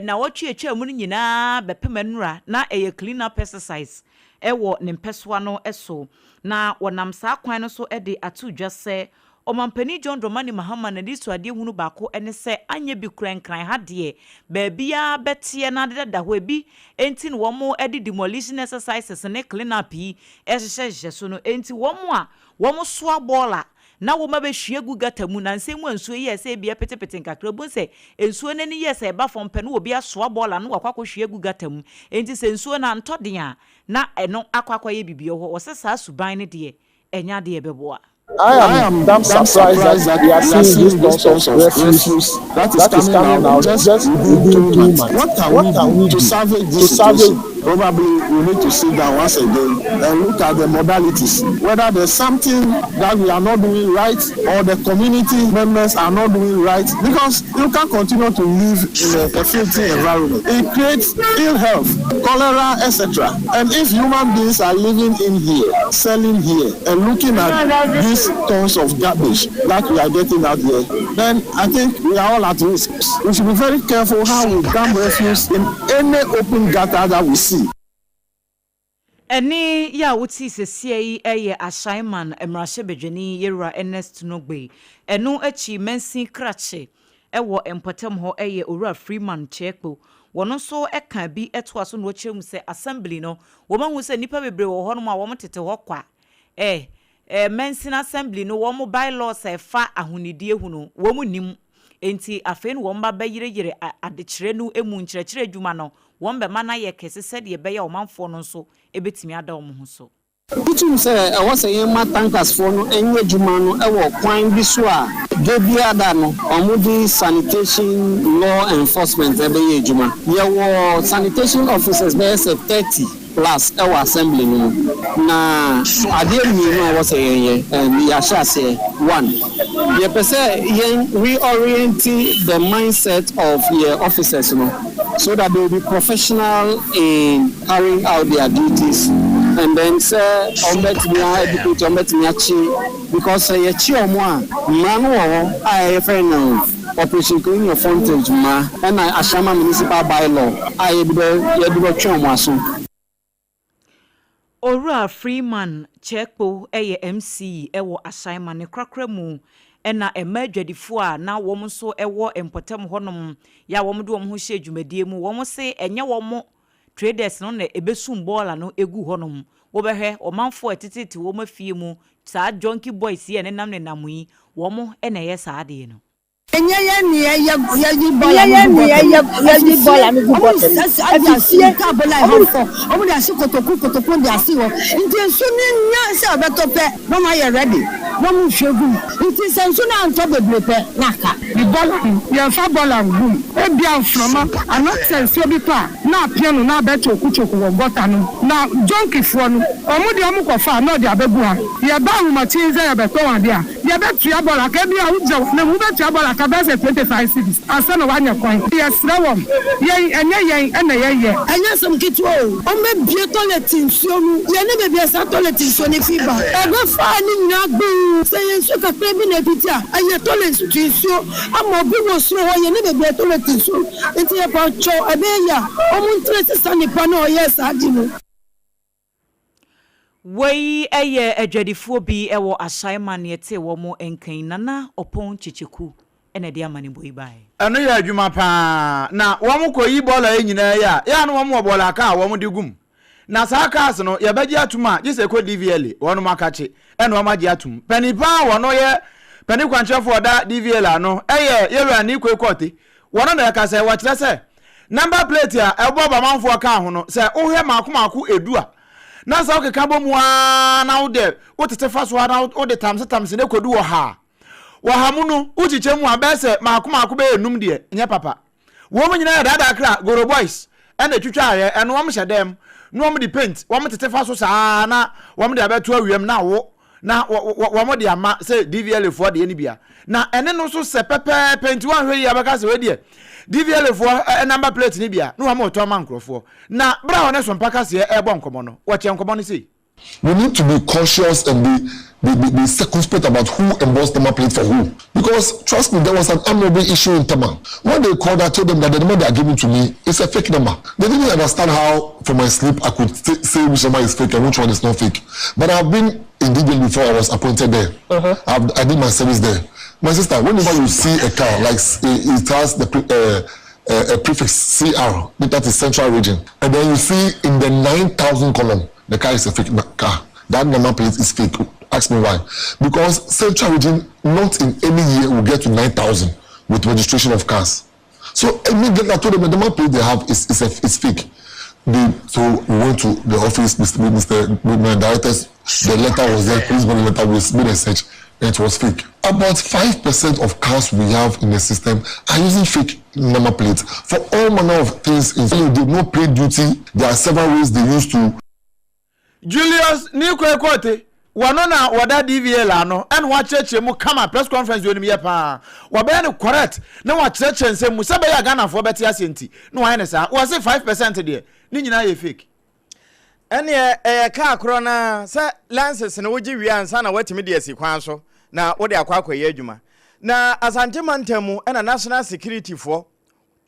na wotwe atwamu no nyina bepemanura na eye clean up exercise ewo ne mpeswa no eso na wonam sa kwan no so de atudwa se omampani John Dramani Mahama na diso ade hunu baako ene se anye bi krankran ha de baabia betie na de da ho ebi enti no womo de demolition exercises ne clean up yi ehyehyehye so no enti womo so abola na wo ma be hwie gu gata mu na nsemu ansuo yi ese bia petepete nkakra bo se ensuo ne ni yese ba fom pe no obi aso abola no wakwa hwie gu gata mu enti se ensuo na ntode a na eno akwa ye bibie ho osesa suban ne de enya de beboa. I am damn surprised that we are seeing this tons of refuse that is coming out just within 2 months. What can we do to salvage this situation? Probably we need to sit down once again and look at the modalities, whether there's something that we are not doing right or the community members are not doing right, because you can't continue to live in a filthy environment. It creates ill health, cholera, etc. And if human beings are living in here, selling here, and looking at these tons of garbage that we are getting out here, then I think we are all at risk. We should be very careful how we dump refuse in any open gutter that we see. Eni ya wuti sesiei eye Ashaiman Emrashebejani Yera Ernest Nogbe enu echi mensin krache ewo empotem ho eye Owura Freeman Chekpo wono so eka bi eto aso no kyerem se assembly no wo mahu se nipa bebre wo ho no ma wo mtete ho kwa mensin assembly no wo mo bylaws efa ahunidie hu no wo mu nim enti afen wo mba bayire adekire no emu nkyerɛkyerɛ adwuma no wo mba mana ye kese sɛ de be ya omanfo no so ebetimi ada wo ho so Bitum say I was saying my tankers for no enye adwuma no ewo kwan bi so a gebia da no omudi sanitation law enforcement ebe ye adwuma ye wo sanitation officers be 30 plus our assembly no na ade mi no I was saying ya sha say one ye pese yen reorient the mindset of your officers no so that they will be professional in carrying out their duties, and then say because ye chi omo a manu I friend operation clean your frontage ma and Ashama municipal bylaw I be chomo aso. Owura Freeman Chekpo eye MC ewo Ashaiman ne krakra mu ena emadwadifo a na wom so ewo empotem honom ya wom de wom ho hye dwumadie mu wom se enye wom traders no na ebesum bola no egu honom wo behwe omanfo etititi wom afie mu saa junkie boys ye ne nam ne namuyi wom ena ye saa de no enye ye ni ye di bola mi bola asie ka bola hanfo omo de asi kotokun de asi wo nti nsu ni nya se obetope no ma ye ready wɔn mu hwɛ gum nti sɛ nso na ntɔ bebree pɛ n'aka. The ball yɛmfa bɔɔl angum ebia mframa anɔsɛ nsuo bi tɔ a na apia no na abɛkyɛ okukyoko wɔ gɔta no na jonkifoɔ no ɔmo deɛ ɔmo kɔfa na ɔde abɛgu ha yɛba ahomakyin sɛ yɛbɛtɔ wɔn adeɛ a yɛbɛtua bɔɔl aka bi a wogyina na mu bɛtua bɔɔl aka bɛsɛ 25 cedis ansa na wanyɛ kwan yɛsrɛ wɔn yɛn ɛnyɛ yɛn ɛna yɛyɛ ɛnyɛ sɛm ketewa o ɔmɛbie tɔlɛt nsuo no yɛne baabi ɛsa tɔlɛt nsuo ne fi ba ɛbɛfa ne nyinaa gbuu sɛ yɛn nsuo kakra bi na ɛpiti a ɛyɛ tɔlɛt nsuo ama obi wɔ soro hɔ yɛne baabi ɛtɔlɛt nsuo nti yɛpa twɔ ɛbɛyɛ a ɔmo ntere sisa nipa na ɔyɛ saa di no. Wei eye adwadifoɔ bi ɛwɔ ahyɛma ne ɛte wɔ mo enkan nana ɔpɔn chichiku ɛna de amane boyi bae ɛno yɛ adwuma pa na wɔn kɔ yi bɔɔla nyinaa ya no wɔn wɔ bɔɔla aka wɔn de gum na saa cars no yɛbɛgye atum a gye sɛ kɔ DVL wɔn mo akache ɛna wɔn agye atum panipa wɔn yɛ pani kwankyerɛfoɔ da DVL ano ɛyɛ yɛlɔ ani kɔ ekɔte wɔn na yɛka sɛ wɔkyerɛ sɛ number plate a ɛbɔ bamanfoɔ ka ho no sɛ wohɛ maako edua na sa okeka bomu a na wode wotete fa so na wode tamse ne kodu wo ha mu no uchiche mu abese maako be enum de nye papa wo mu nyina dada kra goro boys ena twitwa aye eno wo mhye dem no wo de paint wo tete fa so saa na wo de abeto awiem na wo na wo de ama se DVL fo de ni bia na ene no so se pepe paint wan hwe ya baka se we de DVL fo number plate ni bia no wo to man krofo na bra one so mpaka se e bo nkomo no wo che nkomo no sei. We need to be cautious and be circumspect about who embossed the plate for who. Because trust me, there was an honorable issue in Taman. When they called, I told them that the number they are giving to me is a fake number. They didn't understand how, from my sleep, I could say which number is fake and which one is not fake. But I've been in DVL before I was appointed there. I did my service there. My sister, whenever you see a car, like it has the a prefix CR, that is Central Region, and then you see in the 9,000 column, the car is a fake car. That number plate is fake. Ask me why. Because Central Region, not in any year, will get to 9,000 with registration of cars. So immediately I told them the number plate they have is fake. So we went to the office with my directors. The letter was there. Police body letter was made a search, and it was fake. About 5% of cars we have in the system are using fake number plates for all manner of things. They did not pay duty. There are several ways they used to. Julius Nikwekote wanona wada DVL ano and wacheche mu kama press conference yo ni ye pa wabe no correct na wacheche nsem mu sebe ya Ghana for beti asenti no wa ne sa was 5% de ni nyina ye fake ene ka akro na sa lances na wogi wi ansa na watimi de asi kwan so na wo de akwa ye adwuma na asante mantamu ena national security for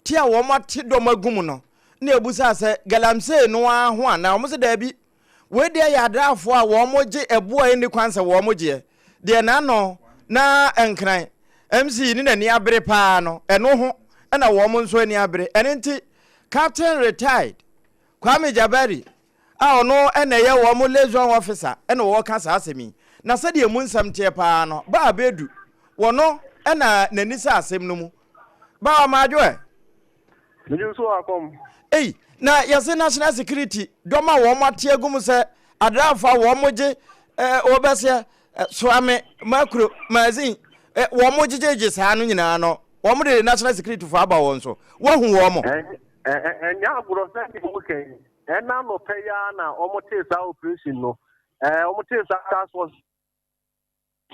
tia wo mate do magum no na ebusa se galamse no ho ana wo se da bi we de ya drafo a wo moje ebo a ni kwanse wo moje de na no na enkran MC ni na ni abere pa no eno ho na wo mo nso ni abere enti captain retired Kwame Jabari a ono na ye wo mo liaison officer na wo ka sa asemi na se de mu nsam tie pa no ba bedu wono na nani sa asem no mu ba ma adwo me so akom na yase national security doma wo mate agum se adrafa wo moje obese soame makro mazin wo mojeje saa no nyina no wo mo de national security for aba won so wo hu wo mo nya aguro se mo ken na no peya na o mo te sa operation no o mo te sa task force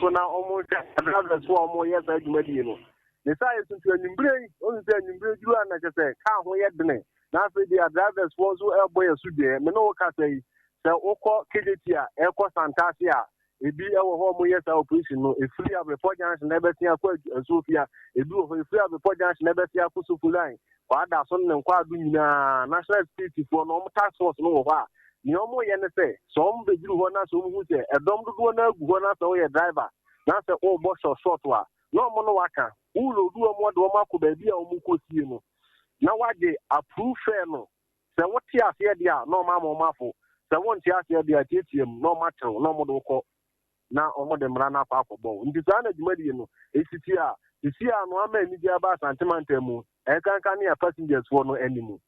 so na o mo adrafa so o mo yes adwumadi no ne sa yesu tu animbre o nse animbre duru na kese ka ho ye dene na fe dia drivers was boy su de me no ka say se ukọ KDT a eko Santasi a ebi ewo ho mo yes operation no e free of report junction na betia kwa Sofia ebi o free of report junction na betia ku Sofu line kwa da so ne kwa adu nyina national security for no task force no ho a ni omo ye ne se so mo bejiru ho na so mo hu se edom dodo na agu ho na so ye driver na se o bo short wa no mo no waka ulo du omo de omo akọ ba bi a omo kosie no na wage approve no se wote ase dia no ma mo mafo se wonte ase dia tietiem no ma tew no mo do ko na omo de mra na akọ bo ndi za na dwumadi no esiti a no ama ni dia ba santimantamu e kankan ya passengers for no animu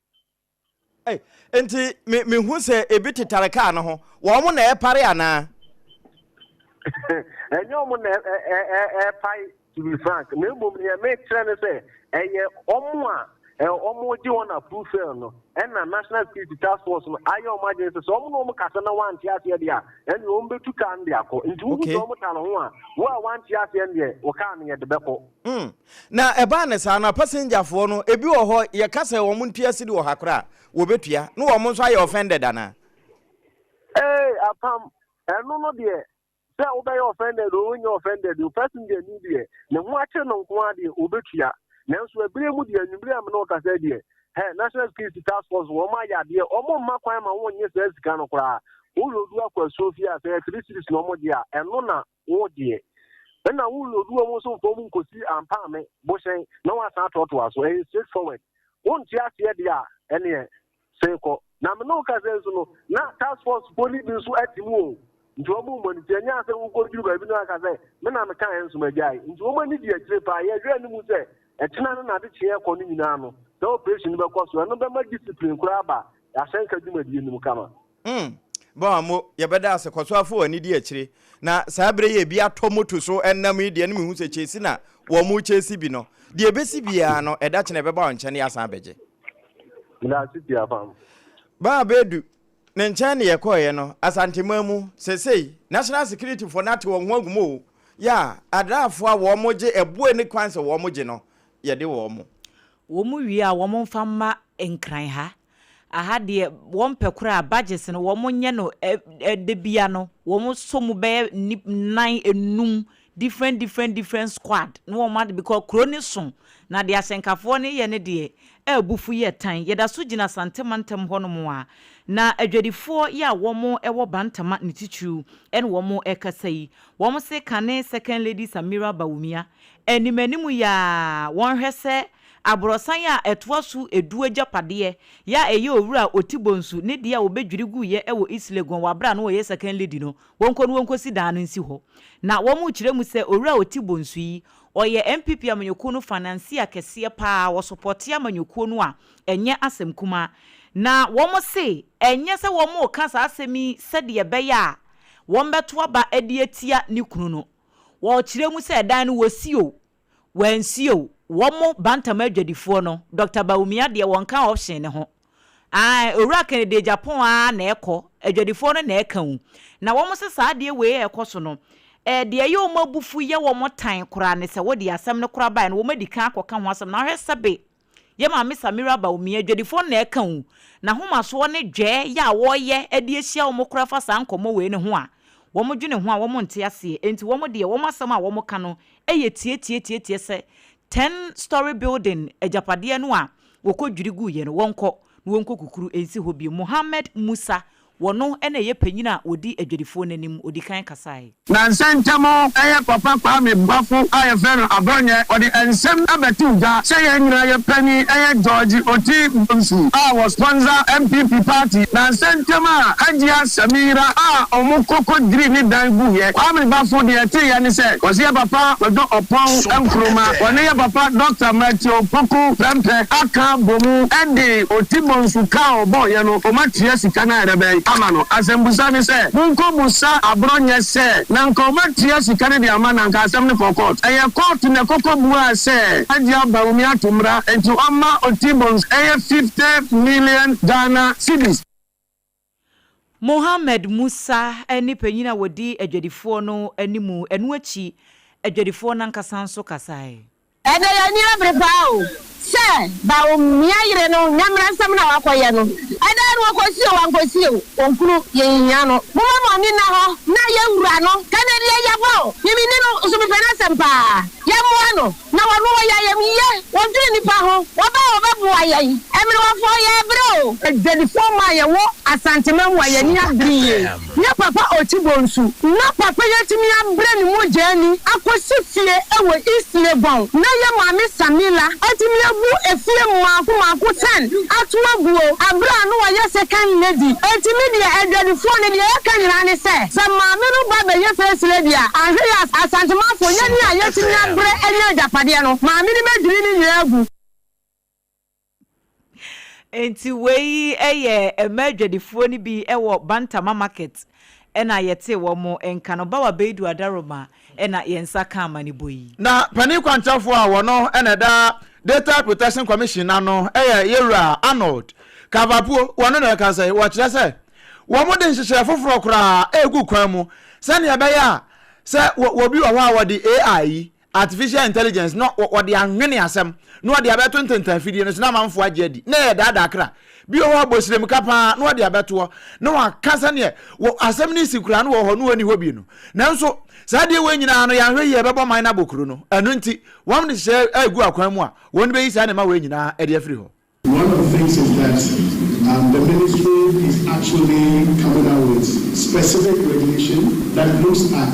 enti me hu se ebi titare ka no ho wo mo na e pare ana And your money, to be frank, maybe make sense say, almost you want to prove no, and the National Security Task Force, I imagine so no Casana one Tiasia, and you won't be to Candia, into Omotana, one Tiasia, or coming at the Beppo. Now, a banner, a passenger for no, a bew or your castle or Muntia or Hakra, Wobetia, no almost I offended, Anna. Hey, Apam, and no, dear. Say, obey offended, or when you offended, you person the media, the watcher no quantity, Ubetia. Now, so a brilliant and no Casadia. Hey, National Security Task Force, my idea, almost my time, I want yes, there's kind of cry. Who will do up with Sophia, say, this is no more dear, and Lona, oh dear. Then I will do almost so for Munkosi and Pame, Boshay, no one's not taught to us, so it's straightforward. Won't just hear the any say, now, no Casano, not Task Force, police, at the moon. Into a moment, Jenya said, we'll go to Babina, men are the kinds of my guy. Into a moment, you trip, I say. And China not the chair Coninano. The operation because we are not discipline crabba. I think I do with you, Mukama. Bomo, ya better as a Kosovo and idiot. Now, Sabre be a tomoto so and Nami, the enemy who's a chasina, or Muche Sibino. The Bessibiano, a Dutch never bound Chania Sabeje. Babedu, Nenchani a coyano, as Antimamu, say, National Security for Nato and Wogmo. Ya, Adafwa Womoje, a buene quans of Womogeno. Yede womo womu wi a womo famma enkran ha aha de won pekura budget no womo nye no de bia no womo somu be 9 enum different squad no womo de because kroni so na de asenkafo ne ye ne de ebufu ye tan ye da so gina santemantem ho no mo a na adwadifo ya womo ewo bantama ne tichu en womo ekasai womo se kane second lady Samira Bawumia enimanimu ya won hwese abrosan ya etwasu edu agapade ya eye owura otibonsu ne dia obedwirigu ye ewo islegon wabra no ye second lady no wonkosi dan no nsi ho na womo kiremu se owura otibonsu yi oye MPP amanyoko no finance akese pa wo support amanyoko no a enye asem kuma na womo se enye se womo kasa asemi se de beya wombeto aba edietia ni kunu no wo kiremu se dan no wosio wansio womo bantama adwadifo no Dr. Bawumia de wonka option ne ho owura Kennedy Japan na ekọ adwadifo no na eka wu na womo se saa de we ekọ so no de ye omabufu ye womo tan kora ne se wo de asem ne kora ba no womo di kan akọ ka ho asem na hwesebe ye ma me Samira Bawumia adwadifo na eka wu na homa so ne dwe ya wo ye ade ehia womo kora fa sa nkomo we ne ho a womo dwene ho a womo nte ase enti womo de womo asem a womo ka no eye tie se 10-story building ejapade no a wokodwirigu ye no wonko kukuru ensi hobi Mohammed Musa wono ena ye panyina odi adwadifo nanim odi kan kasai na nsentamo eye papa kwa me bafo aye fero abronye odi ensem abetuja say ye nyira ye pani eye George Oti Bonsu was sponsor MPP party na nsentama Hajia Samira omukoko diri ni dangu ye kwa me bafo de ete ye ni say was ye papa wedo opon enkroma woni ye papa Dr. Matthew Poku Pempe aka bomu ende Oti Bonsu ka obo ye no o matia sika na rebe amano asembusa ni se munko musa abronye se na nkomatia sikane de amana nka asem ne for court eye court ne kokko bua se Hajia Bawumia tumra enti amma Otibons eye 50 million Ghana cedis. Mohammed Musa eni penyina wodi adwadifo no animu enu achi adwadifo nankasa nso kasai ede ya ni abrepao se Bawumia yire no nyamra nsam na wakoye no ede no wakosio onkuru yenya no mo ni na ho na ye wura no kanede ya bo yimi ni no so me fena sempa ye mo no na wonu ya ye miye wondre ni pa ho oba bu aye emre wafo ye bro adwadifo ma ye wo asantema wa ye ni abriye ne papa Otibonsu na papa yetimi abre ni mo jani akosifie ewo Islegon na ye mami Samila atimi abu efie maku 10 atwaguo abra no wa ye second lady atimi de adwadifo ne de akanyira ne se sa mami no ba be ye first lady a ahwe asantema fo ye ni ayetimi abre enya japade no mami ni mediri ni nyagu enti wei eye emadwadifo ni bi ewo Bantama market ena yete wo mo enka no ba wa bedu adaroma ena yensa ka amani boyi na pani kwanchafo a wono ena da Data Protection Commission no yewura Arnold Kavapuo wono na ka say wo kire say wo mo de nhihye foforo kra egu kwan mu sane ya say wo bi wo wa the AI artificial intelligence no wo de anwene asem no wo de abeto ntentan fidie no so na manfo agedi na ye da kra bi wo abosirem kapa no wo de abeto no wa kasa ne wo asem ni sikura no wo ho no wani ho bi no nanso Sadi we nyina no ya hwe ye bebo man na bokuru no enu nti wam ne hye agu akwan mu a won be yi sa ne ma we nyina e de afri ho. One of the things is that the ministry is actually coming out with specific regulation that looks at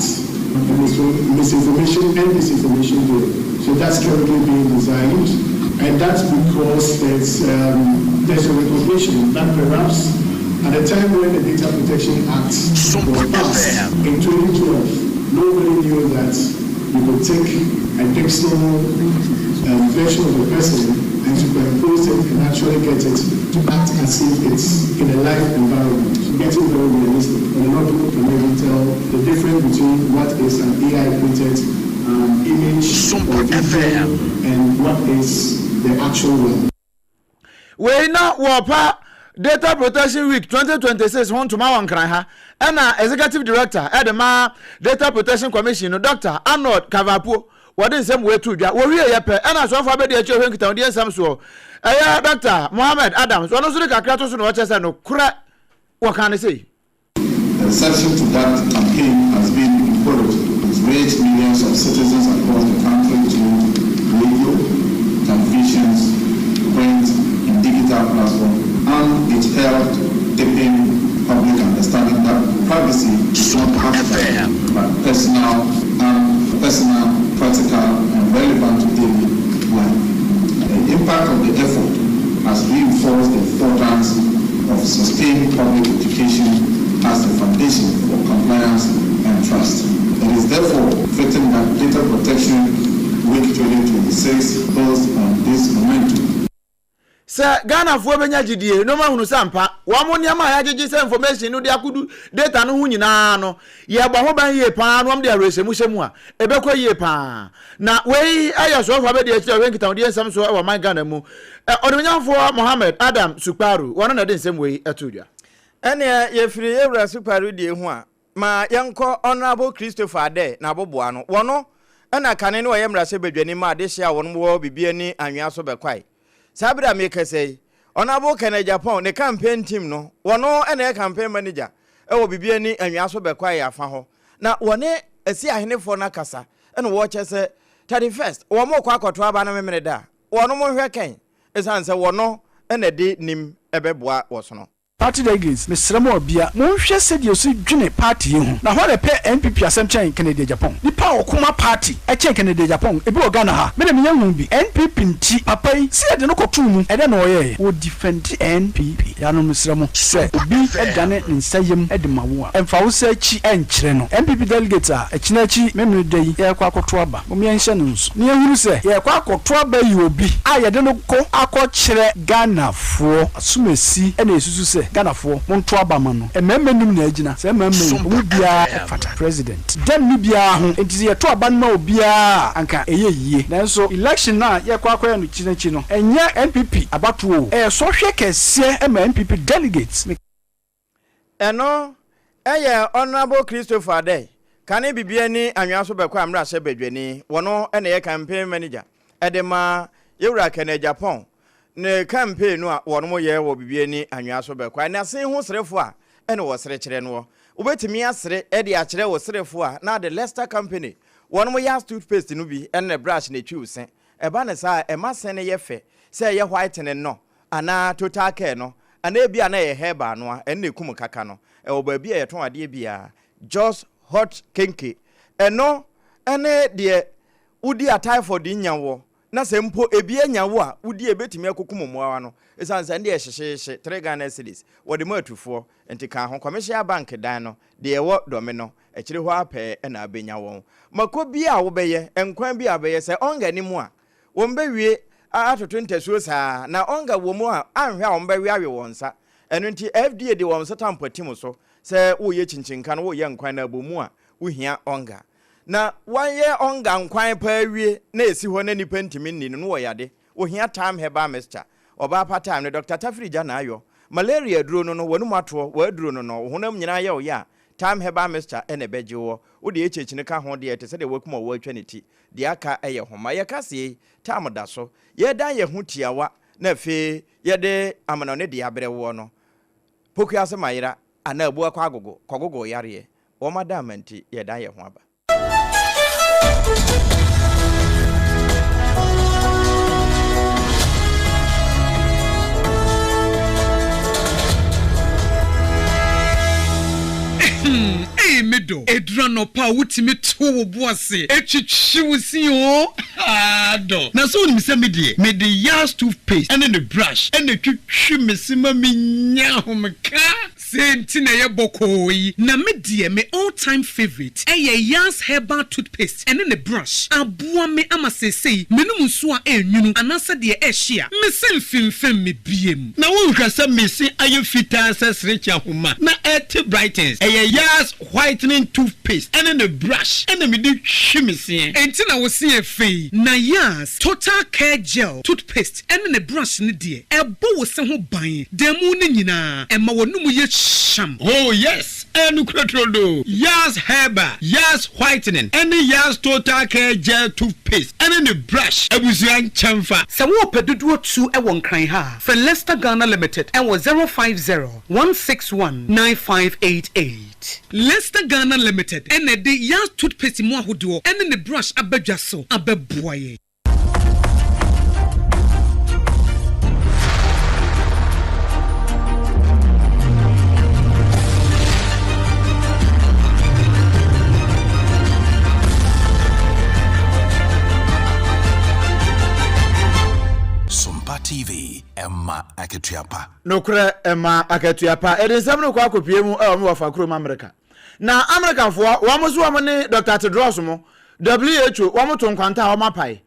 misinformation and disinformation there. So that's currently being designed, and that's because there's a recognition that perhaps at the time when the Data Protection Act was passed in 2012, nobody knew that you could take a dictionary version of a person and superimpose it and actually get it to act as if it's in a live environment. Getting very realistic. And a lot of people can even tell the difference between what is an AI-created image or video and what is the actual one. We now wapa Data Protection Week 2026 want to ma wankran ha ena executive director edema Data Protection Commission no Dr. Arnold Kavapuo wodi nsem we tu dwa wo wie ye pe ena so fa be de eche hwenkita wodi nsem so eya Dr. Mohammed Adams so no so de kakra to so no chese no kura wakane sei. The reception to that campaign has been encouraging. It's reached millions of citizens across the country through radio, televisions, print, and digital platforms. And it helped deepen public understanding that privacy is not abstract, but personal, practical, and relevant to daily life. The impact of the effort has reinforced the importance of sustained public education as the foundation for compliance and trust. It is therefore fitting that Data Protection Week 2026 builds on this momentum. Sir Ghana fo benya gidie no ma hunu sampa wa mo niam ya gigi se information no de akudu data no hu nyina no ye gba ho ban ye pa no am de aresemu shemu a ebekwa ye pa na we ayo so fa be de echi we nkita de nsam so e wa man Ghana mu odonyamfo Mohammed Adam Suparu wono na de nsem we atudwa ene ye firi Ewra Suparu de hu a ma yanko honorable Christopher Ade na boboa no wono ena kane no ye mrase bedwani ma de hia wono wo bibia ni anwea so bekwai Sabra make say Honorable Kenya Japan the campaign team no wono ene campaign manager e wo bibia ni anwea so bekwa ya fa ho na wone esi ahenefo na kasa ene wo che se 31st wo mo kwa akoto aba na memene da wono mo hwe ken esan se wono ene de nim ebeboa wo so no Party delegates, Mr. Mobia, Monshe said you see June party. Now, what a pair NPP Assembly in Canada, Japan. The power Kuma party, a check in the Japan, a bro Ghana, Madam Young be NPP T. Papa, see the Noko Tunu, and then Oye would defend the NPP. Yano Mr. Mo said, be a Janet in Sayam at the Mawa, and Fausechi and Cheno. NPP delegates are a Chinachi memory day, Yaquako Twaba, Mumian Shanus. Near you say, Yaquako Twaba you will be. I don't know, Aqua Chere Ghana for Sumesi and a Susu. Ghana for Montwaba mano e membe nim na agina se membe mu bia fata president dem ni bia ho enti ye to aba na obia anka eye yie nanso election na ye kwa kwa no chinachi no enye NPP abatuo e so hwe kese e ma NPP delegates eno eye honorable Christopher Ade kane bibia ni anwea so bekwa amra hye bedwani wono ene ye campaign manager edema Ewra Kenya Japan ne campaign no wono mo ye wo bibie ni anwea so bekwa na sen ho serefo a ene wo sere kire no obetimi asere e de a kire wo serefo a na the Leicester company wono mo ya toothpaste no bi ene brush na twi usen e ba ne sa e ma sen ye fe se ye white ne no ana total care no ana e bia na ye heba no a ene kum kaka no e wo ba bia ye ton ade bia just hot kenke eno ene de udi a typhoid nyawo na sempo ebie nyawo a udi ebetimi akokumomoa no esanse nde ehyehyehye 3 Ghana cedis wode matufo entika ho commercial bank dan no de ewo dome no ekire ho ape na abenya won makobi a wo beye enkwan bi abeye se onga nimu a wo mbewie atoto ntasuo saa na onga wo mu a anhwe a wo mbewie awe wonsa eno nti FDA de won setampati mu so se wo ye chinchinka no wo ye nkwan na bomu a wo hia onga na waye onga nkwan pa awie na esi ho na nipa ntimi nni no wo yade wo hia time heba mixture oba pa time no Dr. Tafrija na ayo malaria duro no no wonu mato wa duro no no honam nyina ye wo ya time heba mixture ene beje wo de echechine ka ho de ete se de wakuma wo atwaniti de aka eye homa ye kase time da so ye dan ye ho tiawa na fe ye de amana ne de abere wo no poku ase mayira ana abu akwa agogo kogogo yare wo madam anti ye dan ye ho aba Medo edrano pa wutimi to boase etwitwiwusi o ado na so ni se mede yas toothpaste and the brush and the twitwi mesima menya homka senti na ye bokoyi na medie me all time favorite yas herbal toothpaste and the brush aboa me amasesei menum so a enwunu anasa de ehia mesen fimfem me biem na wo hwasa mesi aye fita sesrecha homa na et brightens yas whitening toothpaste and the brush and the midi chimisi entina wo se efei na yas total care gel toothpaste and the brush ne de ebo wo se ho ban demu ne nyina ema wonum ye sham oh yes enu krotrodo yas herbal yas whitening and the yas total care gel toothpaste and the brush abusuan chamfa se wo pedudu tu e won kran ha for Leicester Ghana Limited and was 050-161-9588 Leicester Ghana Limited and the yas toothpaste mo ahodo and the brush abadwa so abeboye SOMPA TV Emma Akatuapa nokre Emma Akatuapa edensam no kwa akopie mu e wo fa kuro America na American fo wo mo so wo ne Dr. Tedros mo WHO wo mo to nkwanta wo mapai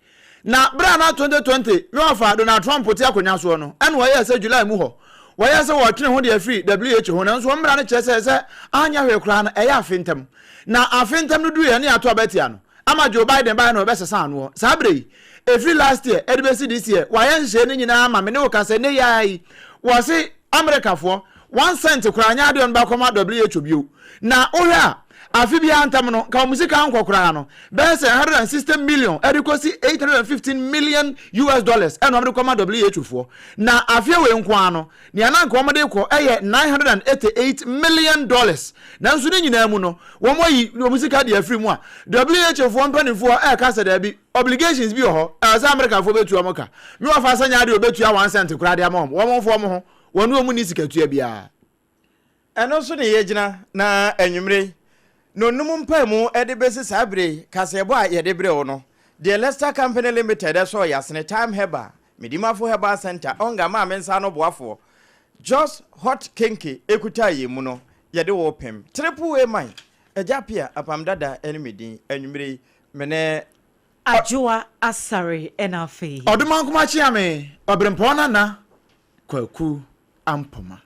na bra na 2020 wo fa Donald Trump ti akonya so no ene wo ye se July mu ho wo ye se wo twene ho de free WHO ho na so mbra na chese se anya hwe kura na eya afintem na afintem no du ye ne ato abatia no ama Joe Biden ba na obesesa no sabre every last year edbc this year why nhye ne nyina ma me ne wo kase ne yai wo se America fo 1 cent kura anya de on ba koma WHO bio na ohia afi bia antam no ka musika ankokura no be se 160 million edikosi 815 million US dollars and omde koma WHO fo na afi we nko no ne ana nko omde ko eye 988 million dollars na nso ne nyina mu no wo moyi musika de afri mu a WHO fo mpanifo e ka se da bi obligations bi ho as America fo betu amoka mi wa fa sanya de obetu a 1 cent kura de amom wo mo fo mo ho wonu mu ni sikatua bia eno so ne yegina na anwumre no num mpamu edebesi sabre kasebo a yedebre wo no the Leicester Company Limited so yasne time heba midimafo heba center onga ma mensa no boafo just hot kinky ekuta yemu no yede wo pem triple a man ejapia apam dada enimidi anwumre mene ADWOA ASARE enafe oduman kuma chiame obrempona na kwaku ampoma